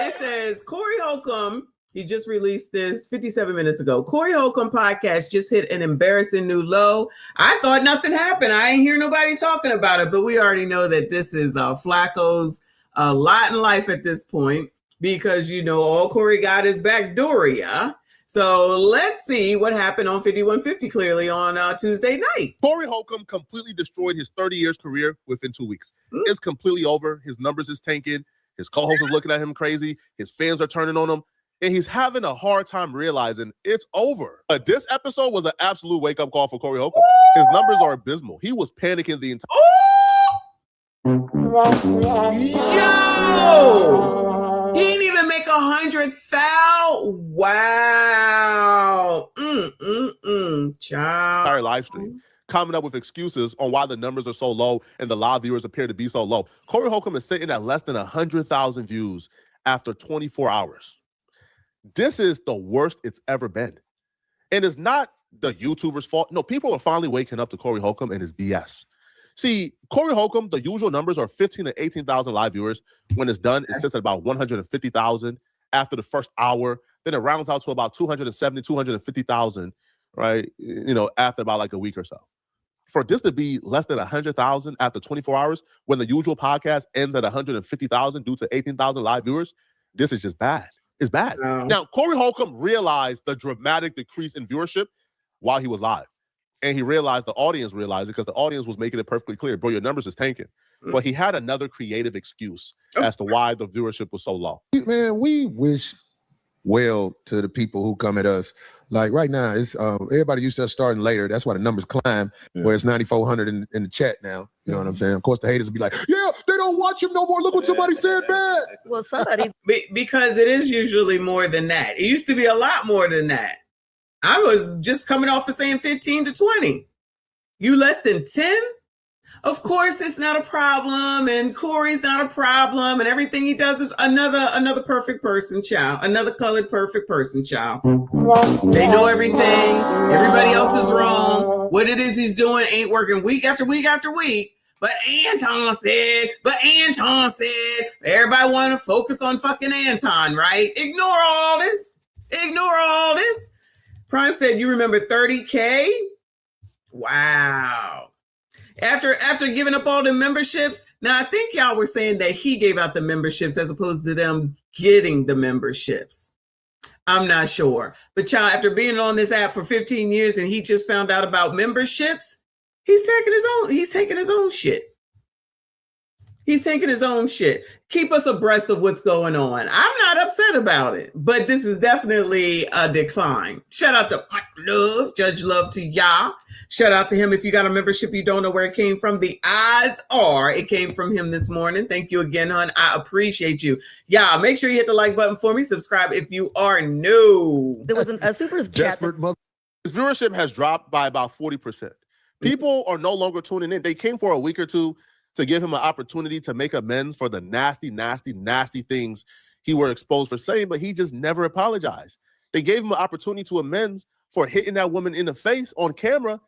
It says Cory Holcomb, he just released this 57 minutes ago. Cory Holcomb podcast just hit an embarrassing new low. I thought nothing happened. I ain't hear nobody talking about it, but we already know that this is Flacco's lot in life at this point because, all Cory got is backdooria. So let's see what happened on 5150 clearly on Tuesday night. Cory Holcomb completely destroyed his 30 years career within 2 weeks. It's completely over. His numbers is tanking. His co-host is looking at him crazy. His fans are turning on him. And he's having a hard time realizing it's over. But this episode was an absolute wake-up call for Cory Holcomb. His numbers are abysmal. He was panicking the entire Yo! He didn't even make 100,000. Wow. Child. entire live stream, coming up with excuses on why the numbers are so low and the live viewers appear to be so low. Cory Holcomb is sitting at less than 100,000 views after 24 hours. This is the worst it's ever been. And it's not the YouTubers' fault. No, people are finally waking up to Cory Holcomb and his BS. See, Cory Holcomb, the usual numbers are 15 to 18,000 live viewers. When it's done, it sits at about 150,000 after the first hour. Then it rounds out to about 270, 250,000, right? You know, after about like a week or so. For this to be less than 100,000 after 24 hours, when the usual podcast ends at 150,000 due to 18,000 live viewers, this is just bad. It's bad. No. Now, Cory Holcomb realized the dramatic decrease in viewership while he was live. And he realized, the audience realized it, because the audience was making it perfectly clear, bro, your numbers is tanking. But he had another creative excuse as to why the viewership was so low. Man, we wish well to the people who come at us. Like right now, it's everybody used to us starting later. That's why the numbers climb, where it's 9,400 in the chat now. You know what I'm saying? Of course, the haters will be like, yeah, they don't watch him no more. Look what somebody said bad. Well, somebody. Because it is usually more than that. It used to be a lot more than that. I was just coming off of saying 15 to 20. You less than 10? Of course, it's not a problem, and Cory's not a problem, and everything he does is another perfect person, child. Another colored perfect person, child. They know everything. Everybody else is wrong. What it is he's doing ain't working week after week after week. But Anton said, everybody want to focus on fucking Anton, right? Ignore all this. Prime said, you remember 30K? Wow. After giving up all the memberships, now I think y'all were saying that he gave out the memberships as opposed to them getting the memberships. I'm not sure. But y'all, after being on this app for 15 years and he just found out about memberships, he's taking his own shit. He's taking his own shit. Keep us abreast of what's going on. I'm not upset about it, but this is definitely a decline. Shout out to Mike Love, Judge Love to y'all. Shout out to him. If you got a membership, you don't know where it came from. The odds are it came from him this morning. Thank you again, hon. I appreciate you. Y'all, make sure you hit the like button for me. Subscribe if you are new. There was a super chat. His viewership has dropped by about 40%. People are no longer tuning in. They came for a week or two to give him an opportunity to make amends for the nasty, nasty, nasty things he were exposed for saying, but he just never apologized. They gave him an opportunity to amends for hitting that woman in the face on camera.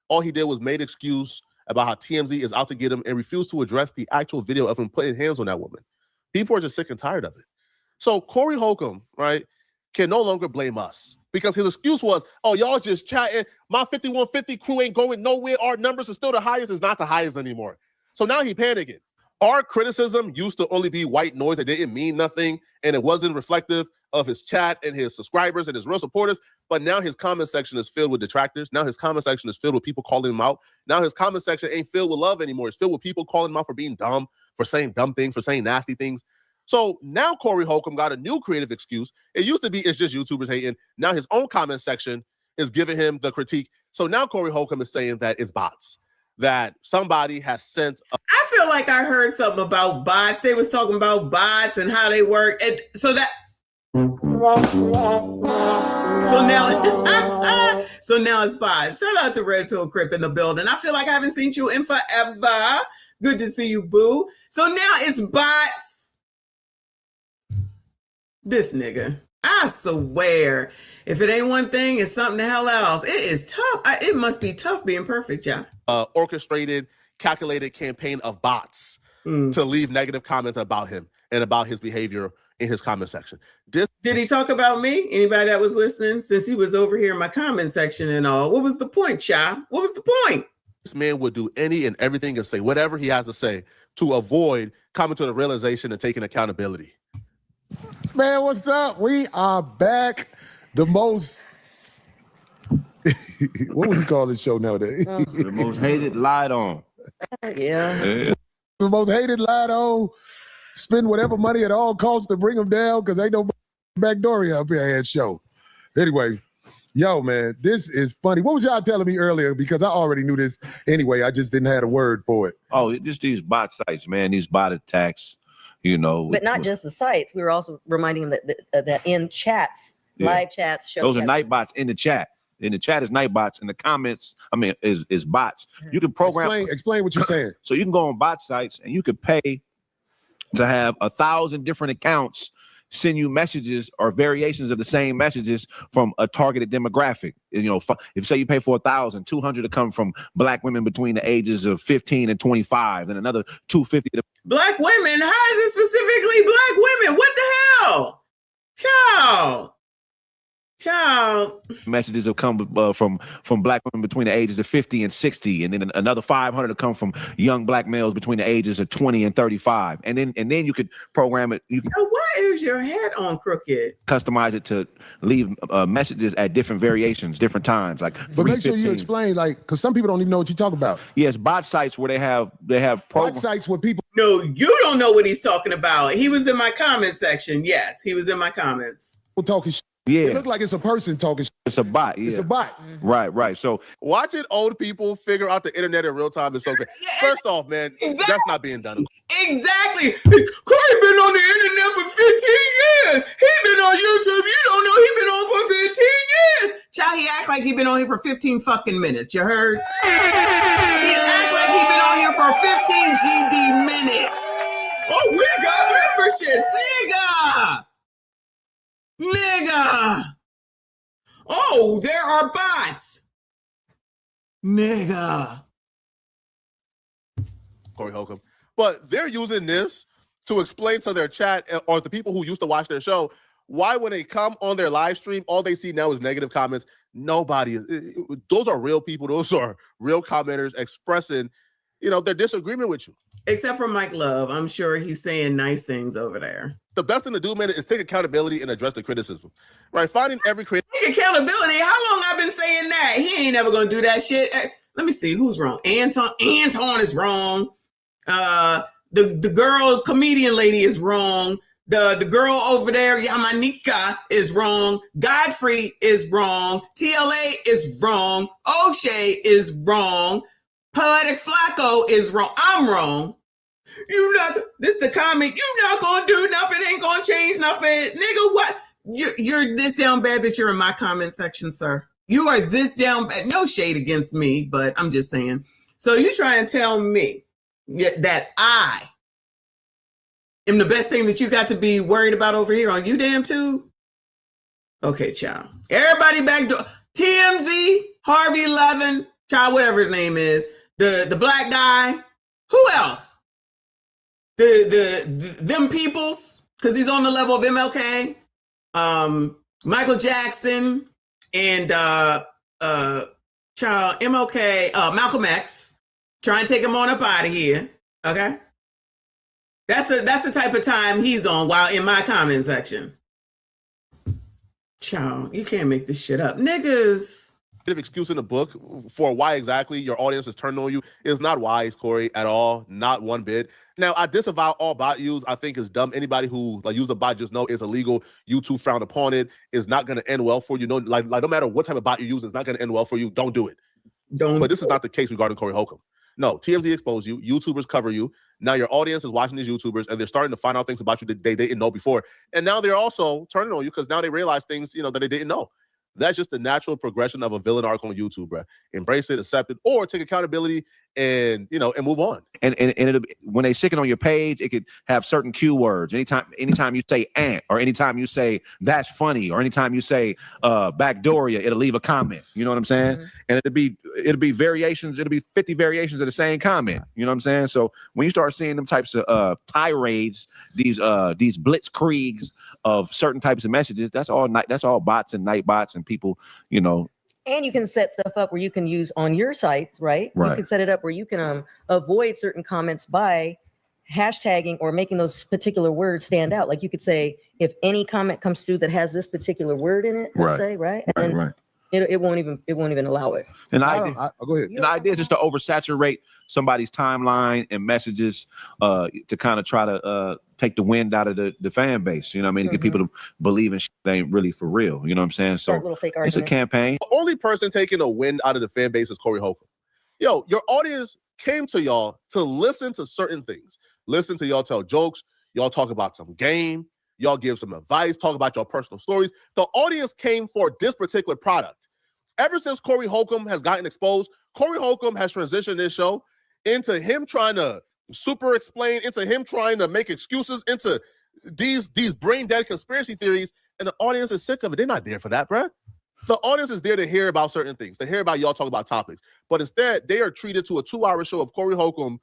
All he did was made excuse about how TMZ is out to get him and refused to address the actual video of him putting hands on that woman. People are just sick and tired of it. So Cory Holcomb, right, can no longer blame us because his excuse was, oh, y'all just chatting. My 5150 crew ain't going nowhere. Our numbers are still the highest. It's not the highest anymore. So now he panicking. Our criticism used to only be white noise that didn't mean nothing, and it wasn't reflective of his chat and his subscribers and his real supporters. But now his comment section is filled with detractors. Now his comment section is filled with people calling him out. Now his comment section ain't filled with love anymore. It's filled with people calling him out for being dumb, for saying dumb things, for saying nasty things. So now Cory Holcomb got a new creative excuse. It used to be it's just YouTubers hating. Now his own comment section is giving him the critique. So now Cory Holcomb is saying that it's bots, that somebody has sent I feel like I heard something about bots. They was talking about bots and how they work. And so now it's bots. Shout out to Red Pill Crip in the building. I feel like I haven't seen you in forever. Good to see you, boo. So now it's bots. This nigga. I swear. If it ain't one thing, it's something the hell else. It is tough. It must be tough being perfect, y'all. Orchestrated, calculated campaign of bots to leave negative comments about him and about his behavior in his comment section. Did he talk about me? Anybody that was listening, since he was over here in my comment section and all, what was the point, child? What was the point? This man would do any and everything and say whatever he has to say to avoid coming to the realization and taking accountability. Man, what's up? We are back. The most, what would you call this show nowadays? The most hated, lied on. Yeah. The most hated, lied on spend whatever money at all costs to bring them down because ain't no backdooria up here at show. Anyway, yo, man, this is funny. What was y'all telling me earlier? Because I already knew this anyway. I just didn't have a word for it. Oh, just these bot sites, man. These bot attacks, you know. But not just the sites. We were also reminding them that in chats, live chats, show those are chats. night bots in the chat. In the chat is night bots. In the comments, is bots. You can program. Explain what you're saying. So you can go on bot sites and you could pay to have 1,000 different accounts send you messages or variations of the same messages from a targeted demographic. You know, if say you pay for 1,000, 200 to come from Black women between the ages of 15 and 25, and another 250 to Black women? How is it specifically Black women? What the hell? Child. messages have come from Black women between the ages of 50 and 60, and then another 500 to come from young Black males between the ages of 20 and 35. And then you could program it. You can Why is your head on crooked? customize it to leave messages at different variations, different times, like But make sure 3:15. you explain, like, because some people don't even know what you talk about. Yes, bot sites where they have Bot sites where people. No, you don't know what he's talking about. He was in my comment section. Yes, he was in my comments. Talking shit. Yeah. It looks like it's a person talking shit. It's a bot. Yeah. It's a bot. Right. So watching old people figure out the internet in real time is so great. First off, man, that's not being done. Exactly. Cory been on the internet for 15 years. He been on YouTube. You don't know he been on for 15 years. Child, he act like he been on here for 15 fucking minutes. You heard? He act like he been on here for 15 GD minutes. Oh, we got memberships, nigga. Oh, there are bots. Nigga. Cory Holcomb. But they're using this to explain to their chat or the people who used to watch their show why when they come on their live stream, all they see now is negative comments. Those are real people. Those are real commenters expressing, their disagreement with you. Except for Mike Love. I'm sure he's saying nice things over there. The best thing to do, man, is take accountability and address the criticism. Right? Finding every critic. Take accountability? How long I've been saying that? He ain't never gonna do that shit. Let me see who's wrong. Anton is wrong. The girl comedian lady is wrong. The girl over there, Yamanika, is wrong. Godfrey is wrong. TLA is wrong. O'Shea is wrong. Poetic Flacco is wrong. I'm wrong. This the comment. You not gonna do nothing. Ain't gonna change nothing, nigga. What? You're this down bad that you're in my comment section, sir. You are this down bad. No shade against me, but I'm just saying. So you trying to tell me that I am the best thing that you got to be worried about over here on you damn too? Okay, child. Everybody back door. TMZ, Harvey Levin, child, whatever his name is. The black guy. Who else? Them peoples, because he's on the level of MLK. Michael Jackson and MLK, Malcolm X, trying to take him on up out of here. Okay. That's the type of time he's on while in my comment section. Child, you can't make this shit up. Niggas. Excuse in the book for why exactly your audience is turned on you is not wise, Cory, at all. Not one bit. Now, I disavow all bot use. I think is dumb. Anybody who use a bot just know it's illegal. YouTube frowned upon it. It's not going to end well for you. No matter what type of bot you use, it's not going to end well for you. Don't do it. But this is not the case regarding Cory Holcomb. No, TMZ exposed you. YouTubers cover you. Now your audience is watching these YouTubers and they're starting to find out things about you that they didn't know before. And now they're also turning on you because now they realize things, that they didn't know. That's just the natural progression of a villain arc on YouTube, bro. Embrace it, accept it, or take accountability and move on. And it'll, when they stick it on your page, it could have certain cue words. Anytime you say "ant," or anytime you say "that's funny," or anytime you say "backdooria," it'll leave a comment. You know what I'm saying? Mm-hmm. And it'll be variations. It'll be 50 variations of the same comment. You know what I'm saying? So when you start seeing them types of tirades, these blitzkriegs of certain types of messages, that's all bots and night bots and people. And you can set stuff up where you can use on your sites, right? You can set it up where you can avoid certain comments by hashtagging or making those particular words stand out. Like you could say, if any comment comes through that has this particular word in it, let's say, right? And it won't even allow it. And go ahead. And the idea is just to oversaturate somebody's timeline and messages to kind of try to take the wind out of the fan base. You know what I mean? To get people to believe in shit that ain't really for real. You know what I'm saying? So little fake it's a campaign. The only person taking a wind out of the fan base is Cory Holcomb. Yo, your audience came to y'all to listen to certain things. Listen to y'all tell jokes. Y'all talk about some game. Y'all give some advice. Talk about your personal stories. The audience came for this particular product. Ever since Cory Holcomb has gotten exposed, Cory Holcomb has transitioned this show into him trying to super explain, into him trying to make excuses, into these brain dead conspiracy theories, and the audience is sick of it. They're not there for that, bruh. The audience is there to hear about certain things, to hear about y'all talk about topics. But instead, they are treated to a 2-hour show of Cory Holcomb.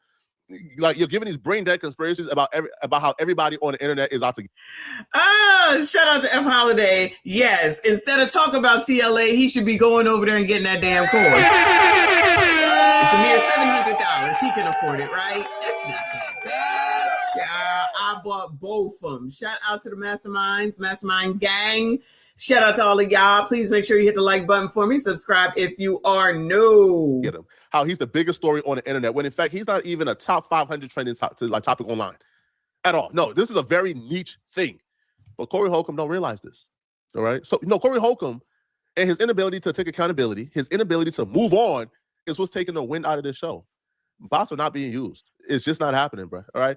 Like, you're giving these brain dead conspiracies about how everybody on the internet is out to. Shout out to F Holiday. Yes, instead of talking about TLA, he should be going over there and getting that damn course. It's a mere $700. He can afford it, right? It's not that bad. Child, I bought both of them. Shout out to the mastermind gang. Shout out to all of y'all. Please make sure you hit the like button for me. Subscribe if you are new. Get him. How he's the biggest story on the internet, when in fact he's not even a top 500 trending topic online at all. No, this is a very niche thing. But Cory Holcomb don't realize this. All right. So Cory Holcomb and his inability to take accountability, his inability to move on, is what's taking the wind out of this show. Bots are not being used. It's just not happening, bro. All right.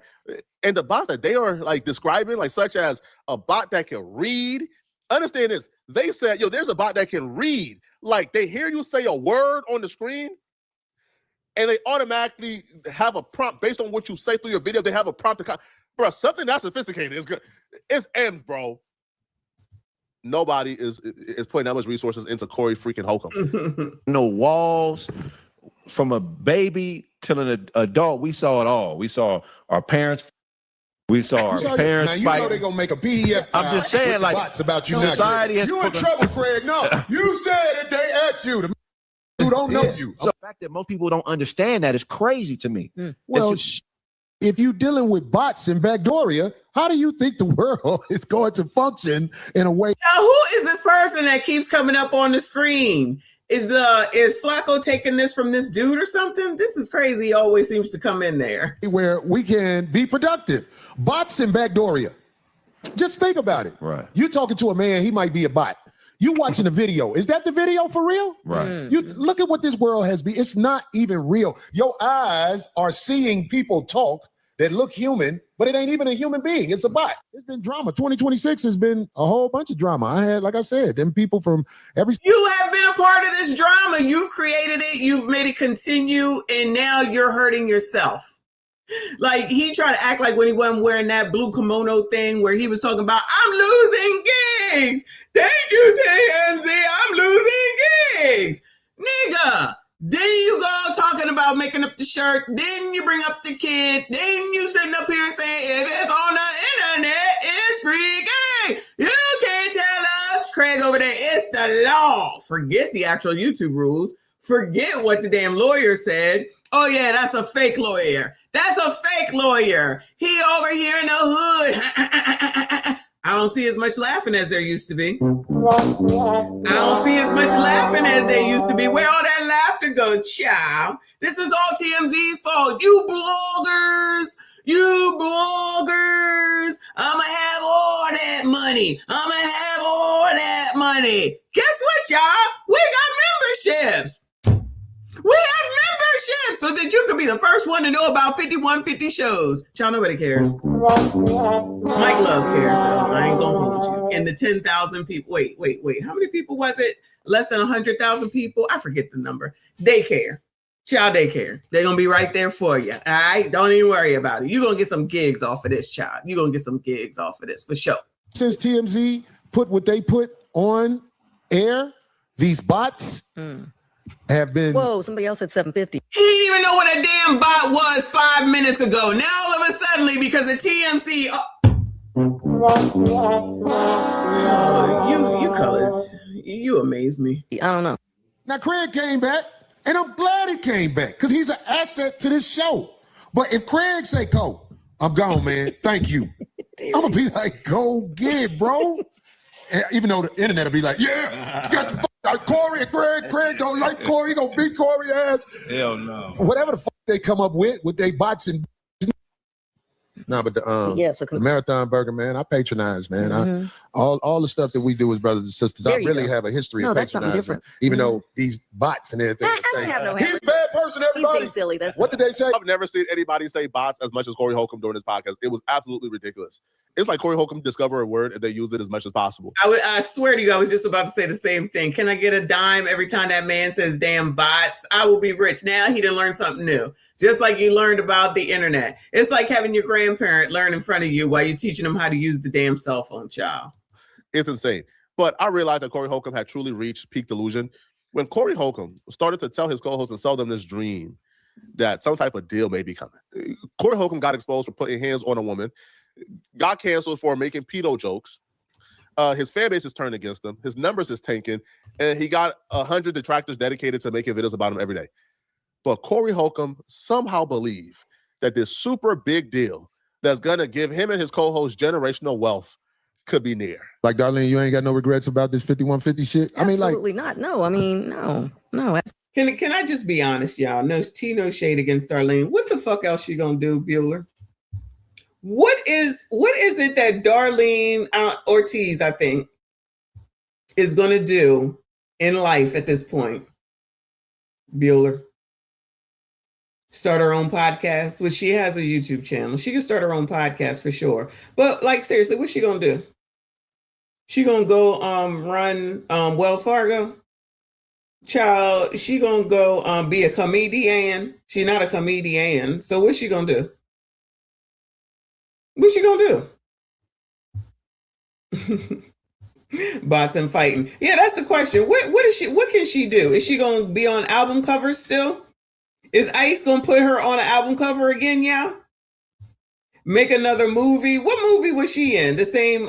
And the bots that they are like describing, like such as a bot that can read. Understand this. They said, yo, there's a bot that can read. Like, they hear you say a word on the screen, and they automatically have a prompt based on what you say through your video. They have a prompt to bro, something that's sophisticated is good. It's M's, bro. Nobody is putting that much resources into Cory freaking Holcomb. No walls, from a baby till an adult. We saw it all. We saw our parents. We saw our parents. Now you fight. know they're gonna make a PDF. I'm just saying, like, bots about you. society has you in trouble, Craig. No, you said that they asked you. The who don't know you. So the fact that most people don't understand that is crazy to me. Well, if you're dealing with bots and Backdoria, how do you think the world is going to function in a way? Now, who is this person that keeps coming up on the screen? Is Flacco taking this from this dude or something? This is crazy. He always seems to come in there. Where we can be productive. Bots and Backdoria. Just think about it. Right. You're talking to a man, he might be a bot. You watching a video. Is that the video for real? Right. You look at what this world has been. It's not even real. Your eyes are seeing people talk that look human, but it ain't even a human being. It's a bot. It's been drama. 2026 has been a whole bunch of drama. I had, like I said, them people from every. You have been a part of this drama. You've created it. You've made it continue, and now you're hurting yourself. Like, he tried to act like when he wasn't wearing that blue kimono thing where he was talking about, I'm losing gigs. Thank you, TMZ. I'm losing gigs. Nigga. Then you go talking about making up the shirt. Then you bring up the kid. Then you sitting up here saying, if it's on the internet, it's free game. You can't tell us, Craig over there, it's the law. Forget the actual YouTube rules. Forget what the damn lawyer said. Oh, yeah, that's a fake lawyer. That's a fake lawyer. He over here in the hood. I don't see as much laughing as there used to be. I don't see as much laughing as there used to be. Where all that laughter go, child? This is all TMZ's fault. You bloggers. I'ma have all that money. Guess what, y'all? We got memberships. We have memberships so that you can be the first one to know about 5150 shows. Y'all, nobody cares. Mike Love cares, though. I ain't gonna hold you. And the 10,000 people. Wait. How many people was it? Less than 100,000 people? I forget the number. They care. Child, they care. They're gonna be right there for you. All right? Don't even worry about it. You're gonna get some gigs off of this, child. You're gonna get some gigs off of this for sure. Since TMZ put what they put on air, these bots have been. Whoa, somebody else said 750. He didn't even know what a damn bot was 5 minutes ago. Now all of a sudden, because of TMZ. You colors. You amaze me. I don't know. Now Craig came back, and I'm glad he came back because he's an asset to this show. But if Craig say, "Go, I'm gone, man. Thank you," I'm gonna be like, "Go get it, bro." And even though the internet will be like, "Yeah, you got the fuck Cory and Craig. Craig don't like Cory. He gonna beat Cory ass." Hell no. Whatever the fuck they come up with their bots and No, but Yes, the Marathon Burger, man, I patronize, man. Mm-hmm. All the stuff that we do as brothers and sisters, I really have a history of that's something patronizing. different. Even though these bots and everything say, he's a bad person, everybody. He's being silly. That's what did they say? I've never seen anybody say bots as much as Cory Holcomb during this podcast. It was absolutely ridiculous. It's like Cory Holcomb discovered a word and they used it as much as possible. I swear to you, I was just about to say the same thing. Can I get a dime every time that man says damn bots? I will be rich. Now he done learned something new. Just like you learned about the internet. It's like having your grandparent learn in front of you while you're teaching them how to use the damn cell phone, child. It's insane. But I realized that Cory Holcomb had truly reached peak delusion when Cory Holcomb started to tell his co-hosts and sell them this dream that some type of deal may be coming. Cory Holcomb got exposed for putting hands on a woman, got canceled for making pedo jokes. His fan base is turned against him. His numbers is tanking, and he got 100 detractors dedicated to making videos about him every day. But Cory Holcomb somehow believed that this super big deal that's gonna give him and his co-host generational wealth could be near. Like, Darlene, you ain't got no regrets about this 5150 shit? Absolutely not. No, I mean, no. Can I just be honest, y'all? No tea, no shade against Darlene. What the fuck else she gonna do, Bueller? What is it that Darlene Ortiz, I think, is gonna do in life at this point? Bueller. Start her own podcast, which she has a YouTube channel. She can start her own podcast for sure. But like, seriously, what's she gonna do? She gonna go run Wells Fargo? Child, she gonna go be a comedian. She's not a comedian. So what's she gonna do? What's she gonna do? Bots and fighting. Yeah, that's the question. What is she? What can she do? Is she gonna be on album covers still? Is Ice gonna put her on an album cover again, y'all? Make another movie? What movie was she in? The same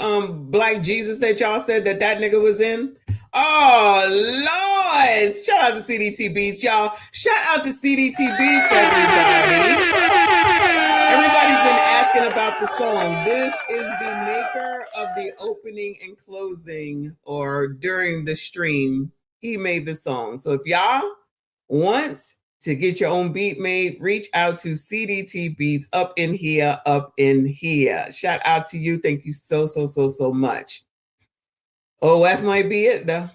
Black Jesus that y'all said that nigga was in? Oh, Lord. Shout out to CDT Beats, y'all. Shout out to CDT Beats, everybody. Everybody's been asking about the song. This is the maker of the opening and closing, or during the stream. He made the song. So if y'all want to get your own beat made, reach out to CDT Beats up in here. Shout out to you. Thank you so much. OF might be it though.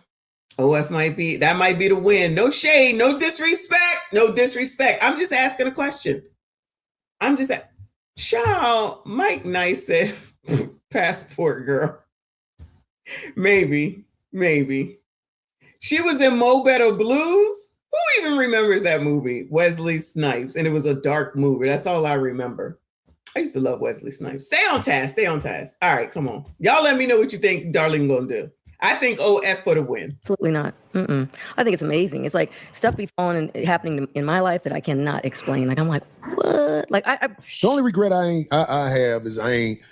That might be the win. No shade, no disrespect. I'm just asking a question. Child, Mike Nice said Passport Girl. Maybe. She was in Mo Better Blues. Who even remembers that movie? Wesley Snipes. And it was a dark movie. That's all I remember. I used to love Wesley Snipes. Stay on task. All right, come on. Y'all let me know what you think Darlene gonna do. I think OF for the win. Absolutely not. I think it's amazing. It's like stuff be falling and happening in my life that I cannot explain. Like, I'm like, what? Like, the only regret I have is I ain't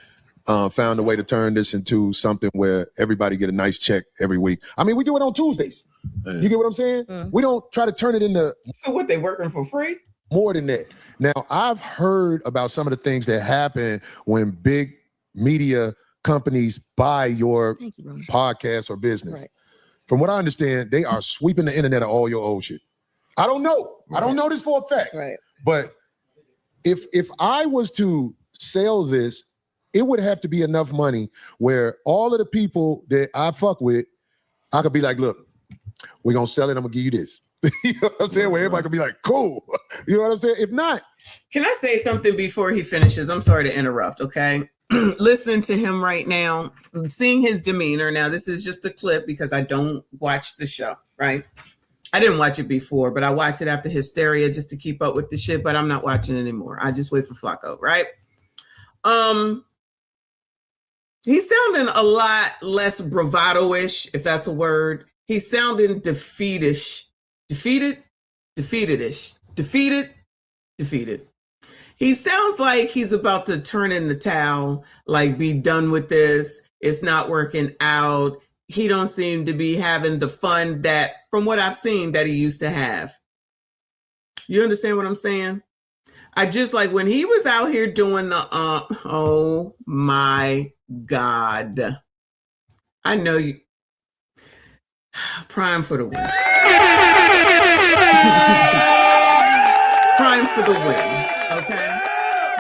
found a way to turn this into something where everybody get a nice check every week. I mean, we do it on Tuesdays. You get what I'm saying? We don't try to turn it into. So what, they working for free? More than that. Now, I've heard about some of the things that happen when big media companies buy your podcast or business. Right. From what I understand, they are sweeping the internet of all your old shit. I don't know. Right. I don't know this for a fact. Right. But if I was to sell this, it would have to be enough money where all of the people that I fuck with, I could be like, look, we're going to sell it. I'm going to give you this. You know what I'm saying? Where everybody could be like, cool. You know what I'm saying? If not. Can I say something before he finishes? I'm sorry to interrupt, okay? Listening to him right now, seeing his demeanor. Now, this is just a clip because I don't watch the show, right? I didn't watch it before, but I watched it after Hysteria just to keep up with the shit, but I'm not watching it anymore. I just wait for Flacco, right? He's sounding a lot less bravado-ish, if that's a word. He's sounding defeated. He sounds like he's about to turn in the towel, like be done with this. It's not working out. He don't seem to be having the fun that, from what I've seen, that he used to have. You understand what I'm saying? I just like when he was out here doing the, oh my God. I know you. Prime for the win. Prime for the win. Okay.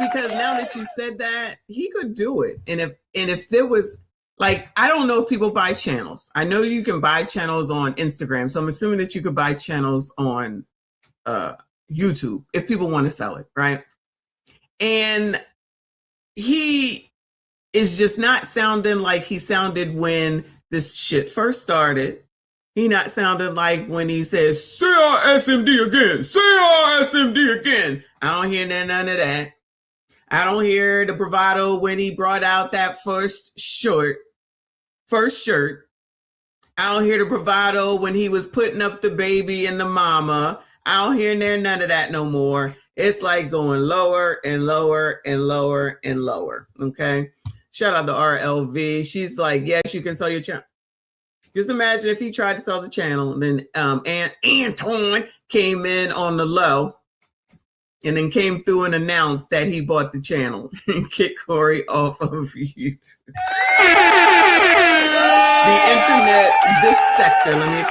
because now that you said that, he could do it. And if there was, like, I don't know if people buy channels. I know you can buy channels on Instagram, so I'm assuming that you could buy channels on YouTube if people want to sell it, right? And he is just not sounding like he sounded when this shit first started. He not sounding like when he says, CRSMD again, CRSMD again. I don't hear none of that. I don't hear the bravado when he brought out that first shirt. I don't hear the bravado when he was putting up the baby and the mama. I don't hear none of that no more. It's like going lower and lower and lower and lower. Okay. Shout out to RLV. She's like, yes, you can sell your channel. Just imagine if he tried to sell the channel, and then Antoine came in on the low and then came through and announced that he bought the channel and kicked Cory off of YouTube. The internet, this sector, let me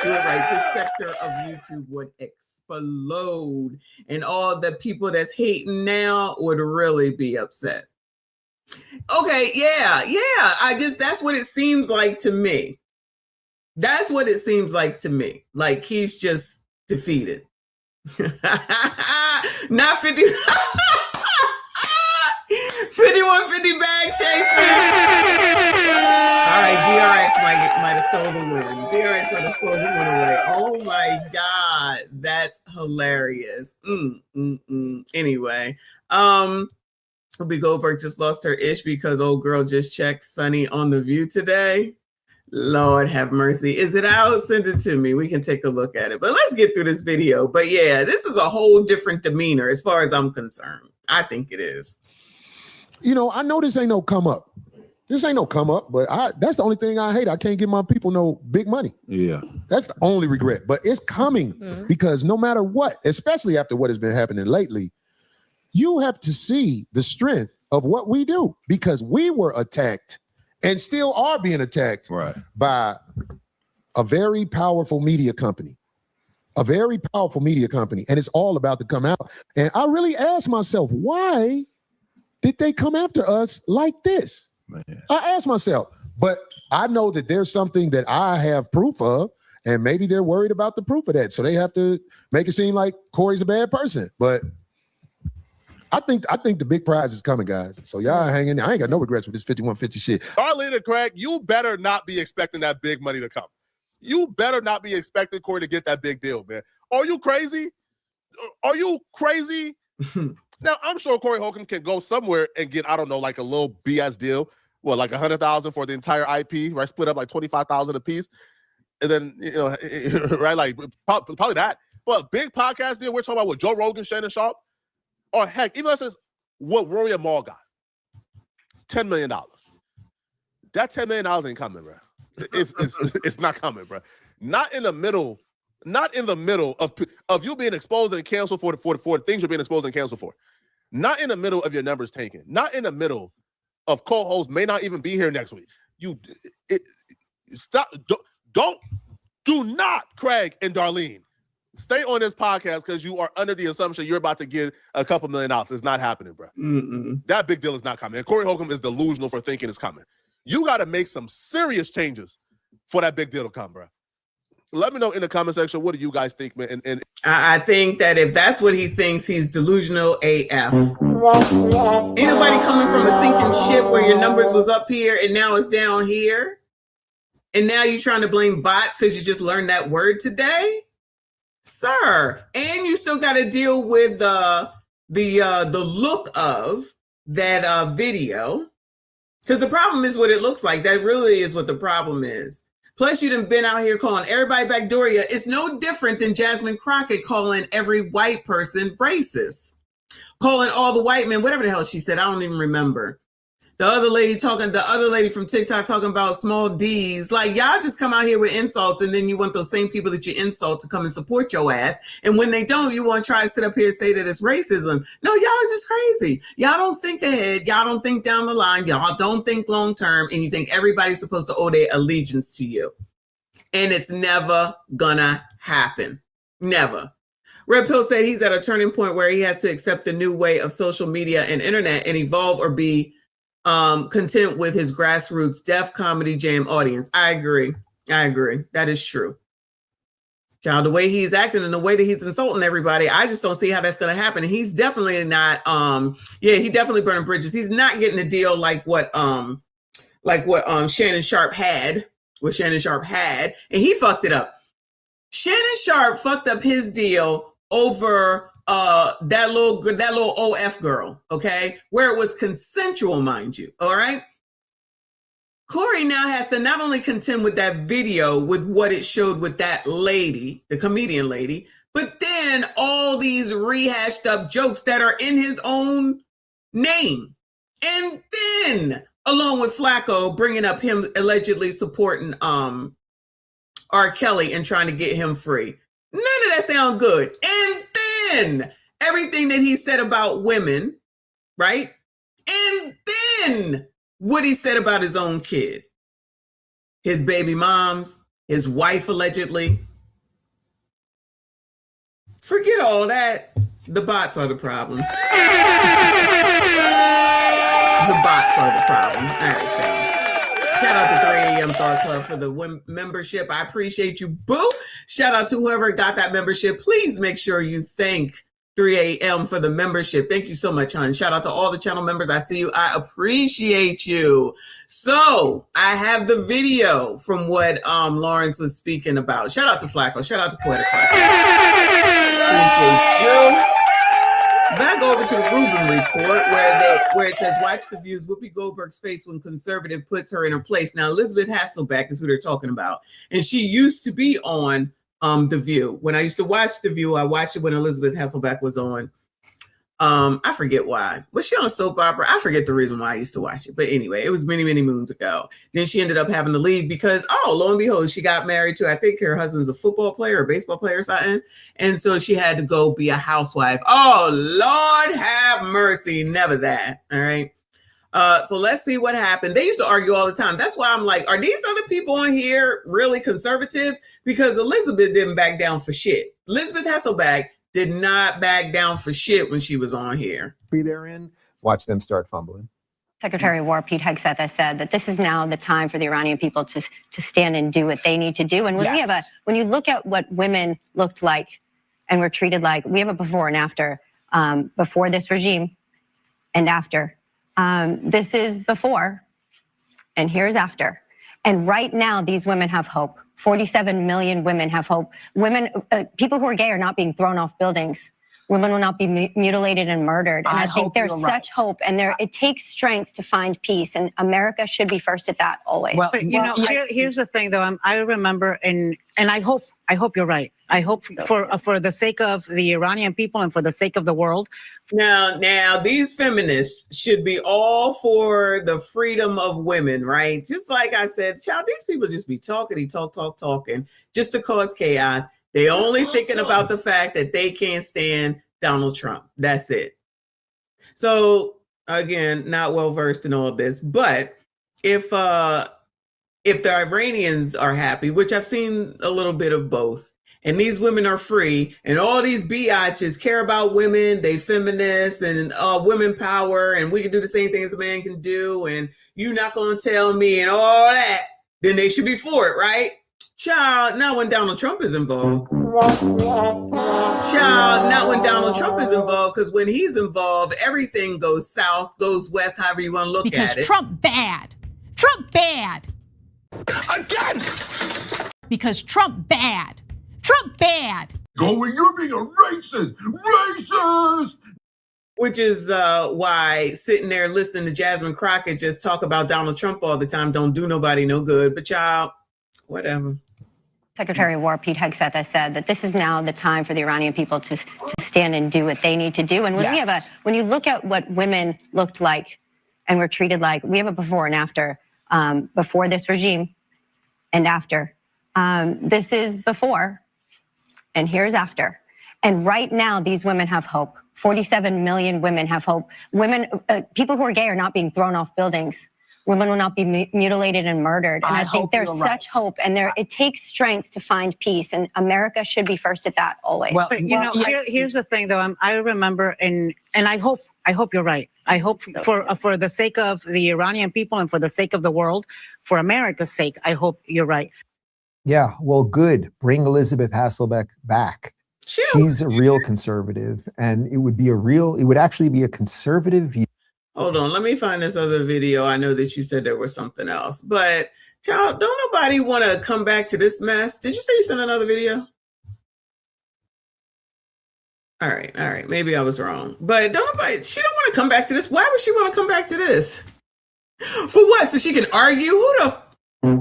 do it right. This sector of YouTube would explode, and all the people that's hating now would really be upset. Okay, yeah. That's what it seems like to me. That's what it seems like to me. Like he's just defeated. Not 50. 5150 bag chaser. All right, DRX might have stole the win. DRX might have stole the win away. Oh my God, that's hilarious. Anyway, Whoopi Goldberg just lost her ish because old girl just checked Sunny on The View today. Lord have mercy. Is it out? Send it to me. We can take a look at it. But let's get through this video. But yeah, this is a whole different demeanor as far as I'm concerned. I think it is. You know, I know this ain't no come up. This ain't no come up, but that's the only thing I hate. I can't give my people no big money. Yeah. That's the only regret. But it's coming because no matter what, especially after what has been happening lately, you have to see the strength of what we do because we were attacked and still are being attacked by a very powerful media company. A very powerful media company. And it's all about to come out. And I really asked myself, why did they come after us like this? Man. I asked myself, but I know that there's something that I have proof of, and maybe they're worried about the proof of that. So they have to make it seem like Cory's a bad person. But I think the big prize is coming, guys. So y'all hang in there. I ain't got no regrets with this 5150 shit. Darlene and Craig, you better not be expecting that big money to come. You better not be expecting Cory to get that big deal, man. Are you crazy? Are you crazy? Now, I'm sure Cory Holcomb can go somewhere and get, I don't know, like a little BS deal. Well, like $100,000 for the entire IP, right? Split up like $25,000 a piece. And then, you know, right? Like probably that. But big podcast deal, we're talking about with Joe Rogan, Shannon Sharp. Or heck, even if it says what Rory and Maul got, $10 million. That $10 million ain't coming, bro. It's not coming, bro. Not in the middle of you being exposed and canceled for the things you're being exposed and canceled for. Not in the middle of your numbers tanking. Not in the middle of co-hosts may not even be here next week. Do not, Craig and Darlene, stay on this podcast because you are under the assumption you're about to get a couple $1 million. It's not happening, bro. That big deal is not coming. And Cory Holcomb is delusional for thinking it's coming. You got to make some serious changes for that big deal to come, bro. Let me know in the comment section, what do you guys think, man? And I think that if that's what he thinks, he's delusional AF. Ain't nobody coming from a sinking ship where your numbers was up here and now it's down here. And now you're trying to blame bots because you just learned that word today? Sir. And you still got to deal with the look of that video. Because the problem is what it looks like. That really is what the problem is. Plus, you done been out here calling everybody backdooria. It's no different than Jasmine Crockett calling every white person racist. Calling all the white men, whatever the hell she said, I don't even remember. The other lady from TikTok talking about small D's. Like, y'all just come out here with insults and then you want those same people that you insult to come and support your ass. And when they don't, you want to try to sit up here and say that it's racism. No, y'all is just crazy. Y'all don't think ahead. Y'all don't think down the line. Y'all don't think long term. And you think everybody's supposed to owe their allegiance to you. And it's never gonna happen. Never. Red Pill said he's at a turning point where he has to accept the new way of social media and internet and evolve or be content with his grassroots Def Comedy Jam audience. I agree. That is true. Child, the way he's acting and the way that he's insulting everybody, I just don't see how that's going to happen. And he's definitely not, he definitely burning bridges. He's not getting a deal like what Shannon Sharp had, and he fucked it up. Shannon Sharp fucked up his deal over that little OF girl, okay, where it was consensual, mind you. All right. Cory now has to not only contend with that video with what it showed with that lady, the comedian lady, but then all these rehashed up jokes that are in his own name. And then along with Flacco bringing up him allegedly supporting R. Kelly and trying to get him free. None of that sound good. And then everything that he said about women, right? And then what he said about his own kid, his baby moms, his wife allegedly. Forget all that. The bots are the problem. The bots are the problem. All right, y'all. Shout out to 3 a.m. Thought Club for the membership. I appreciate you, boo. Shout out to whoever got that membership. Please make sure you thank 3 a.m. for the membership. Thank you so much, hon. Shout out to all the channel members. I see you. I appreciate you. So I have the video from what Lawrence was speaking about. Shout out to Flacco. Shout out to Poetic Flacco. Appreciate you. Back over to the Rubin report where it says, watch the views Whoopi Goldberg's face when conservative puts her in her place. Now, Elizabeth Hasselbeck is who they're talking about. And she used to be on The View. When I used to watch The View, I watched it when Elizabeth Hasselbeck was on. I forget why. Was she on a soap opera? I forget the reason why I used to watch it. But anyway, it was many, many moons ago. Then she ended up having to leave because, lo and behold, she got married to, I think her husband's a football player or baseball player or something. And so she had to go be a housewife. Oh, Lord have mercy. Never that. All right. So let's see what happened. They used to argue all the time. That's why I'm like, are these other people on here really conservative? Because Elizabeth didn't back down for shit. Elizabeth Hasselbeck did not back down for shit when she was on here. Be there in. Watch them start fumbling. Secretary of War Pete Hegseth has said that this is now the time for the Iranian people to stand and do what they need to do. And when when you look at what women looked like and were treated like, we have a before and after, before this regime and after. This is before, and here's after. And right now, these women have hope. 47 million women have hope. Women, people who are gay are not being thrown off buildings. Women will not be mutilated and murdered. And I think there's such hope, and it takes strength to find peace. And America should be first at that always. Well, here's the thing, though. I remember, and I hope you're right. I hope for the sake of the Iranian people and for the sake of the world. Now, these feminists should be all for the freedom of women, right? Just like I said, child, these people just be talking just to cause chaos. They only thinking about the fact that they can't stand Donald Trump. That's it. So again, not well versed in all of this, but if the Iranians are happy, which I've seen a little bit of both, and these women are free, and all these biatches care about women, they feminists and women power, and we can do the same thing as a man can do, and you're not gonna tell me and all that, then they should be for it, right? Child, not when Donald Trump is involved. Child, not when Donald Trump is involved, because when he's involved, everything goes south, goes west, however you want to look at it. Because Trump bad. Trump bad. Again! Because Trump bad. Trump bad. Going, you're being a racist. Racist! Which is why sitting there listening to Jasmine Crockett just talk about Donald Trump all the time don't do nobody no good. But child, whatever. Secretary of War Pete Hegseth has said that this is now the time for the Iranian people to stand and do what they need to do. And when you look at what women looked like and were treated like, we have a before and after, before this regime and after. This is before, and here's after. And right now, these women have hope. 47 million women have hope. Women, people who are gay are not being thrown off buildings. women will not be mutilated and murdered. And I think there's such hope, and it takes strength to find peace, and America should be first at that always. Well, here's the thing, though. I remember, and I hope you're right. I hope for the sake of the Iranian people and for the sake of the world, for America's sake, I hope you're right. Yeah, well, good. Bring Elizabeth Hasselbeck back. She's a real conservative, and it would actually be a conservative view. Hold on, let me find this other video. I know that you said there was something else, but child, don't nobody want to come back to this mess. Did you say you sent another video? All right. Maybe I was wrong, but she don't want to come back to this. Why would she want to come back to this? For what? So she can argue? Who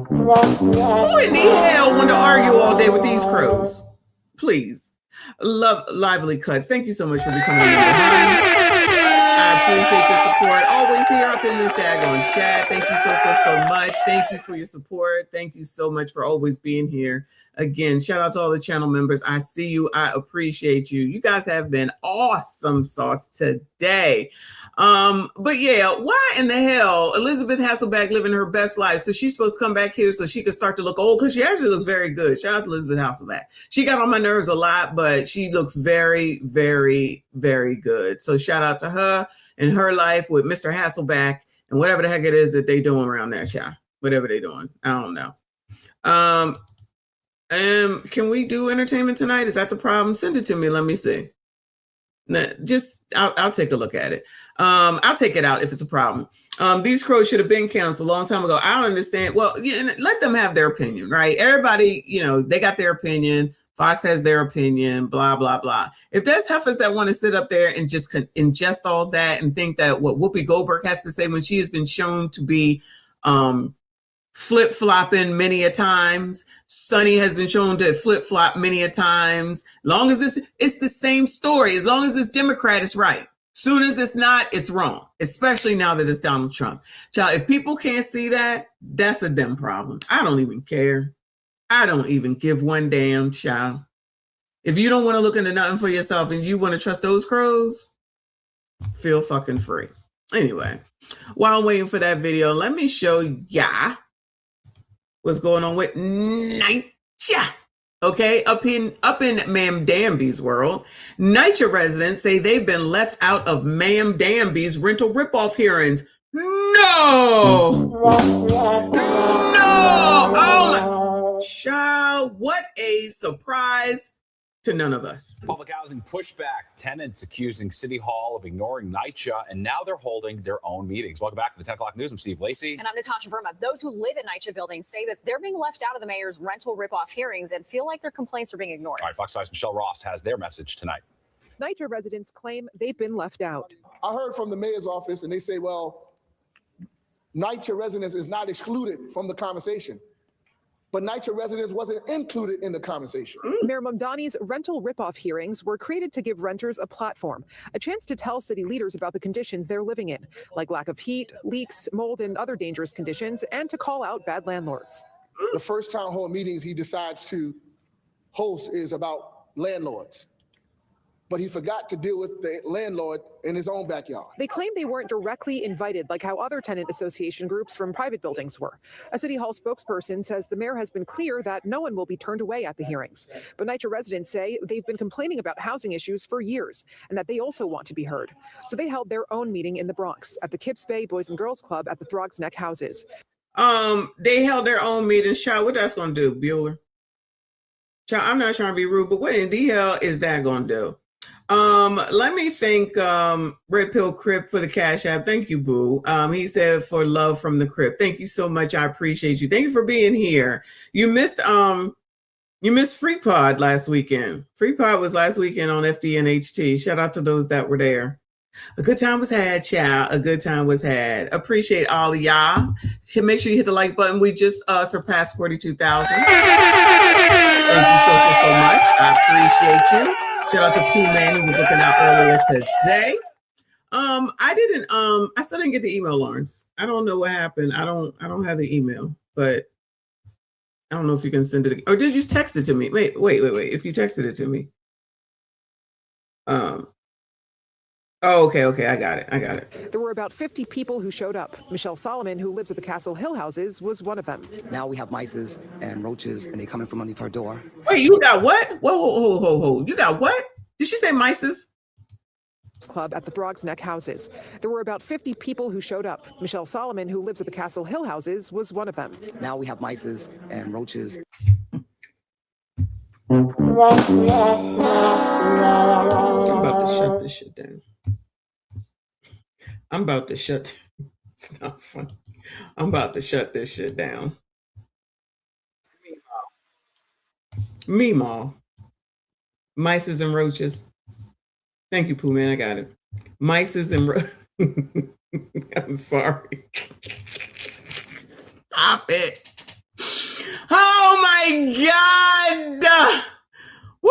in the hell want to argue all day with these crows? Please. Love Lively Cuts. Thank you so much for becoming a member. I appreciate your support. Always here up in this daggone chat. Thank you so much. Thank you for your support. Thank you so much for always being here. Again, shout out to all the channel members. I see you. I appreciate you. You guys have been awesome sauce today. But yeah, why in the hell Elizabeth Hasselbeck living her best life? So she's supposed to come back here so she could start to look old, because she actually looks very good. Shout out to Elizabeth Hasselbeck. She got on my nerves a lot, but she looks very, very, very good. So shout out to her and her life with Mr. Hasselbeck and whatever the heck it is that they doing around there, child. Whatever they doing. I don't know. Can we do entertainment tonight? Is that the problem? Send it to me. Let me see. I'll take a look at it. I'll take it out if it's a problem. These crows should have been canceled a long time ago. I don't understand. Well, let them have their opinion, right? Everybody, they got their opinion. Fox has their opinion, blah, blah, blah. If there's heifers that want to sit up there and just ingest all that and think that what Whoopi Goldberg has to say when she has been shown to be flip-flopping many a times, Sonny has been shown to flip-flop many a times. Long as it's the same story, as long as it's Democrat, it's right. Soon as it's not, it's wrong, especially now that it's Donald Trump. Child, if people can't see that, that's a them problem. I don't even care. I don't even give one damn, child. If you don't want to look into nothing for yourself and you want to trust those crows, feel fucking free. Anyway, while I'm waiting for that video, let me show ya what's going on with NYCHA. Okay, up in Ma'am Danby's world, NYCHA residents say they've been left out of Ma'am Danby's rental ripoff hearings. No! Oh my child, what a surprise to none of us. Public housing pushback. Tenants accusing City Hall of ignoring NYCHA, and now they're holding their own meetings. Welcome back to the 10 o'clock news. I'm Steve Lacey. And I'm Natasha Verma. Those who live in NYCHA buildings say that they're being left out of the mayor's rental ripoff hearings and feel like their complaints are being ignored. All right, Fox 5's Michelle Ross has their message tonight. NYCHA residents claim they've been left out. I heard from the mayor's office, and they say, well, NYCHA residents is not excluded from the conversation. But NYCHA residents wasn't included in the conversation. Mayor Mamdani's rental ripoff hearings were created to give renters a platform, a chance to tell city leaders about the conditions they're living in, like lack of heat, leaks, mold, and other dangerous conditions, and to call out bad landlords. The first town hall meetings he decides to host is about landlords. But he forgot to deal with the landlord in his own backyard. They claim they weren't directly invited like how other tenant association groups from private buildings were. A City Hall spokesperson says the mayor has been clear that no one will be turned away at the hearings. But NYCHA residents say they've been complaining about housing issues for years and that they also want to be heard. So they held their own meeting in the Bronx at the Kips Bay Boys and Girls Club at the Throgs Neck houses. They held their own meeting. Child, what that's going to do, Bueller? Child, I'm not trying to be rude, but what in the hell is that going to do? Let me thank Red Pill Crip for the Cash App. Thank you, Boo. He said for love from the Crip. Thank you so much. I appreciate you. Thank you for being here. You missed Free Pod last weekend. Free Pod was last weekend on FDNHT. Shout out to those that were there. A good time was had, child. A good time was had. Appreciate all of y'all. Make sure you hit the like button. We just surpassed 42,000. Thank you so much. I appreciate you. Shout out to Pooh Man, who was looking out earlier today. I still didn't get the email, Lawrence. I don't know what happened. I don't have the email, but I don't know if you can send it. Or did you text it to me? Wait. If you texted it to me. Oh, okay. I got it. There were about 50 people who showed up. Michelle Solomon, who lives at the Castle Hill houses, was one of them. Now we have mice and roaches, and they come in from underneath her door. Wait, you got what? Whoa. You got what? Did she say mices? Club at the Throgs Neck houses. There were about 50 people who showed up. Michelle Solomon, who lives at the Castle Hill houses, was one of them. Now we have mice and roaches. I'm about to shut this shit down. It's not funny. I'm about to shut this shit down. Meemaw. Mices and roaches. Thank you, Pooh Man. I got it. Mices and roaches. I'm sorry. Stop it. Oh my God. Woo!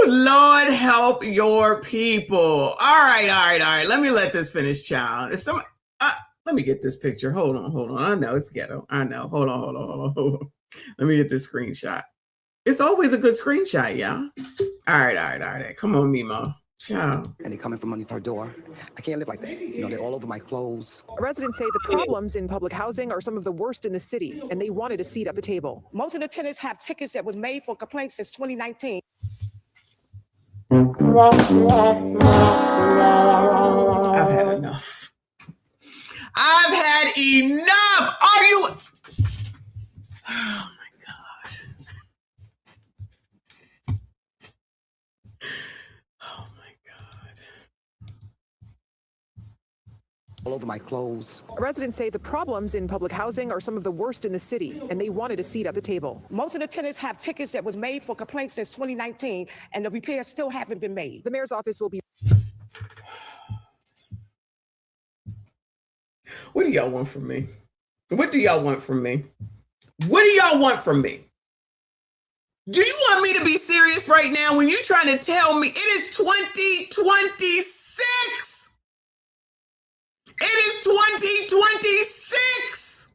Lord help your people. All right. Let me let this finish, child. If somebody, let me get this picture. Hold on. I know it's ghetto. I know. Hold on. Let me get this screenshot. It's always a good screenshot, y'all. All right. Come on, Mimo. Child. And they coming from underneath her door. I can't live like that. You know, they're all over my clothes. Residents say the problems in public housing are some of the worst in the city, and they wanted a seat at the table. Most of the tenants have tickets that was made for complaints since 2019. I've had enough. Are you? Oh my God. Oh my God. All over my clothes. Residents say the problems in public housing are some of the worst in the city, and they wanted a seat at the table. Most of the tenants have tickets that was made for complaints since 2019, and the repairs still haven't been made. The mayor's office will be... What do y'all want from me? Do you want me to be serious right now when you're trying to tell me it is 2026? It is 2026!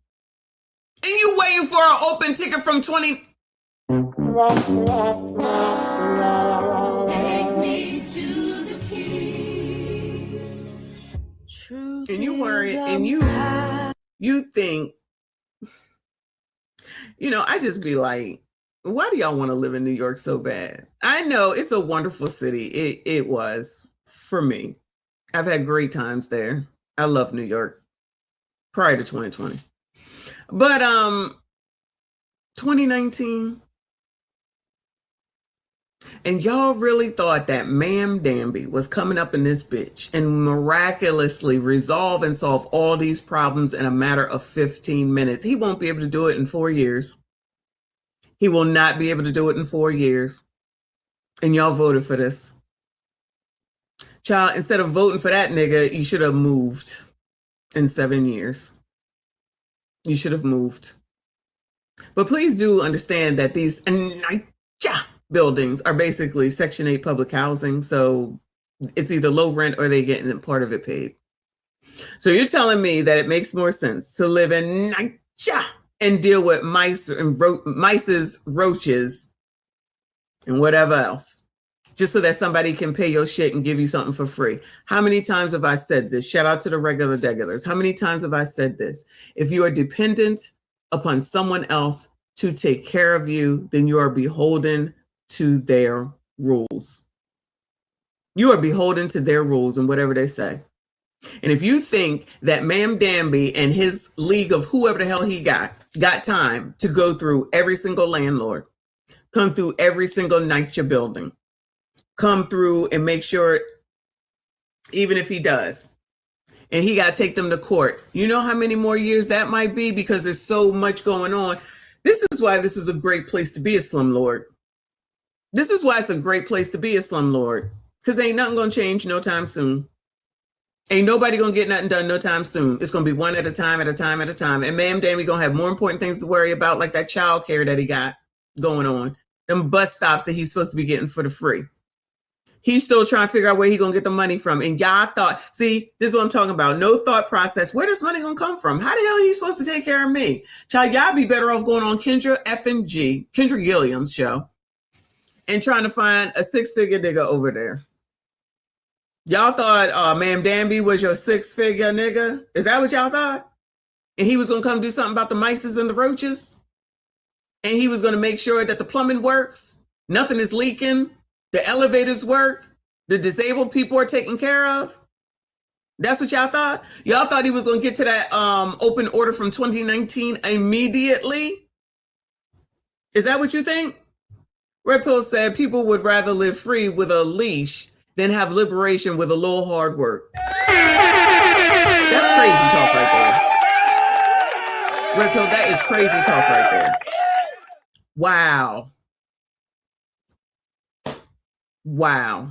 And you waiting for an open ticket from 20... Take me to the key. And you worry, and you think, I just be like, why do y'all want to live in New York so bad? I know it's a wonderful city. It was for me. I've had great times there. I love New York prior to 2020. But 2019, and y'all really thought that Ma'am Danby was coming up in this bitch and miraculously resolve and solve all these problems in a matter of 15 minutes. He won't be able to do it in 4 years. He will not be able to do it in 4 years. And y'all voted for this. Child, instead of voting for that nigga, you should have moved in 7 years. You should have moved. But please do understand that these buildings are basically Section 8 public housing. So it's either low rent or they getting part of it paid. So you're telling me that it makes more sense to live in and deal with mice and mice's roaches and whatever else, just so that somebody can pay your shit and give you something for free. How many times have I said this? Shout out to the regular degulars. How many times have I said this? If you are dependent upon someone else to take care of you, then you are beholden to their rules. You are beholden to their rules and whatever they say. And if you think that Ma'am Danby and his league of whoever the hell he got time to go through every single landlord, come through every single NYCHA building, come through and make sure, even if he does, and he got to take them to court, you know how many more years that might be, because there's so much going on. This is why this is a great place to be a slumlord. This is why it's a great place to be a slumlord, because ain't nothing going to change no time soon. Ain't nobody going to get nothing done no time soon. It's going to be one at a time, at a time, at a time. And Ma'am Danby going to have more important things to worry about, like that child care that he got going on. Them bus stops that he's supposed to be getting for the free. He's still trying to figure out where he's going to get the money from. And y'all thought, see, this is what I'm talking about. No thought process. Where does money going to come from? How the hell are you supposed to take care of me? Child, y'all be better off going on Kendra Gilliam's show and trying to find a 6-figure nigga over there. Y'all thought Ma'am Danby was your 6-figure nigga? Is that what y'all thought? And he was going to come do something about the mices and the roaches? And he was going to make sure that the plumbing works, nothing is leaking, the elevators work, the disabled people are taken care of? That's what y'all thought? Y'all thought he was going to get to that open order from 2019 immediately? Is that what you think? Red Pill said people would rather live free with a leash than have liberation with a little hard work. That's crazy talk right there. Red Pill, that is crazy talk right there. Wow. Wow.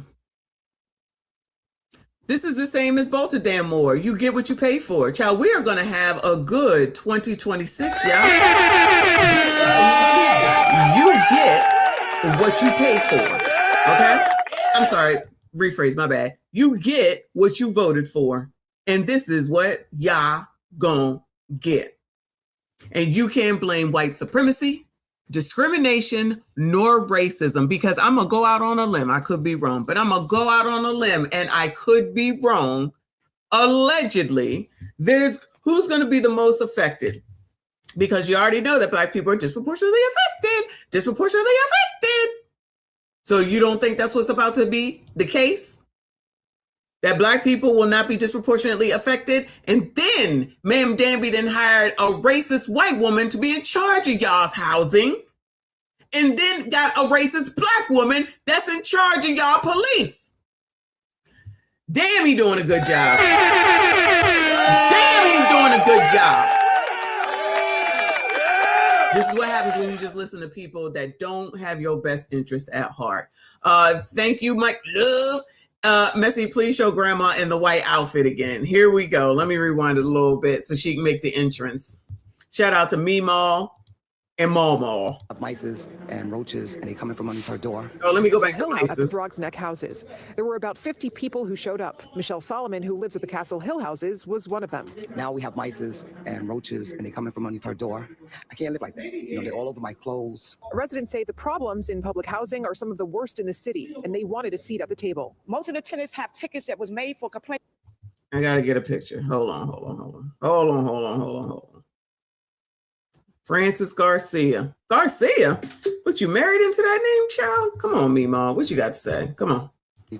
This is the same as Baltimore. Moore. You get what you pay for. Child, we are going to have a good 2026, y'all. You get what you pay for. Okay? I'm sorry. Rephrase, my bad. You get what you voted for. And this is what y'all gonna get. And you can't blame white supremacy, discrimination, nor racism, because I'm gonna go out on a limb. I could be wrong, but I'm gonna go out on a limb and I could be wrong. Allegedly, who's gonna be the most affected? Because you already know that Black people are disproportionately affected. So you don't think that's what's about to be the case? That Black people will not be disproportionately affected? And then Ma'am Danby then hired a racist white woman to be in charge of y'all's housing. And then got a racist Black woman that's in charge of y'all police. Damn, he doing a good job. Damn, he's doing a good job. This is what happens when you just listen to people that don't have your best interest at heart. Thank you, Mike Love. Messy, please show grandma in the white outfit again. Here we go. Let me rewind it a little bit so she can make the entrance. Shout out to Meemaw and Mawr. Mices and roaches, and they coming from underneath her door. Oh, let me go back to At the mices. Throgs Neck houses. There were about 50 people who showed up. Michelle Solomon, who lives at the Castle Hill houses, was one of them. Now we have mices and roaches, and they coming from underneath her door. I can't live like that. They're all over my clothes. Residents say the problems in public housing are some of the worst in the city, and they wanted a seat at the table. Most of the tenants have tickets that was made for complaint. I gotta get a picture. Hold on. Francis Garcia. Garcia? What, you married into that name, child? Come on, Meemaw. What you got to say? Come on.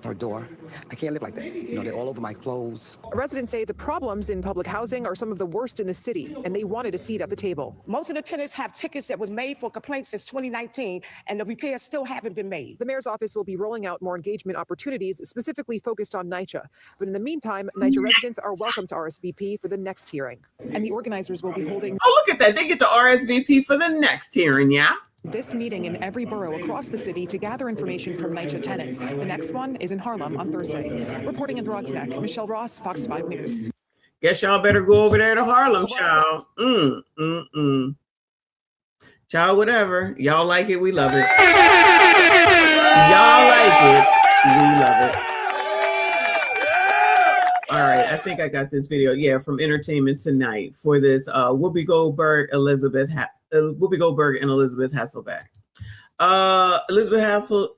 Her door. I can't live like that. They're all over my clothes. Residents say the problems in public housing are some of the worst in the city, and they wanted a seat at the table. Most of the tenants have tickets that was made for complaints since 2019, and the repairs still haven't been made. The mayor's office will be rolling out more engagement opportunities specifically focused on NYCHA. But in the meantime, NYCHA residents are welcome to RSVP for the next hearing. And the organizers will be holding... Oh, look at that. They get to RSVP for the next hearing, yeah? This meeting in every borough across the city to gather information from NYCHA tenants. The next one is in Harlem on Thursday. Reporting in Throgs Neck, Michelle Ross, Fox 5 News. Guess y'all better go over there to Harlem, child. Child, whatever. Y'all like it, we love it. Y'all like it, we love it. All right, I think I got this video, from Entertainment Tonight for this Whoopi Goldberg and Elizabeth Hasselbeck. Elizabeth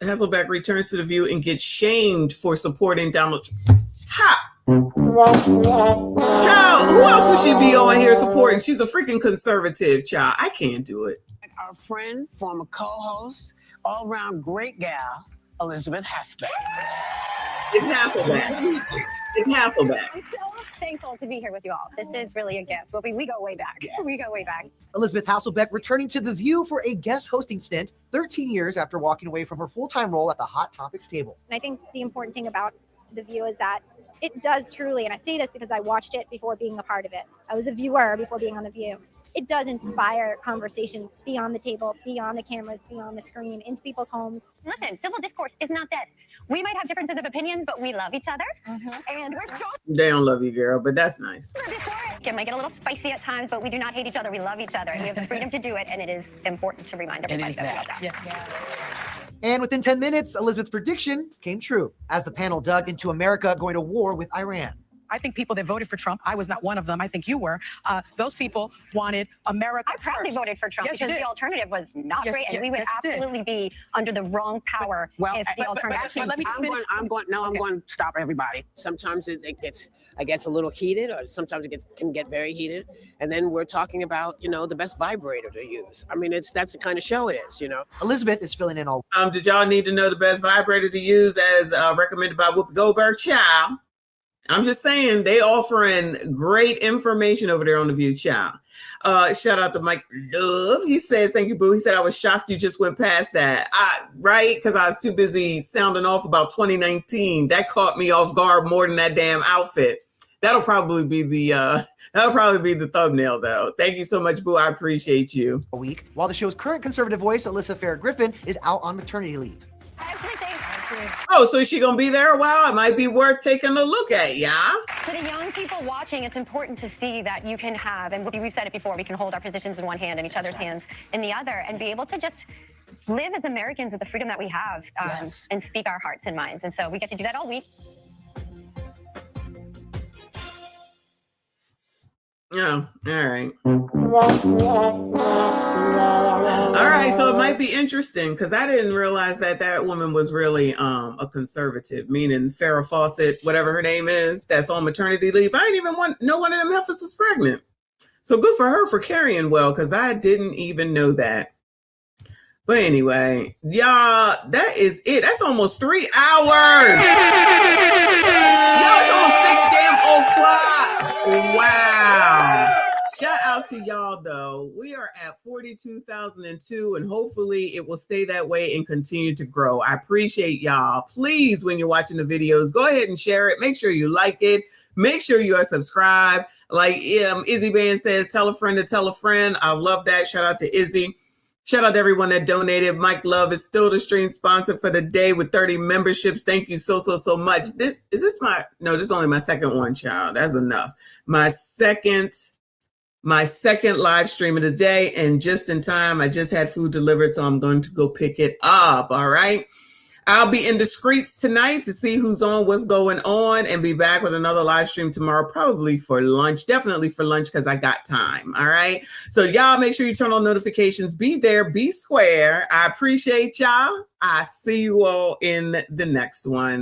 Hasselbeck returns to The View and gets shamed for supporting Donald Trump. Child, who else would she be on here supporting? She's a freaking conservative, child. I can't do it. Our friend, former co-host, all-around great gal, Elizabeth Hasselbeck. It's Hasselbeck. It's Hasselbeck. I'm so thankful to be here with you all. This is really a gift. But we go way back. Yes. We go way back. Elizabeth Hasselbeck returning to The View for a guest hosting stint 13 years after walking away from her full-time role at the Hot Topics table. And I think the important thing about The View is that it does truly, and I say this because I watched it before being a part of it. I was a viewer before being on The View. It does inspire conversation beyond the table, beyond the cameras, beyond the screen, into people's homes. Listen, civil discourse is not dead. We might have differences of opinions, but we love each other. And we're so... They don't love you, girl, but that's nice. It might get a little spicy at times, but we do not hate each other. We love each other, and we have the freedom to do it, and it is important to remind everybody that we love that. And within 10 minutes, Elizabeth's prediction came true as the panel dug into America going to war with Iran. I think people that voted for Trump, I was not one of them. I think you were. Those people wanted America I proudly first. voted for Trump Yes, you because did. the alternative was not Yes, great, and yeah, we would yes, you did. absolutely be under the wrong power if the alternative. let me just finish. I'm going to stop everybody. Sometimes it gets a little heated, or sometimes it can get very heated. And then we're talking about, the best vibrator to use. I mean, that's the kind of show it is, Elizabeth is filling in all. Did y'all need to know the best vibrator to use as recommended by Whoopi Goldberg? Child. I'm just saying they offering great information over there on The View, child. Shout out to Mike Love. He says, thank you, boo. He said, I was shocked you just went past that. Right? Because I was too busy sounding off about 2019. That caught me off guard more than that damn outfit. That'll probably be the thumbnail, though. Thank you so much, boo. I appreciate you. A week, while the show's current conservative voice, Alyssa Farah-Griffin, is out on maternity leave. Oh, so is she gonna be there a while? It might be worth taking a look at, yeah? For the young people watching, it's important to see that you can have, and we've said it before, we can hold our positions in one hand and each other's hands in the other, and be able to just live as Americans with the freedom that we have, and speak our hearts and minds. And so we get to do that all week. Oh, all right. All right, so it might be interesting because I didn't realize that woman was really a conservative, meaning Farrah Fawcett, whatever her name is, that's on maternity leave. I didn't even know one of them heifers was pregnant. So good for her for carrying well, because I didn't even know that. But anyway, y'all, that is it. That's almost 3 hours. Y'all, it's almost 6 damn o'clock. Wow. Shout out to y'all, though. We are at 42,002, and hopefully it will stay that way and continue to grow. I appreciate y'all. Please, when you're watching the videos, go ahead and share it. Make sure you like it. Make sure you are subscribed. Like Izzy Band says, tell a friend to tell a friend. I love that. Shout out to Izzy. Shout out to everyone that donated. Mike Love is still the stream sponsor for the day with 30 memberships. Thank you so much. This is only my second one, child. That's enough. My second live stream of the day, and just in time. I just had food delivered, so I'm going to go pick it up. All right. I'll be in the streets tonight to see who's on, what's going on, and be back with another live stream tomorrow, probably for lunch. Definitely for lunch, because I got time. All right. So y'all make sure you turn on notifications. Be there, be square. I appreciate y'all. I see you all in the next one.